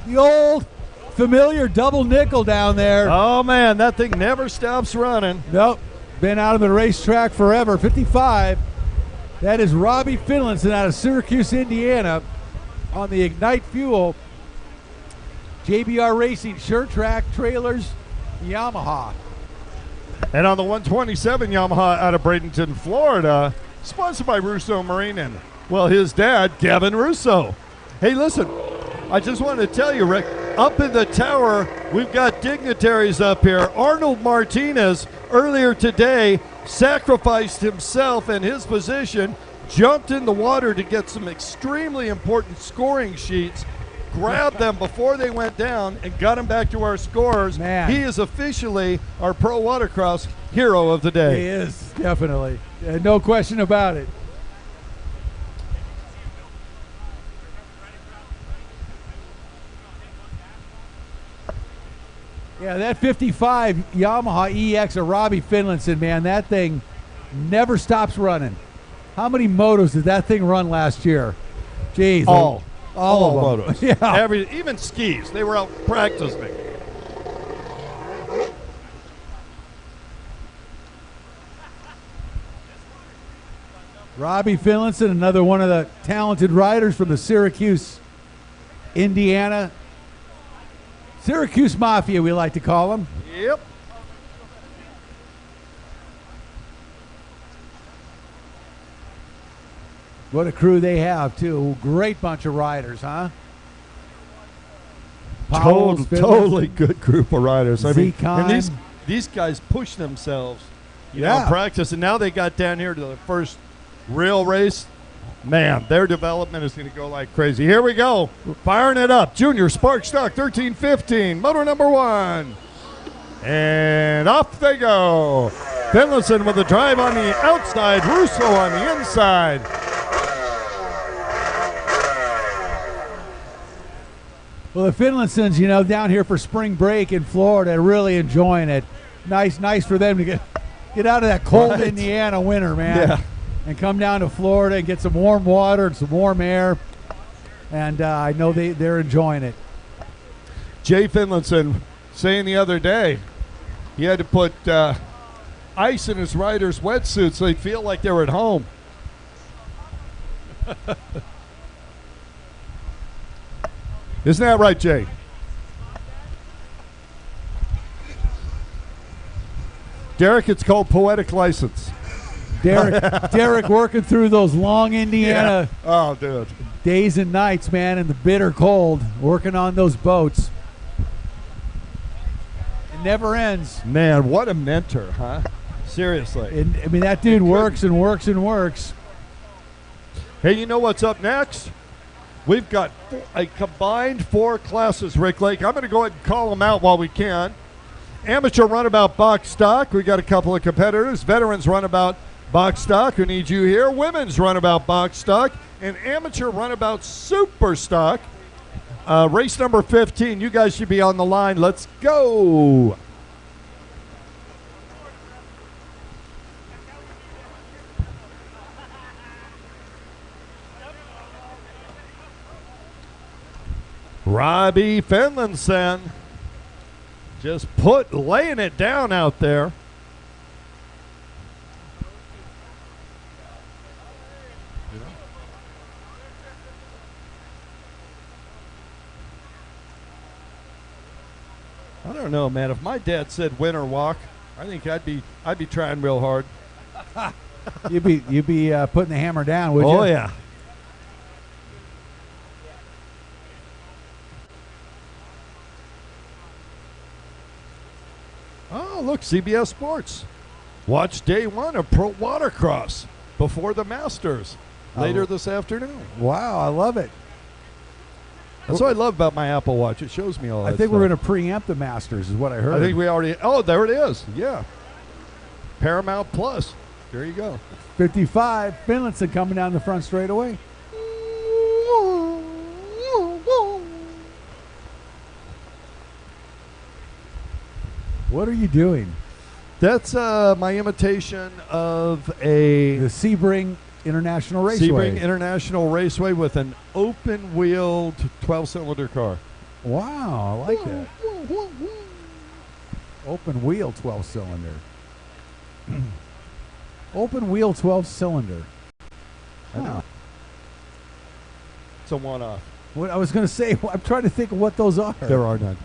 the old familiar double nickel down there. Oh man, that thing never stops running. Nope, been out of the racetrack forever. 55. That is Robbie Finlinson out of Syracuse, Indiana, on the Ignite Fuel JBR Racing Shirt Track Trailers Yamaha. And on the 127 Yamaha out of Bradenton, Florida, sponsored by Russo Marine and, well, his dad, Gavin Russo. Hey, listen, I just wanted to tell you, Rick, up in the tower, we've got dignitaries up here. Arnold Martinez, earlier today, sacrificed himself and his position, jumped in the water to get some extremely important scoring sheets, grabbed them before they went down, and got them back to our scorers. Man. He is officially our Pro Watercross hero of the day. He is, definitely. No question about it. Yeah, that 55 Yamaha EX of Robbie Finlinson, man, that thing never stops running. How many motos did that thing run last year? Jeez. All of them. motos. Yeah. Even skis. They were out practicing. Robbie Finlinson, another one of the talented riders from the Syracuse, Indiana. Syracuse Mafia, we like to call them. Yep. What a crew they have, too. Great bunch of riders, huh? Totally good group of riders. I mean, Z-Con. and these guys push themselves, you know, in practice, and now they got down here to the first real race. Man, their development is going to go like crazy. Here we go. Firing it up. Junior Spark Stock 13-15. Motor number 1. And off they go. Finlinson with a drive on the outside. Russo on the inside. Well, the Finlinsons, you know, down here for spring break in Florida, really enjoying it. Nice for them to get out of that cold Indiana winter, man. Yeah. And come down to Florida and get some warm water and some warm air. And I know they're enjoying it. Jay Finlinson saying the other day he had to put ice in his riders' wetsuits so they'd feel like they were at home. Isn't that right, Jay? Derek, it's called poetic license. Derek working through those long Indiana days and nights, man, in the bitter cold, working on those boats. It never ends. Man, what a mentor, huh? Seriously. I mean, that dude works and works and works. Hey, you know what's up next? We've got a combined 4 classes, Rick Lake. I'm going to go ahead and call them out while we can. Amateur runabout box stock. We got a couple of competitors. Veterans runabout box stock, who needs you here. Women's runabout box stock. And amateur runabout super stock. Race number 15. You guys should be on the line. Let's go. Robbie Finlinson just laying it down out there. I don't know, man. If my dad said win or walk, I think I'd be trying real hard. You'd be putting the hammer down, would you? Oh yeah. Oh, look, CBS Sports. Watch day 1 of Pro Watercross before the Masters later this afternoon. Wow, I love it. That's what I love about my Apple Watch. It shows me all that I think stuff. we're going to preempt the Masters is what I heard. I think we already, there it is. Yeah. Paramount Plus. There you go. 55, Finlinson coming down the front straight away. What are you doing? That's my imitation of the Sebring International Raceway. Sebring International Raceway with an open-wheeled 12-cylinder car. Wow, I like that. Open wheel 12-cylinder. Open wheel 12-cylinder. Huh. It's a one-off. What I was going to say, I'm trying to think of what those are. There are none.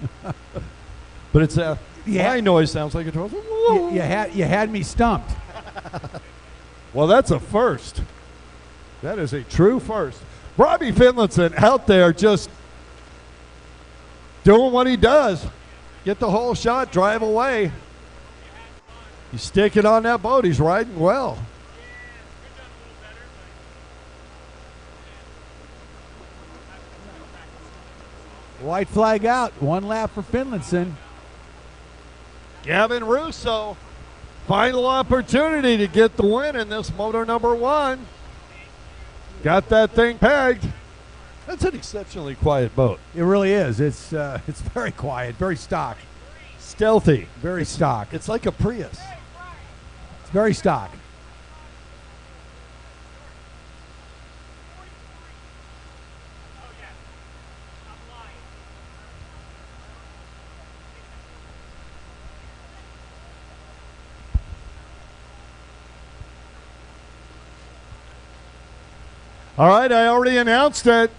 But it's my noise sounds like a 12. You had me stumped. Well, that's a first. That is a true first. Robbie Finlinson out there just doing what he does. Get the whole shot, drive away. He's sticking on that boat. He's riding well. White flag out. 1 lap for Finlinson. Gavin Russo, final opportunity to get the win in this moto number 1. Got that thing pegged. That's an exceptionally quiet boat. It really is. It's very quiet, very stock. Stealthy. Very stock. It's like a Prius. It's very stock. All right, I already announced it.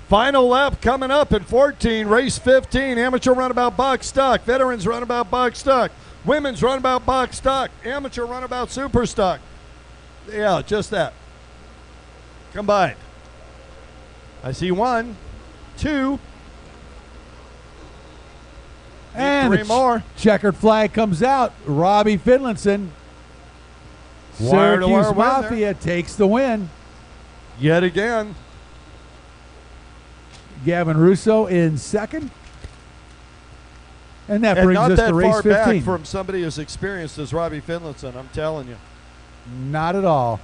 Final lap coming up in 14, race 15, amateur runabout box stock, veterans runabout box stock, women's runabout box stock, amateur runabout super stock. Yeah, just that. Combined. I see 1, 2, and 3 more. Checkered flag comes out. Robbie Finlinson, Wire-to-wire Syracuse win Mafia there. takes the win. Yet again. Gavin Russo in second. And that brings not us that to race far 15. back from somebody as experienced as Robbie Finlinson, I'm telling you. Not at all.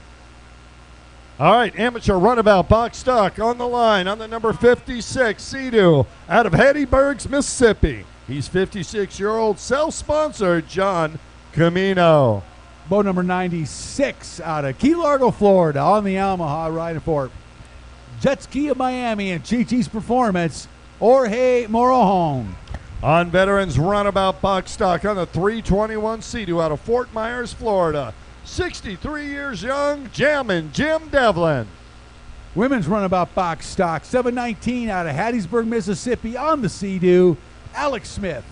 All right, amateur runabout box stock on the line on the number 56, Sea-Doo, out of Hattiesburg, Mississippi. He's 56-year-old, self-sponsored John Camino. Boat number 96 out of Key Largo, Florida, on the Yamaha, riding for Jet Ski of Miami and Chi-Chi's Performance, Jorge Morojon. On veterans runabout box stock on the 321 Sea-Doo out of Fort Myers, Florida. 63 years young, Jammin' Jim Devlin. Women's runabout box stock, 719 out of Hattiesburg, Mississippi, on the Sea-Doo, Alex Smith.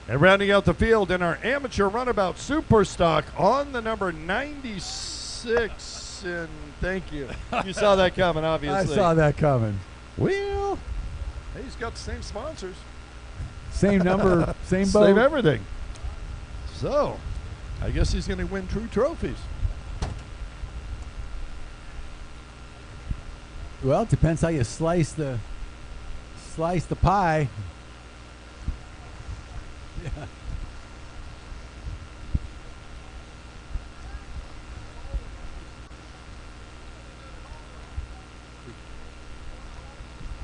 And rounding out the field in our amateur runabout super stock on the number 96. And thank you. You saw that coming, obviously. I saw that coming. Well, he's got the same sponsors. Same number, same boat. Same everything. So, I guess he's going to win 2 trophies. Well, it depends how you slice the pie. Yeah.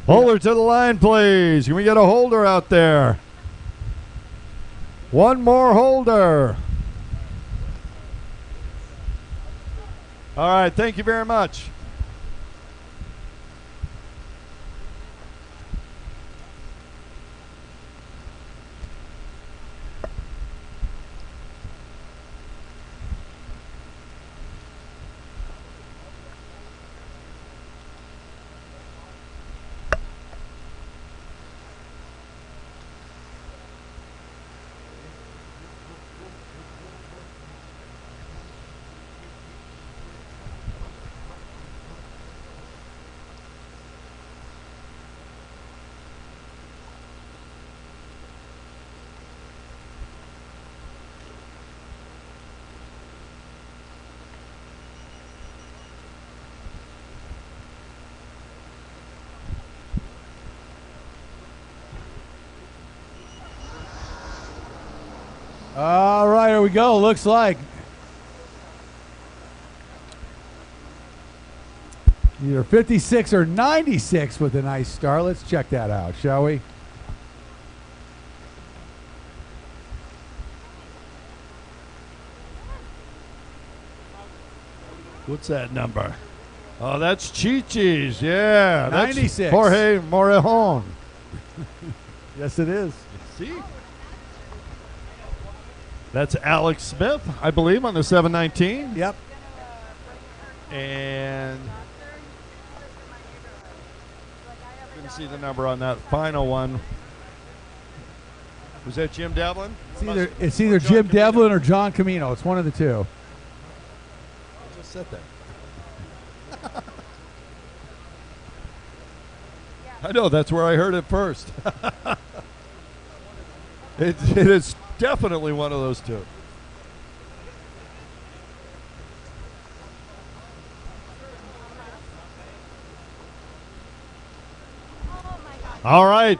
Holder to the line, please. Can we get a holder out there? One more holder. All right, thank you very much. All right, here we go. Looks like either 56 or 96 with a nice start. Let's check that out, shall we? What's that number? Oh, that's Chi-Chi's. Yeah, 96. That's Jorge Morejon. Yes, it is. See? That's Alex Smith, I believe, on the 719. Yep. And didn't see the number on that final one. Was that Jim Devlin? It's either Jim Devlin or John Camino. It's one of the two. I just said that. I know, that's where I heard it first. It is definitely one of those two. All right,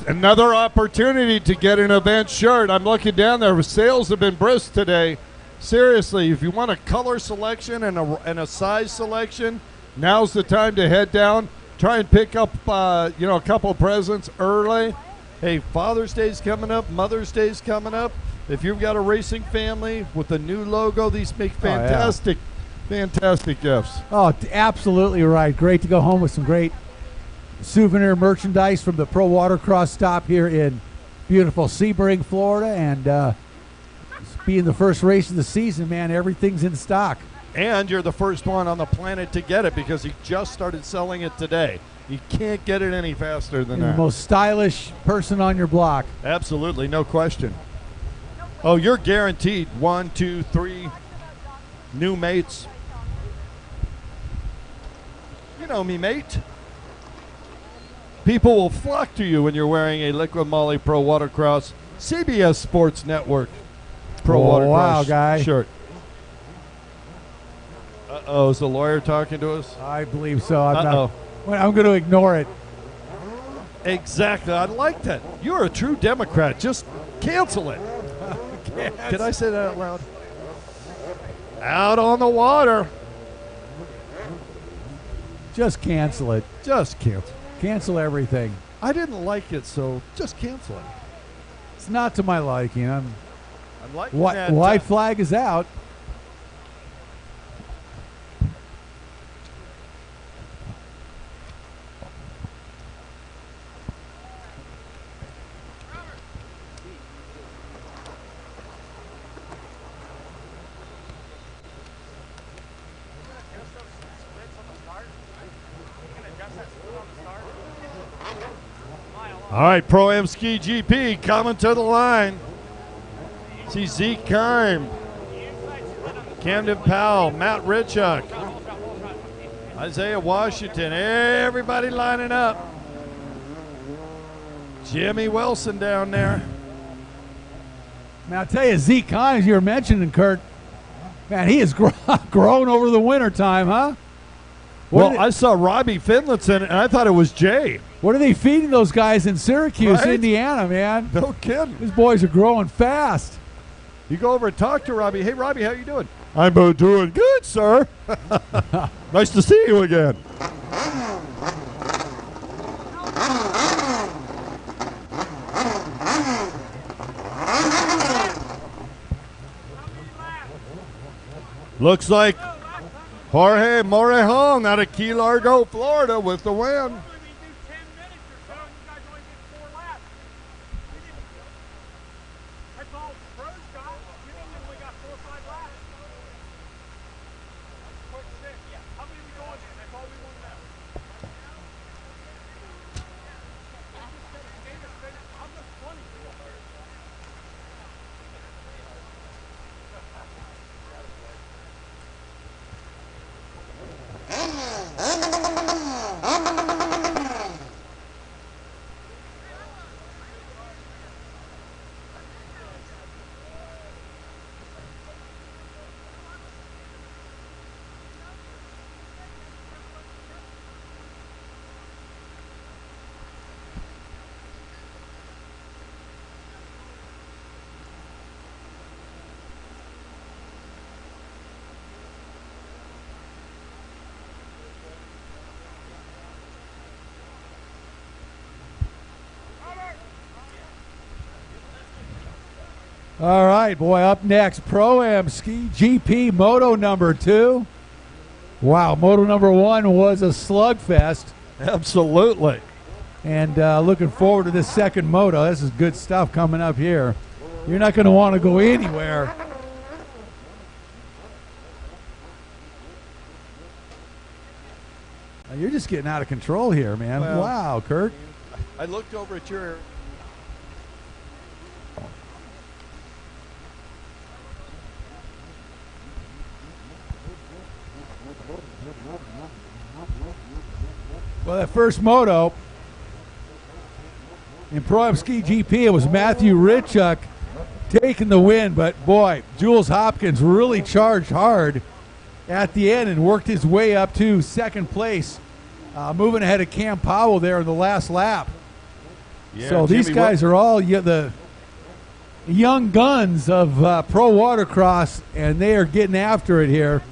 another opportunity to get an event shirt. I'm looking down there. Sales have been brisk today. Seriously, if you want a color selection and a size selection, now's the time to head down. Try and pick up, a couple presents early. Hey, Father's Day's coming up. Mother's Day's coming up. If you've got a racing family with a new logo, these make fantastic gifts. Oh, absolutely right. Great to go home with some great souvenir merchandise from the Pro Watercross stop here in beautiful Sebring, Florida. And being the first race of the season, man, everything's in stock. And you're the first one on the planet to get it because he just started selling it today. You can't get it any faster than You're that. the most stylish person on your block. Absolutely, no question. Oh, you're guaranteed 1, 2, 3 new mates. You know me, mate. People will flock to you when you're wearing a LIQUI-MOLY Pro Watercross CBS Sports Network Pro Watercross shirt. Uh-oh, is the lawyer talking to us? I believe so. I'm going to ignore it. Exactly. I like that. You're a true Democrat. Just cancel it. Did I say that out loud? Out on the water. Just cancel it. Just cancel. Cancel everything. I didn't like it, so just cancel it. It's not to my liking. I'm liking that. White flag is out. All right, Pro-Am Ski GP coming to the line. See Zeke Keim, Camden Powell, Matt Richuck, Isaiah Washington, everybody lining up. Jimmy Wilson down there. Man, I'll tell you, Zeke Keim, as you were mentioning, Kurt, man, he has grown over the winter time, huh? Well, I saw Robbie Finlinson, and I thought it was Jay. What are they feeding those guys in Syracuse, Right? Indiana, man? No kidding. These boys are growing fast. You go over and talk to Robbie. Hey, Robbie, how you doing? I'm doing good, sir. Nice to see you again. Looks like Jorge Morejon out of Key Largo, Florida with the win. All right, boy, up next, Pro-Am Ski GP Moto number 2. Wow, Moto number 1 was a slugfest. Absolutely. And looking forward to this second Moto. This is good stuff coming up here. You're not going to want to go anywhere. You're just getting out of control here, man. Well, wow, Kurt. I looked over at your... Well, that first Moto in Pro-Am Ski GP, it was Matthew Ritchuk taking the win. But, boy, Jules Hopkins really charged hard at the end and worked his way up to second place, moving ahead of Cam Powell there in the last lap. Yeah, so these guys are all the young guns of pro watercross, and they are getting after it here.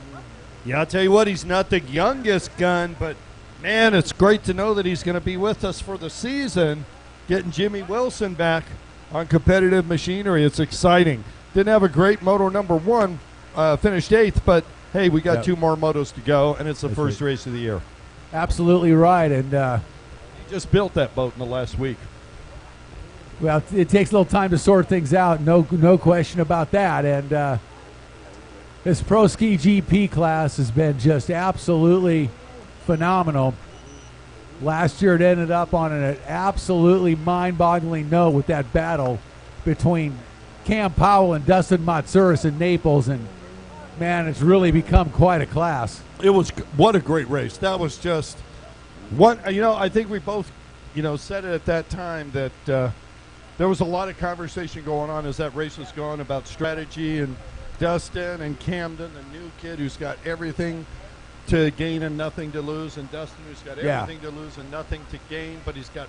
Yeah, I'll tell you what, he's not the youngest gun, but, man, it's great to know that he's going to be with us for the season, getting Jimmy Wilson back on competitive machinery. It's exciting. Didn't have a great Moto number 1, finished 8th, but, hey, we got 2 more motos to go, and it's the first race of the year. Absolutely right. And he just built that boat in the last week. Well, it takes a little time to sort things out, no question about that. And this Pro Ski GP class has been just absolutely phenomenal. Last year it ended up on an absolutely mind-boggling note with that battle between Cam Powell and Dustin Matsouras in Naples, and man, it's really become quite a class. It was, what a great race. That was just one, I think we both, said it at that time that there was a lot of conversation going on as that race was going about strategy, and Dustin and Camden, the new kid who's got everything to gain and nothing to lose, and Dustin who's got everything to lose and nothing to gain, but he's got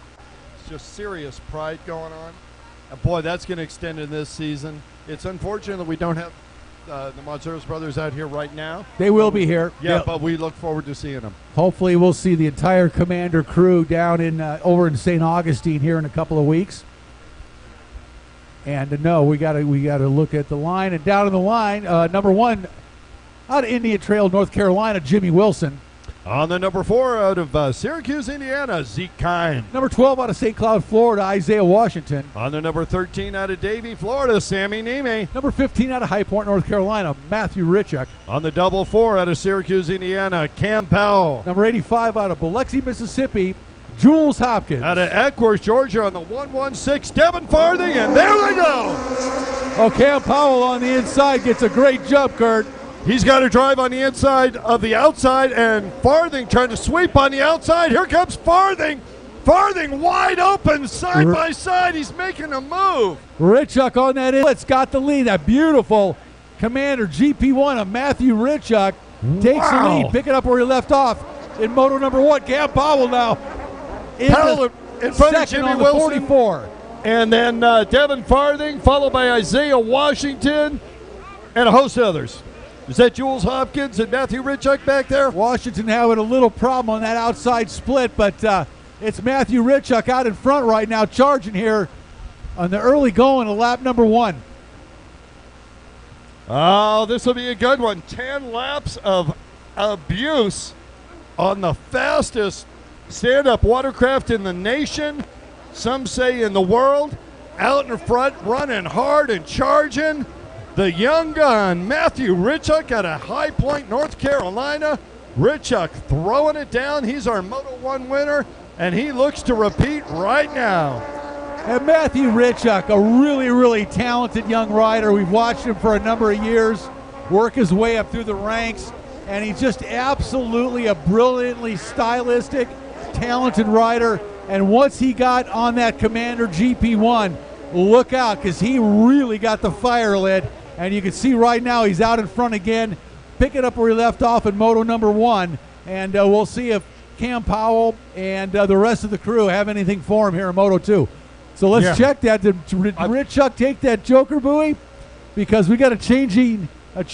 just serious pride going on. And boy, that's going to extend in this season. It's unfortunate that we don't have the Matsouras brothers out here right now. They will be here. Yeah, but we look forward to seeing them. Hopefully we'll see the entire Commander crew down in over in St. Augustine here in a couple of weeks. And we got to look at the line, and down in the line, number 1 out of Indian Trail, North Carolina, Jimmy Wilson. On the number 4 out of Syracuse, Indiana, Zeke Kine. Number 12 out of St. Cloud, Florida, Isaiah Washington. On the number 13 out of Davie, Florida, Sammy Neme. Number 15 out of High Point, North Carolina, Matthew Ritchuk. On the double 4 out of Syracuse, Indiana, Cam Powell. Number 85 out of Biloxi, Mississippi, Jules Hopkins. Out of Eckworth, Georgia, on the 116, Devin Farthing, and there they go. Oh, Cam Powell on the inside gets a great jump, Kurt. He's got to drive on the inside of the outside, and Farthing trying to sweep on the outside. Here comes Farthing. Farthing wide open, side by side. He's making a move. Ritchuk on that inlet's got the lead. That beautiful Commander GP1 of Matthew Ritchuk takes the lead, picking up where he left off. in moto number 1. Cam Powell now in Powell in front of second Jimmy on the Wilson. 44. And then Devin Farthing, followed by Isaiah Washington, and a host of others. Is that Jules Hopkins and Matthew Ritchuk back there? Washington having a little problem on that outside split, but it's Matthew Ritchuk out in front right now, charging here on the early going of lap number 1. Oh, this will be a good one. 10 laps of abuse on the fastest stand-up watercraft in the nation. Some say in the world. Out in front, running hard and charging. The young gun, Matthew Ritchuk, out of High Point, North Carolina. Ritchuk throwing it down. He's our Moto 1 winner, and he looks to repeat right now. And Matthew Ritchuk, a really, really talented young rider. We've watched him for a number of years work his way up through the ranks, and he's just absolutely a brilliantly stylistic, talented rider. And once he got on that Commander GP1, look out, because he really got the fire lit. And you can see right now he's out in front again, picking up where he left off in moto number 1. And we'll see if Cam Powell and the rest of the crew have anything for him here in moto 2. So let's check that. Did Ritchuk take that Joker buoy? Because we got a change of